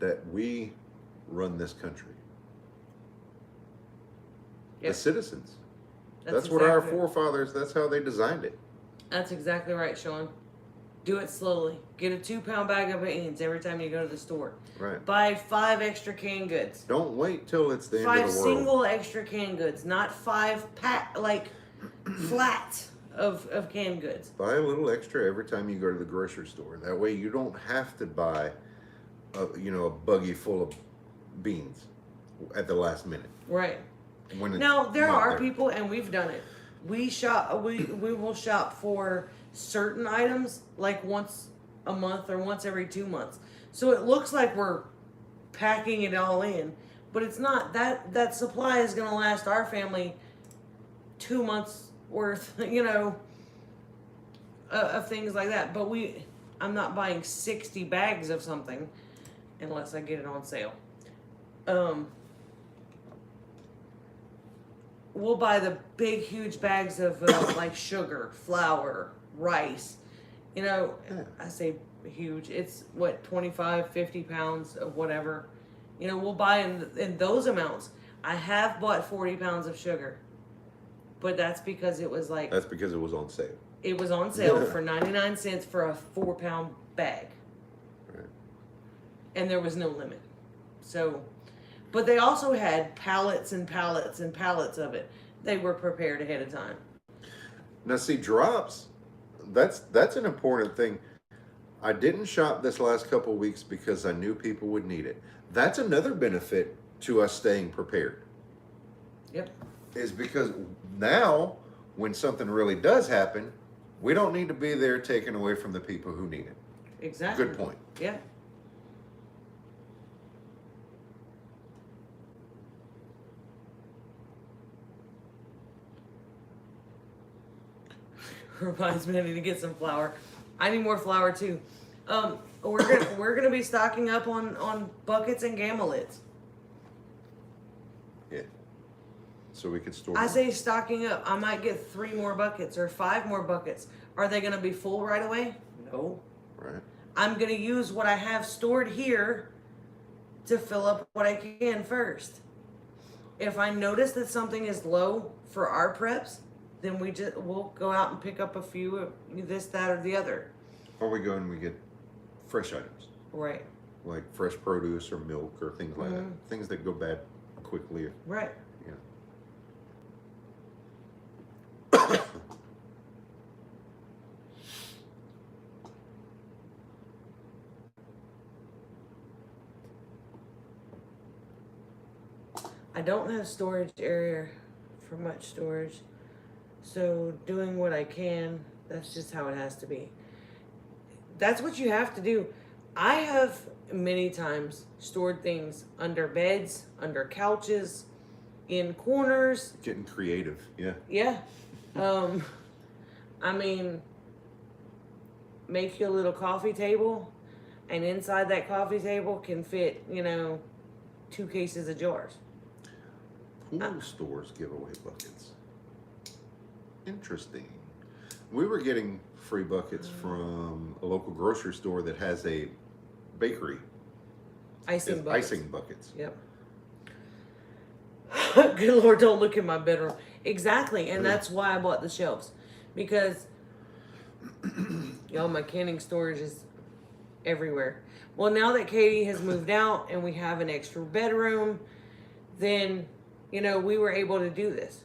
that we run this country. Yep. The citizens. That's exactly what our forefathers, that's how they designed it. That's exactly right, Sean. Do it slowly. Get a 2-pound bag of beans every time you go to the store. Right. Buy 5 extra canned goods. Don't wait till it's the end 5 of the world. single extra canned goods, not 5 flat of canned goods. Buy a little extra every time you go to the grocery store. That way you don't have to buy a buggy full of beans at the last minute. Right. When now there are people, and we've done it. We will shop for certain items like once a month or once every 2 months. So it looks like we're packing it all in, but it's not. That supply is going to last our family 2 months worth, of things like that. But I'm not buying 60 bags of something unless I get it on sale. We'll buy the big, huge bags of like sugar, flour, rice. I say huge. It's 25, 50 pounds of whatever. We'll buy in those amounts. I have bought 40 pounds of sugar, but that's because it was like. That's because it was on sale. It was on sale for 99 cents for a 4-pound bag. Right. And there was no limit. So. But they also had pallets and pallets and pallets of it. They were prepared ahead of time. Now see, drops, that's an important thing. I didn't shop this last couple of weeks because I knew people would need it. That's another benefit to us staying prepared. Yep. Is because now, when something really does happen, we don't need to be there taking away from the people who need it. Exactly. Good point. Yeah. Reminds me I need to get some flour. I need more flour too. We're gonna be stocking up on buckets and gamma lids. Yeah. So we could store I more. say stocking up. I might get 3 more buckets or 5 more buckets. Are they going to be full right away? No. Right. I'm going to use what I have stored here to fill up what I can first. If I notice that something is low for our preps, then we'll go out and pick up a few of this, that, or the other. Or we go and we get fresh items. Right. Like fresh produce or milk or things like that. Things that go bad quickly. Right. Yeah. I don't have storage area for much storage. So doing what I can, that's just how it has to be. That's what you have to do. I have many times stored things under beds, under couches, in corners. Getting creative. Yeah. Yeah. I mean, make you a little coffee table, and inside that coffee table can fit, 2 cases of jars. Pool stores give away buckets. Interesting. We were getting free buckets from a local grocery store that has a bakery. Icing It's buckets. icing buckets. Yep. Good Lord, don't look in my bedroom. Exactly, and that's why I bought the shelves. Because, y'all, my canning storage is everywhere. Well, now that Katie has moved out and we have an extra bedroom, then, we were able to do this.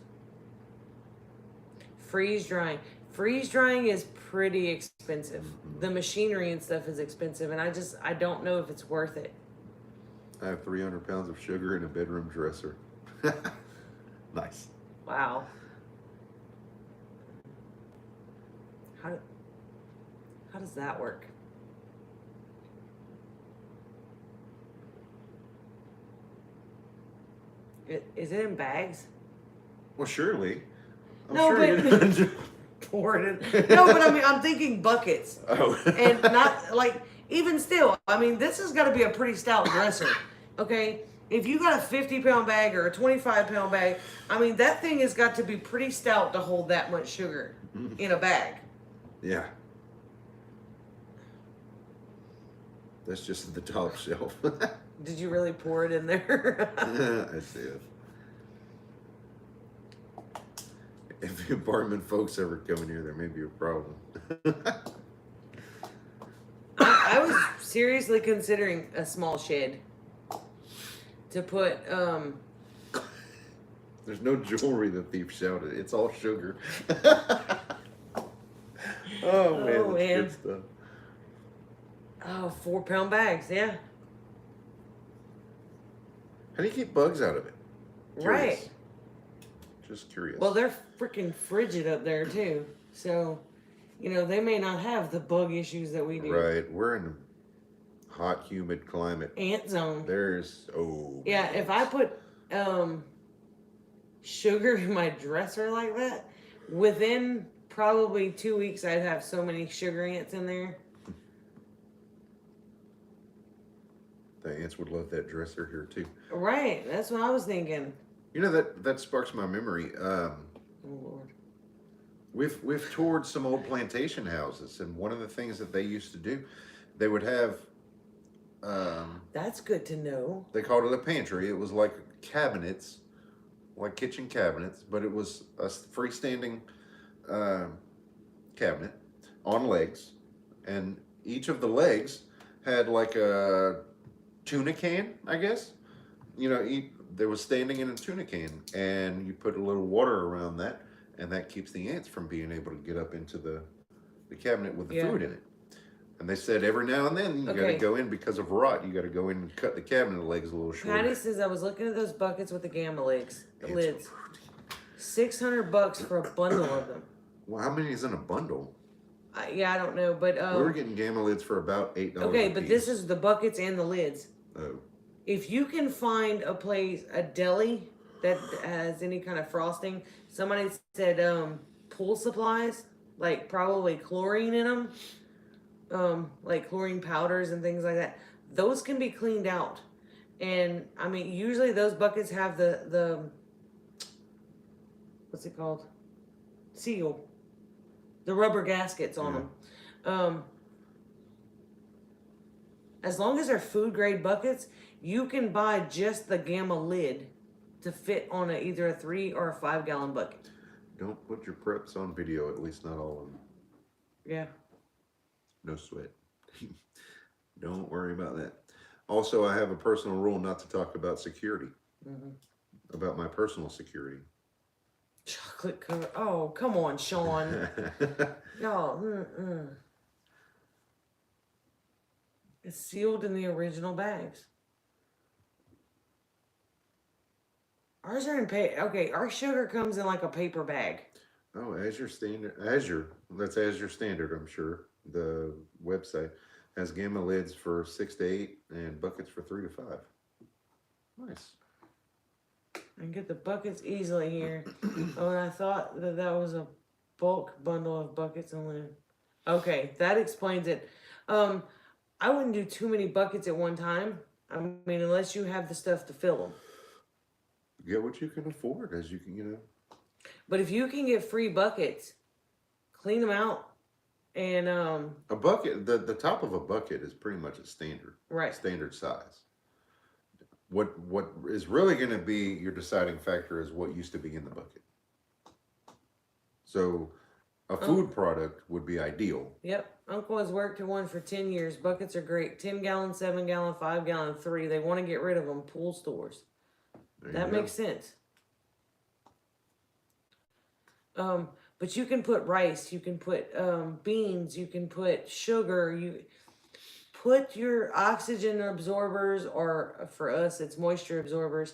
Freeze drying. Freeze drying is pretty expensive. The machinery and stuff is expensive, and I don't know if it's worth it. I have 300 pounds of sugar in a bedroom dresser. Nice. Wow. How does that work? Is it in bags? Well, surely. I'm No, sure but you- pour it in. No, but I mean, I'm thinking buckets, Oh. and not like even still. I mean, this has got to be a pretty stout dresser. Okay, if you got a 50-pound bag or a 25-pound bag, I mean, that thing has got to be pretty stout to hold that much sugar in a bag. Yeah. That's just the top shelf. Did you really pour it in there? I did. If the apartment folks ever come in here, there may be a problem. I was seriously considering a small shed to put. There's no jewelry, the thief shouted. It's all sugar. Oh man, that's man. good stuff. 4-pound bags, yeah. How do you keep bugs out of it? Right. Just curious. Well, they're freaking frigid up there too, so they may not have the bug issues that we do. Right, we're in a hot, humid climate. Ant zone. Yeah, man. if I put sugar in my dresser like that, within probably 2 weeks, I'd have so many sugar ants in there. The ants would love that dresser here too. Right, that's what I was thinking. That sparks my memory. Oh Lord. We've toured some old plantation houses, and one of the things that they used to do, they would have. That's good to know. They called it a pantry. It was like cabinets, like kitchen cabinets, but it was a freestanding cabinet on legs, and each of the legs had like a tuna can, I guess. They was standing in a tuna can, and you put a little water around that, and that keeps the ants from being able to get up into the cabinet with the food in it. And they said every now and then you got to go in because of rot. You got to go in and cut the cabinet legs a little shorter. Patty says I was looking at those buckets with the gamma legs, the Ants lids. were- $600 for a bundle of them. Well, how many is in a bundle? Yeah, I don't know, but We were getting gamma lids for about $8. okay, a but piece. this is the buckets and the lids. Oh, If you can find a deli that has any kind of frosting, somebody said pool supplies, like probably chlorine in them, like chlorine powders and things like that. Those can be cleaned out, and I mean usually those buckets have the what's it called? Seal. The rubber gaskets on them. As long as they're food grade buckets, you can buy just the Gamma lid to fit on either a 3 or a 5 gallon bucket. Don't put your preps on video, at least not all of them. Yeah. No sweat. Don't worry about that. Also, I have a personal rule not to talk about security. About my personal security. Chocolate cover. Oh, come on, Sean. No. It's sealed in the original bags. Ours are in okay, our sugar comes in like a paper bag. Oh, Azure standard. Azure. That's Azure standard, I'm sure. The website has Gamma lids for 6 to 8 and buckets for 3 to 5. Nice. I can get the buckets easily here. Oh, and I thought that was a bulk bundle of buckets and linen. Okay, that explains it. I wouldn't do too many buckets at one time. I mean, unless you have the stuff to fill them. Get what you can afford, as you can, But if you can get free buckets, clean them out, and a bucket. The top of a bucket is pretty much a standard, right, standard size. What is really going to be your deciding factor is what used to be in the bucket. So, a food product would be ideal. Yep, Uncle has worked at one for 10 years. Buckets are great. 10 gallon, 7 gallon, 5 gallon, 3. They want to get rid of them. Pool stores. That makes sense. But you can put rice, you can put beans, you can put sugar, you put your oxygen absorbers, or for us it's moisture absorbers,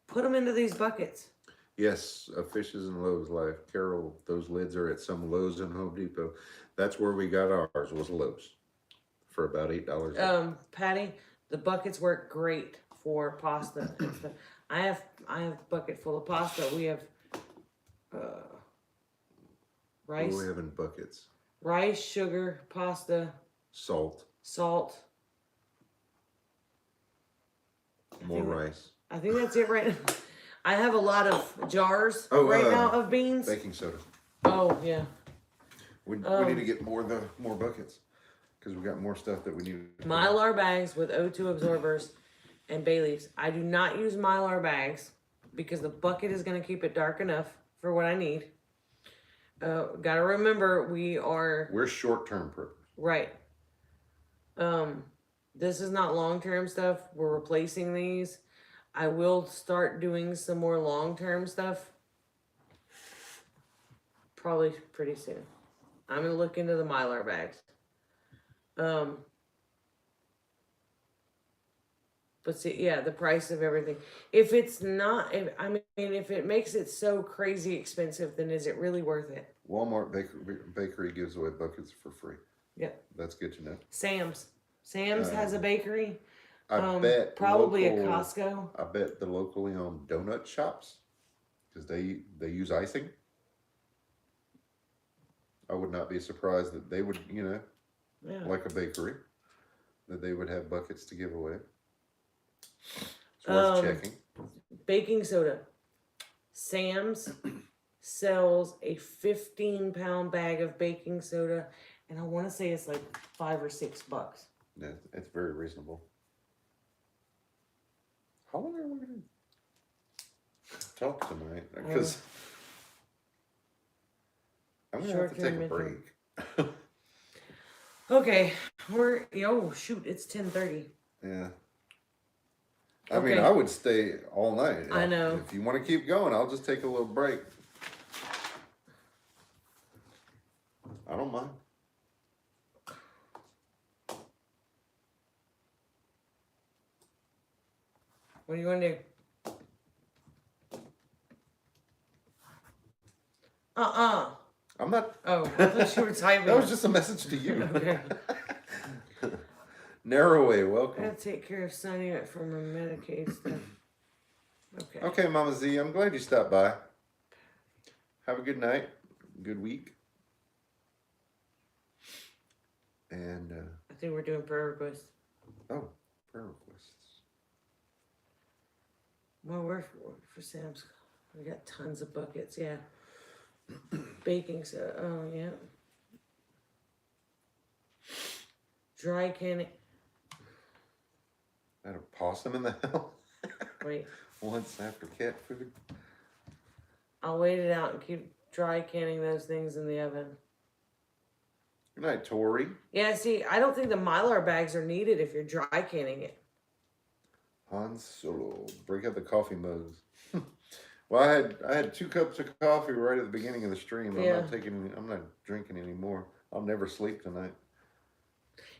put them into these buckets. Yes, a Fishes and Lowe's life. Carol, those lids are at some Lowe's and Home Depot. That's where we got ours, was Lowe's, for about $8. Patty, the buckets work great for pasta and stuff. I have a bucket full of pasta. We have rice. What do we have in buckets? Rice, sugar, pasta, Salt. More rice. I think that's it right now. I have a lot of jars now of beans. Baking soda. Oh yeah. We need to get more buckets because we got more stuff that we need. Mylar bags with O2 absorbers and bay leaves. I do not use Mylar bags because the bucket is going to keep it dark enough for what I need. Gotta remember we're short-term purpose. Right. This is not long-term stuff. We're replacing these. I will start doing some more long-term stuff probably pretty soon. I'm gonna look into the Mylar bags. But see, yeah, the price of everything. If it's not, if it makes it so crazy expensive, then is it really worth it? Walmart bakery gives away buckets for free. Yep. That's good to know. Sam's has a bakery. I bet probably a Costco. I bet the locally owned donut shops, because they use icing. I would not be surprised that they would, like a bakery, that they would have buckets to give away. It's worth checking. Baking soda. Sam's sells a 15-pound bag of baking soda, and I want to say it's like $5 or $6. Yeah, it's very reasonable. How long are we going to talk tonight? Because I'm going to have to take a break. Okay, it's 10:30. Yeah. I mean, I would stay all night. I know. If you want to keep going, I'll just take a little break. I don't mind. What do you want to do? I'm not. Oh, I thought you were typing. That was just a message to you. Okay. Narrowway, I welcome. gotta take care of Sunny from her Medicaid stuff. Okay. Okay, Mama Z, I'm glad you stopped by. Have a good night, good week. And I think we're doing prayer requests. oh, prayer requests. Well, we're for Sam's. We got tons of buckets. Yeah. Baking soda. Oh, yeah. Dry canning. I had a possum in the house Wait. once after cat food. I'll wait it out and keep dry canning those things in the oven. Good night, Tori. Yeah, see, I don't think the Mylar bags are needed if you're dry canning it. Han Solo, break out the coffee mugs. Well, I had 2 cups of coffee right at the beginning of the stream. Yeah. I'm not drinking anymore. I'll never sleep tonight.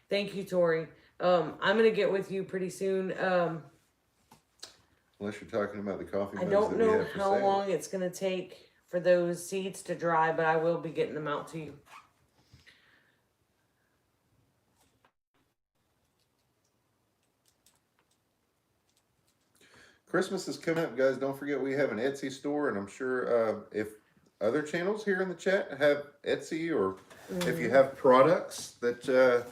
Thank you, Tori. I'm gonna get with you pretty soon. Unless you're talking about the coffee I mugs don't that we know have for how sale. long it's gonna take for those seeds to dry, but I will be getting them out to you. Christmas is coming up, guys. Don't forget we have an Etsy store, and I'm sure if other channels here in the chat have Etsy, or if you have products that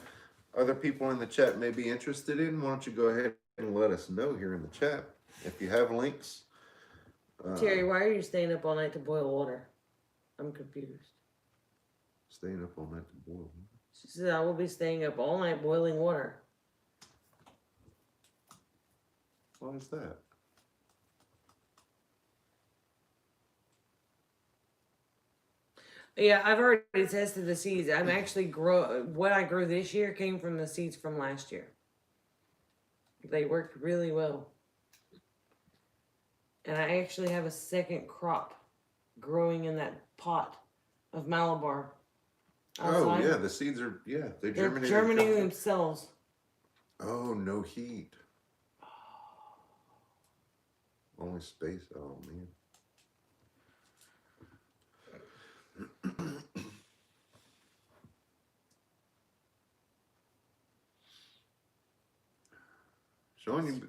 other people in the chat may be interested in, why don't you go ahead and let us know here in the chat. If you have links. Terry, why are you staying up all night to boil water? I'm confused. Staying up all night to boil. She said, I will be staying up all night boiling water. Why is that? Yeah, I've already tested the seeds. I'm actually what I grew this year came from the seeds from last year. They worked really well. And I actually have a second crop growing in that pot of Malabar. Oh yeah, the seeds are they They're germinate. germinating themselves. Oh, no heat. Only space. Oh man. Sean, you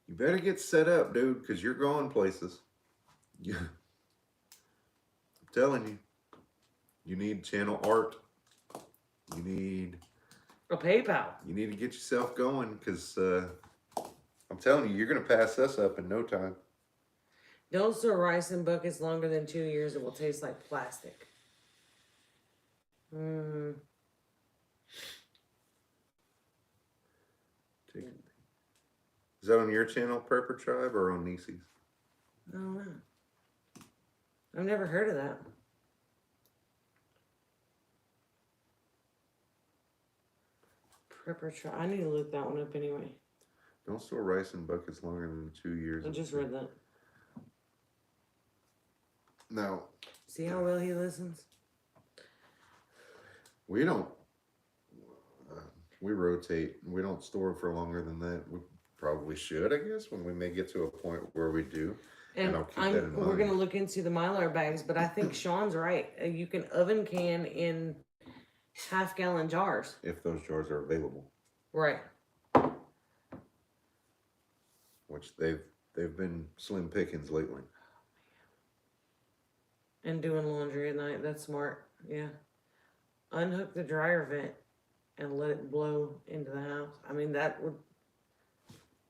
better get set up, dude, because you're going places. Yeah. I'm telling you. You need channel art. You need A PayPal. You need to get yourself going, because I'm telling you, you're going to pass us up in no time. Don't store rice in buckets longer than 2 years. It will taste like plastic. Is that on your channel, Prepper Tribe, or on Niecy's? I don't know. I've never heard of that. Prepper try. I need to look that one up anyway. Don't store rice in buckets longer than 2 years. I just read that. Now, See how well he listens? we don't. We rotate. We don't store for longer than that. We probably should, I guess, when we may get to a point where we do. And I'll keep that in we're mind. going to look into the Mylar bags, but I think Sean's right. You can oven can in half-gallon jars. If those jars are available, Right. which they've been slim pickings lately. And doing laundry at night. That's smart. Yeah. Unhook the dryer vent and let it blow into the house. I mean, that would...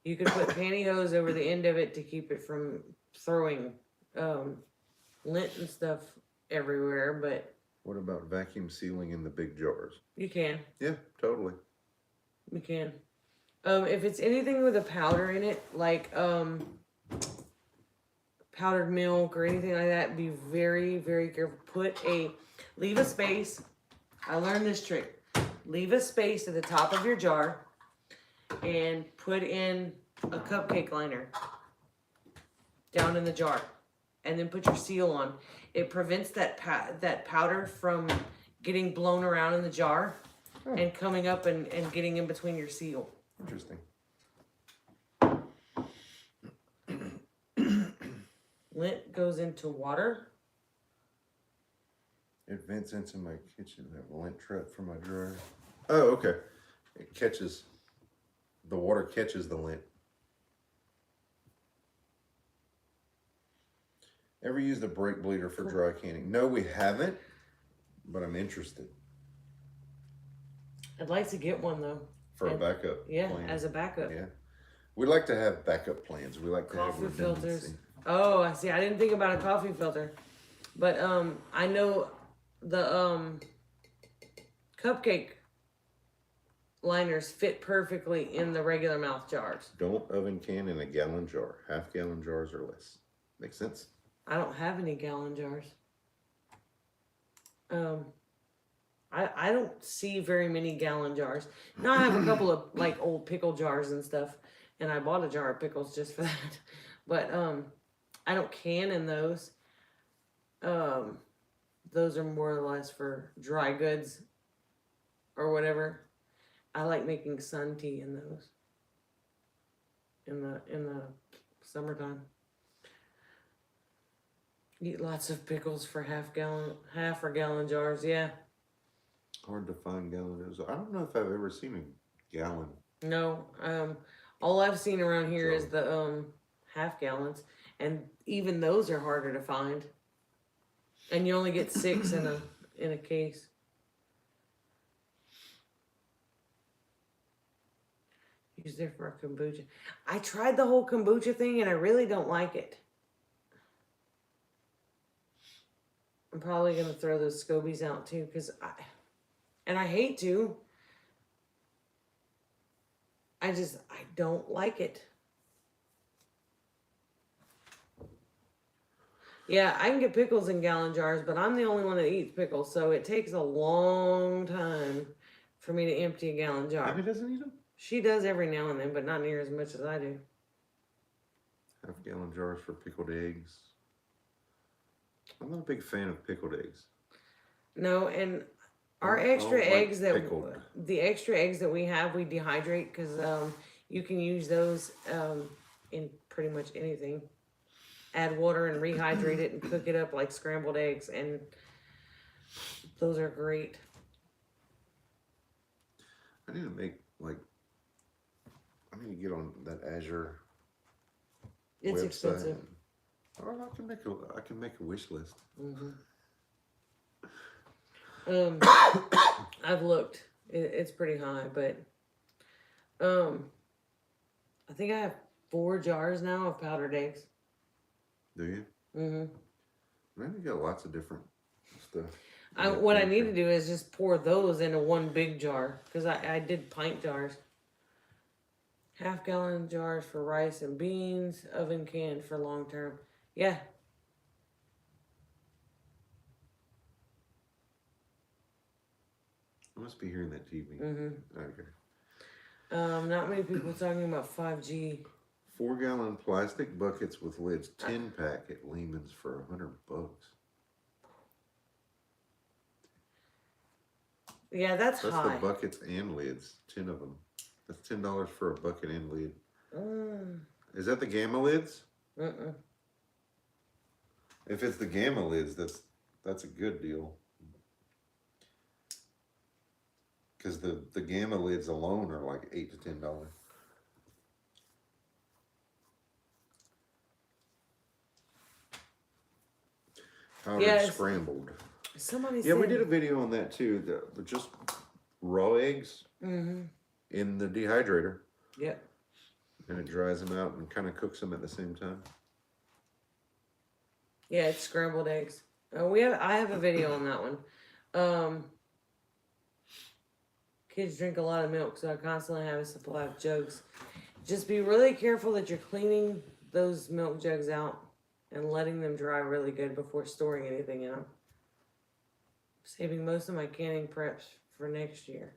You could put pantyhose over the end of it to keep it from throwing lint and stuff everywhere, but... What about vacuum sealing in the big jars? You can. Yeah, totally. You can. If it's anything with a powder in it, like powdered milk or anything like that, be very, very careful. Leave a space. I learned this trick. Leave a space at the top of your jar and put in a cupcake liner down in the jar, and then put your seal on. It prevents that powder from getting blown around in the jar and coming up and getting in between your seal. Interesting. Lint goes into water. It vents into my kitchen. I have a lint trap for my dryer. Oh, okay. It catches, the water catches the lint. Ever used a brake bleeder for dry canning? No, we haven't, but I'm interested. I'd like to get one though. For a backup Yeah, plan. as a backup. Yeah. We like to have backup plans. We like to have Coffee redundancy. filters. Oh, I see. I didn't think about a coffee filter. But I know the cupcake liners fit perfectly in the regular mouth jars. Don't oven can in a gallon jar. Half-gallon jars or less. Makes sense? I don't have any gallon jars. I don't see very many gallon jars. Now I have a couple of like old pickle jars and stuff, and I bought a jar of pickles just for that. But I don't can in those. Those are more or less for dry goods or whatever. I like making sun tea in those in the summertime. Eat lots of pickles for half or gallon jars. Yeah. Hard to find gallons. I don't know if I've ever seen a gallon. No. All I've seen around here is the half gallons, and even those are harder to find. And you only get 6 in a case. Use there for a kombucha. I tried the whole kombucha thing, and I really don't like it. I'm probably gonna throw those scobies out too, because I hate to. I don't like it. Yeah, I can get pickles in gallon jars, but I'm the only one that eats pickles, so it takes a long time for me to empty a gallon jar. Abby doesn't eat them? She does every now and then, but not near as much as I do. Half-gallon jars for pickled eggs. I'm not a big fan of pickled eggs. No, and our I extra don't like eggs pickled. the extra eggs that we have, we dehydrate because you can use those in pretty much anything. Add water and rehydrate it and cook it up like scrambled eggs, and those are great. I need to make I need to get on that Azure It's website. expensive. Or I can make a wish list. I've looked. It's pretty high, but I think I have 4 jars now of powdered eggs. Do you? Man, you got lots of different stuff. What I need to do is just pour those into one big jar, because I did pint jars. Half-gallon jars for rice and beans, oven can for long term. Yeah. I must be hearing that TV. Okay. Not many people talking about 5G. 4-gallon plastic buckets with lids, 10-pack at Lehman's for $100. Yeah, that's high. The buckets and lids, 10 of them. That's $10 for a bucket and lid. Is that the Gamma lids? If it's the Gamma lids, that's a good deal. Because the Gamma lids alone are like $8 to $10. Powdered scrambled. Somebody Yeah, said, we did a video on that too. The just raw eggs in the dehydrator. Yep. And it dries them out and kind of cooks them at the same time. Yeah, it's scrambled eggs. I have a video on that one. Kids drink a lot of milk, so I constantly have a supply of jugs. Just be really careful that you're cleaning those milk jugs out and letting them dry really good before storing anything in them. Saving most of my canning preps for next year.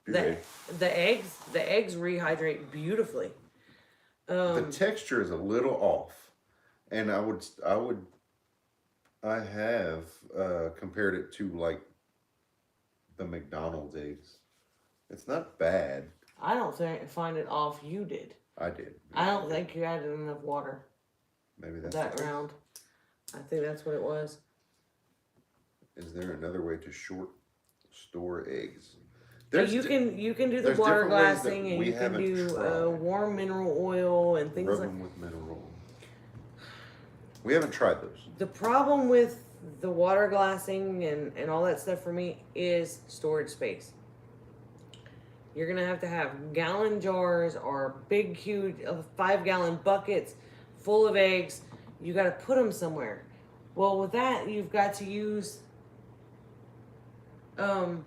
The eggs rehydrate beautifully. The texture is a little off, and I have compared it to like the McDonald's eggs. It's not bad. I don't find it off. You did. I did. I don't think you added enough water. Maybe that's that round. I think that's what it was. Is there another way to short store eggs? You can do the water glassing, and you can do warm mineral oil and things Rub like. them with mineral oil. We haven't tried those. The problem with the water glassing and all that stuff for me is storage space. You're gonna have gallon jars or big, huge 5-gallon buckets full of eggs. You got to put them somewhere. Well, with that, you've got to use the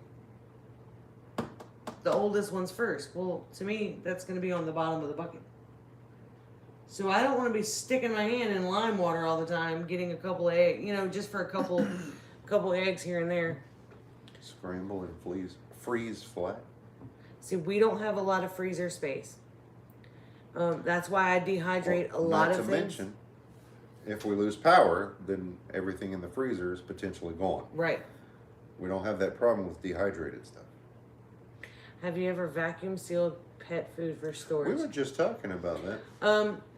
oldest ones first. Well, to me, that's going to be on the bottom of the bucket. So I don't want to be sticking my hand in lime water all the time, getting a couple of eggs, just for a couple eggs here and there. Scramble and freeze flat. See, we don't have a lot of freezer space. That's why I dehydrate a lot of things. Not to mention, if we lose power, then everything in the freezer is potentially gone. Right. We don't have that problem with dehydrated stuff. Have you ever vacuum sealed pet food for storage? We were just talking about that.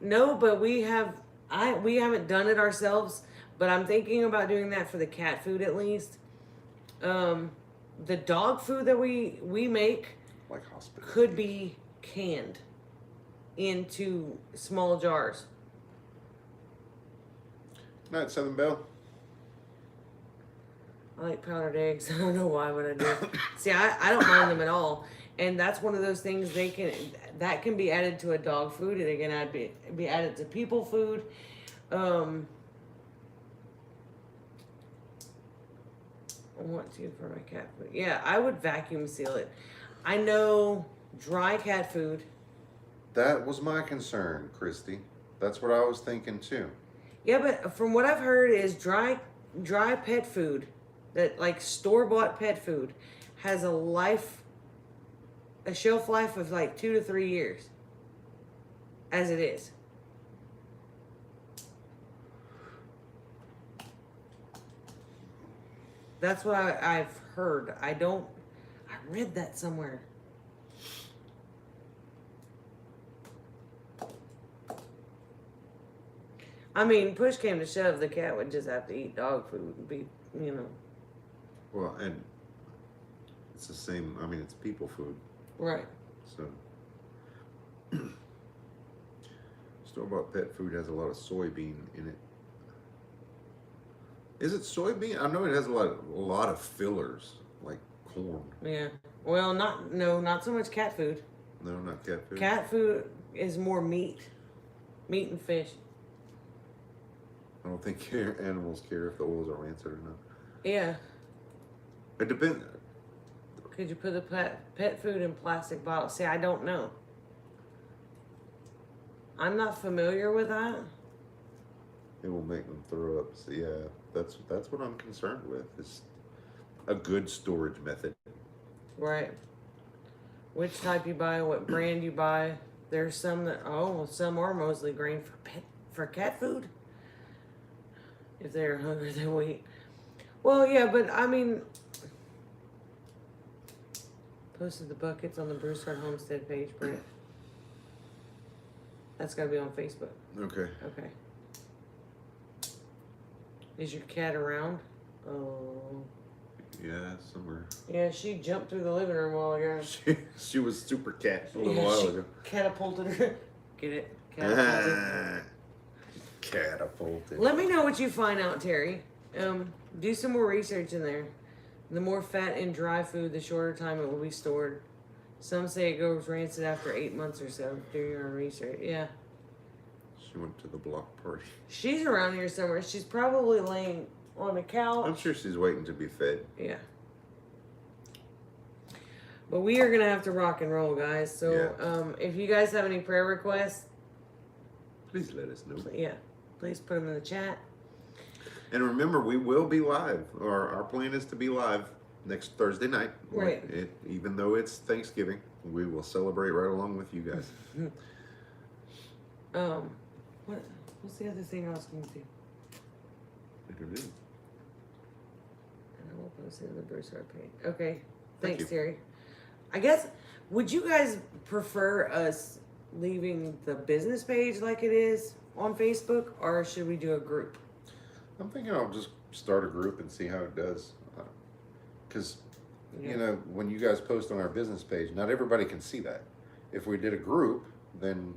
No, but we haven't done it ourselves, but I'm thinking about doing that for the cat food at least. The dog food that we make like hospital could be canned into small jars. Good night, Southern Belle. I like powdered eggs. I don't know why, but I do. See, I don't mind them at all. And that's one of those things that can be added to a dog food, and it can be added to people food. I want to for my cat food. Yeah, I would vacuum seal it. I know dry cat food. That was my concern, Christy. That's what I was thinking too. Yeah, but from what I've heard is dry pet food, that like store-bought pet food, has a shelf life of like 2 to 3 years. As it is. That's what I've heard. I read that somewhere. I mean, push came to shove, the cat would just have to eat dog food and be, Well, and it's the same. I mean, it's people food. Right. So, store-bought pet food has a lot of soybean in it. Is it soybean? I know it has a lot of fillers, like corn. Yeah. Well, not so much cat food. No, not cat food. Cat food is more meat and fish. I don't think animals care if the oils are rancid or not. Yeah. It depends. Could you put the pet food in plastic bottles? See, I don't know. I'm not familiar with that. It will make them throw up. So yeah, that's what I'm concerned with. Is a good storage method. Right. Which type you buy, what brand you buy. There's some some are mostly grain for cat food. If they're hungry, they will eat. Well, yeah, but I mean, posted the buckets on the Broussard Homestead page, Brent. That's got to be on Facebook. Okay. Okay. Is your cat around? Oh. Yeah, somewhere. Yeah, she jumped through the living room a while ago. She was super cat a little while ago. Catapulted her. Get it? Catapulted. Catapulted. Let me know what you find out, Terry. Do some more research in there. The more fat and dry food, the shorter time it will be stored. Some say it goes rancid after 8 months or so. Do your own research. Yeah. She went to the block party. She's around here somewhere. She's probably laying on a couch. I'm sure she's waiting to be fed. Yeah. But we are going to have to rock and roll, guys. So if you guys have any prayer requests, please let us know. Yeah. Please put them in the chat. And remember, we will be live. Our plan is to be live next Thursday night. Right. Even though it's Thanksgiving, we will celebrate right along with you guys. What's the other thing I was going to do? I don't know. And I will post it in the Broussard page. Okay. Thank Thanks, you. Terry. I guess, would you guys prefer us leaving the business page like it is on Facebook, or should we do a group? I'm thinking I'll just start a group and see how it does. Because, when you guys post on our business page, not everybody can see that. If we did a group, then...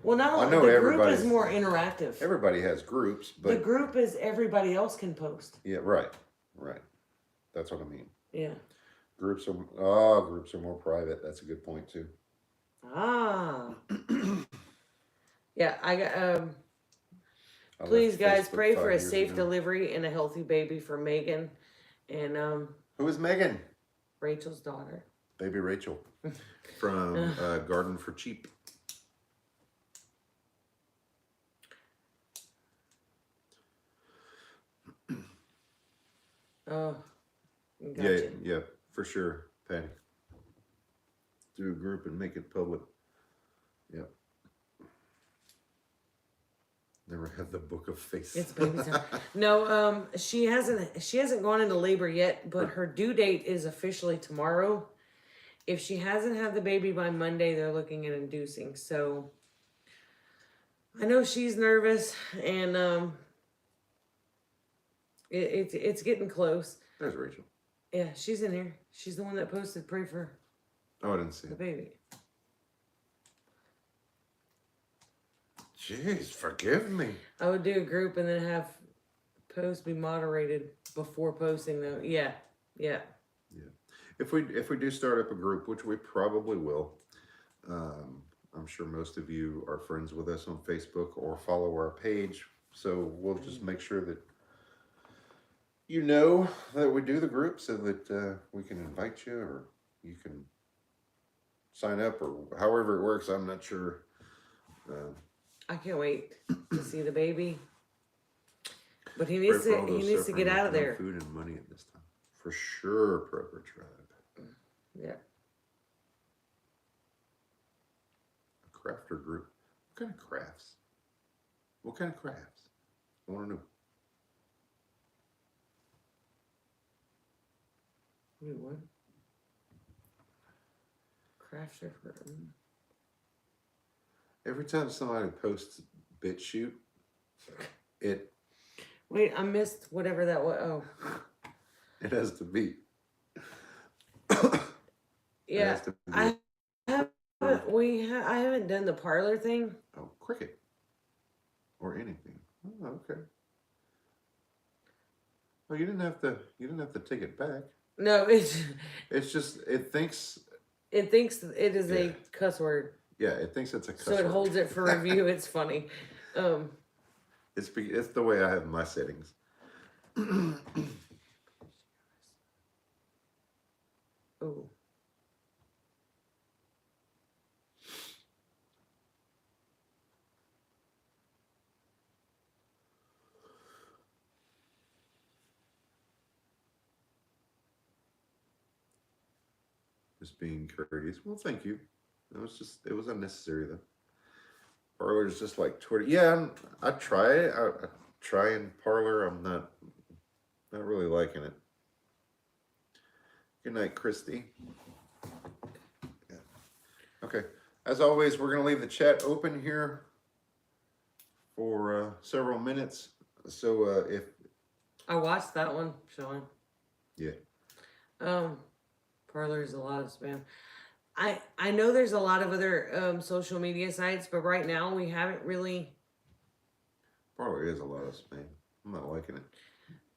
Well, not only the group is more interactive. Everybody has groups, but... The group is everybody else can post. Yeah, right. That's what I mean. Yeah. Groups are more private. That's a good point, too. Ah. Yeah, I got I please left guys Facebook pray 5 for a years safe ago. delivery and a healthy baby for Megan and Who is Megan? Rachel's daughter. Baby Rachel from Garden for Cheap. Oh, gotcha. Yeah, for sure, Patty. Do a group and make it public. Yep. Never had the book of faces. It's baby time. No, she hasn't gone into labor yet, but her due date is officially tomorrow. If she hasn't had the baby by Monday, they're looking at inducing. So I know she's nervous, and it's getting close. There's Rachel. Yeah, she's in here. She's the one that posted pray for Oh, I didn't see the it. baby. Jeez, forgive me. I would do a group and then have posts be moderated before posting though. Yeah. If we do start up a group, which we probably will, I'm sure most of you are friends with us on Facebook or follow our page. So we'll just make sure that you know that we do the group so that we can invite you or you can sign up or however it works. I'm not sure. I can't wait to see the baby. But he Pray needs for all to those get suffering out of with no there. food and money at this time. For sure, Proper Tribe. Yeah. A crafter group. What kind of crafts? What kind of crafts? I want to know. Wait, what? Crafter for Every time somebody posts BitChute, it Wait, I missed whatever that was. Oh. it has to be. Yeah. has to be- I haven't done the parlor thing. Oh, Cricket. Or anything. Oh, okay. Well, you didn't have to take it back. No, It's just it thinks it thinks it is Yeah. a cuss word. yeah, it thinks it's a cuss So it word. holds it for review. It's funny. It's the way I have my settings. Oh. Just being courteous. Well, thank you. It was unnecessary though. Parlor is just like Twitter. Yeah, I try it. I try in Parlor. I'm not really liking it. Good night, Christy. Yeah. Okay. As always, we're gonna leave the chat open here for several minutes. So if I watched that one, Sean. yeah, Parlor is a lot of spam. I know there's a lot of other social media sites, but right now we haven't really Parlor is a lot of spam. I'm not liking it.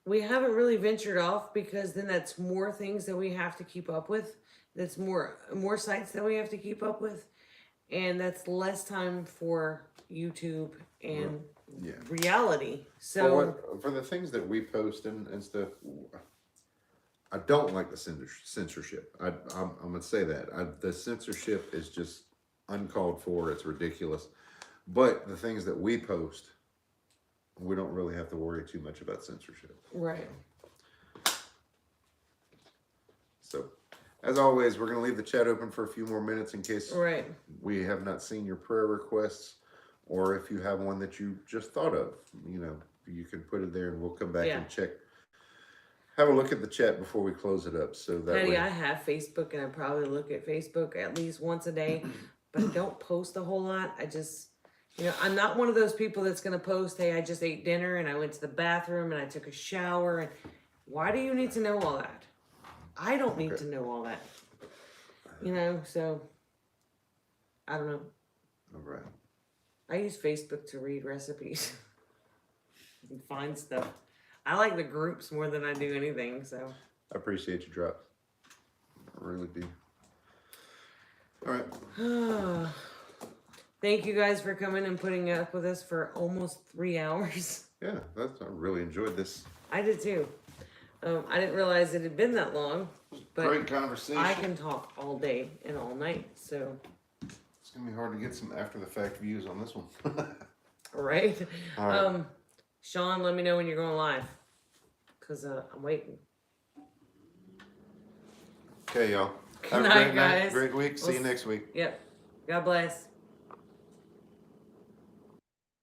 we haven't really ventured off because then that's more things that we have to keep up with. That's more sites that we have to keep up with, and that's less time for YouTube and Yeah. reality. So For the things that we post and stuff, I don't like the censorship. I'm gonna say that the censorship is just uncalled for. It's ridiculous. But the things that we post, we don't really have to worry too much about censorship. right. So, as always, we're gonna leave the chat open for a few more minutes in case Right. we have not seen your prayer requests, or if you have one that you just thought of, you can put it there and we'll come back Yeah. and check. Have a look at the chat before we close it up. So that Patty, way, I have Facebook and I probably look at Facebook at least once a day, but I don't post a whole lot. I just, I'm not one of those people that's going to post, hey, I just ate dinner and I went to the bathroom and I took a shower. And why do you need to know all that? I don't need to know all that. So I don't know. all right. I use Facebook to read recipes and find stuff. I like the groups more than I do anything, so. I appreciate your drops. I really do. All right. thank you guys for coming and putting up with us for almost 3 hours. Yeah, I really enjoyed this. I did too. I didn't realize it had been that long, but Great conversation. I can talk all day and all night, so. It's gonna be hard to get some after the fact views on this one. Right? All right. Sean, let me know when you're going live, because I'm waiting. Okay, y'all. Good Have a night, great night, guys. great week. See you We'll next week. Yep. God bless.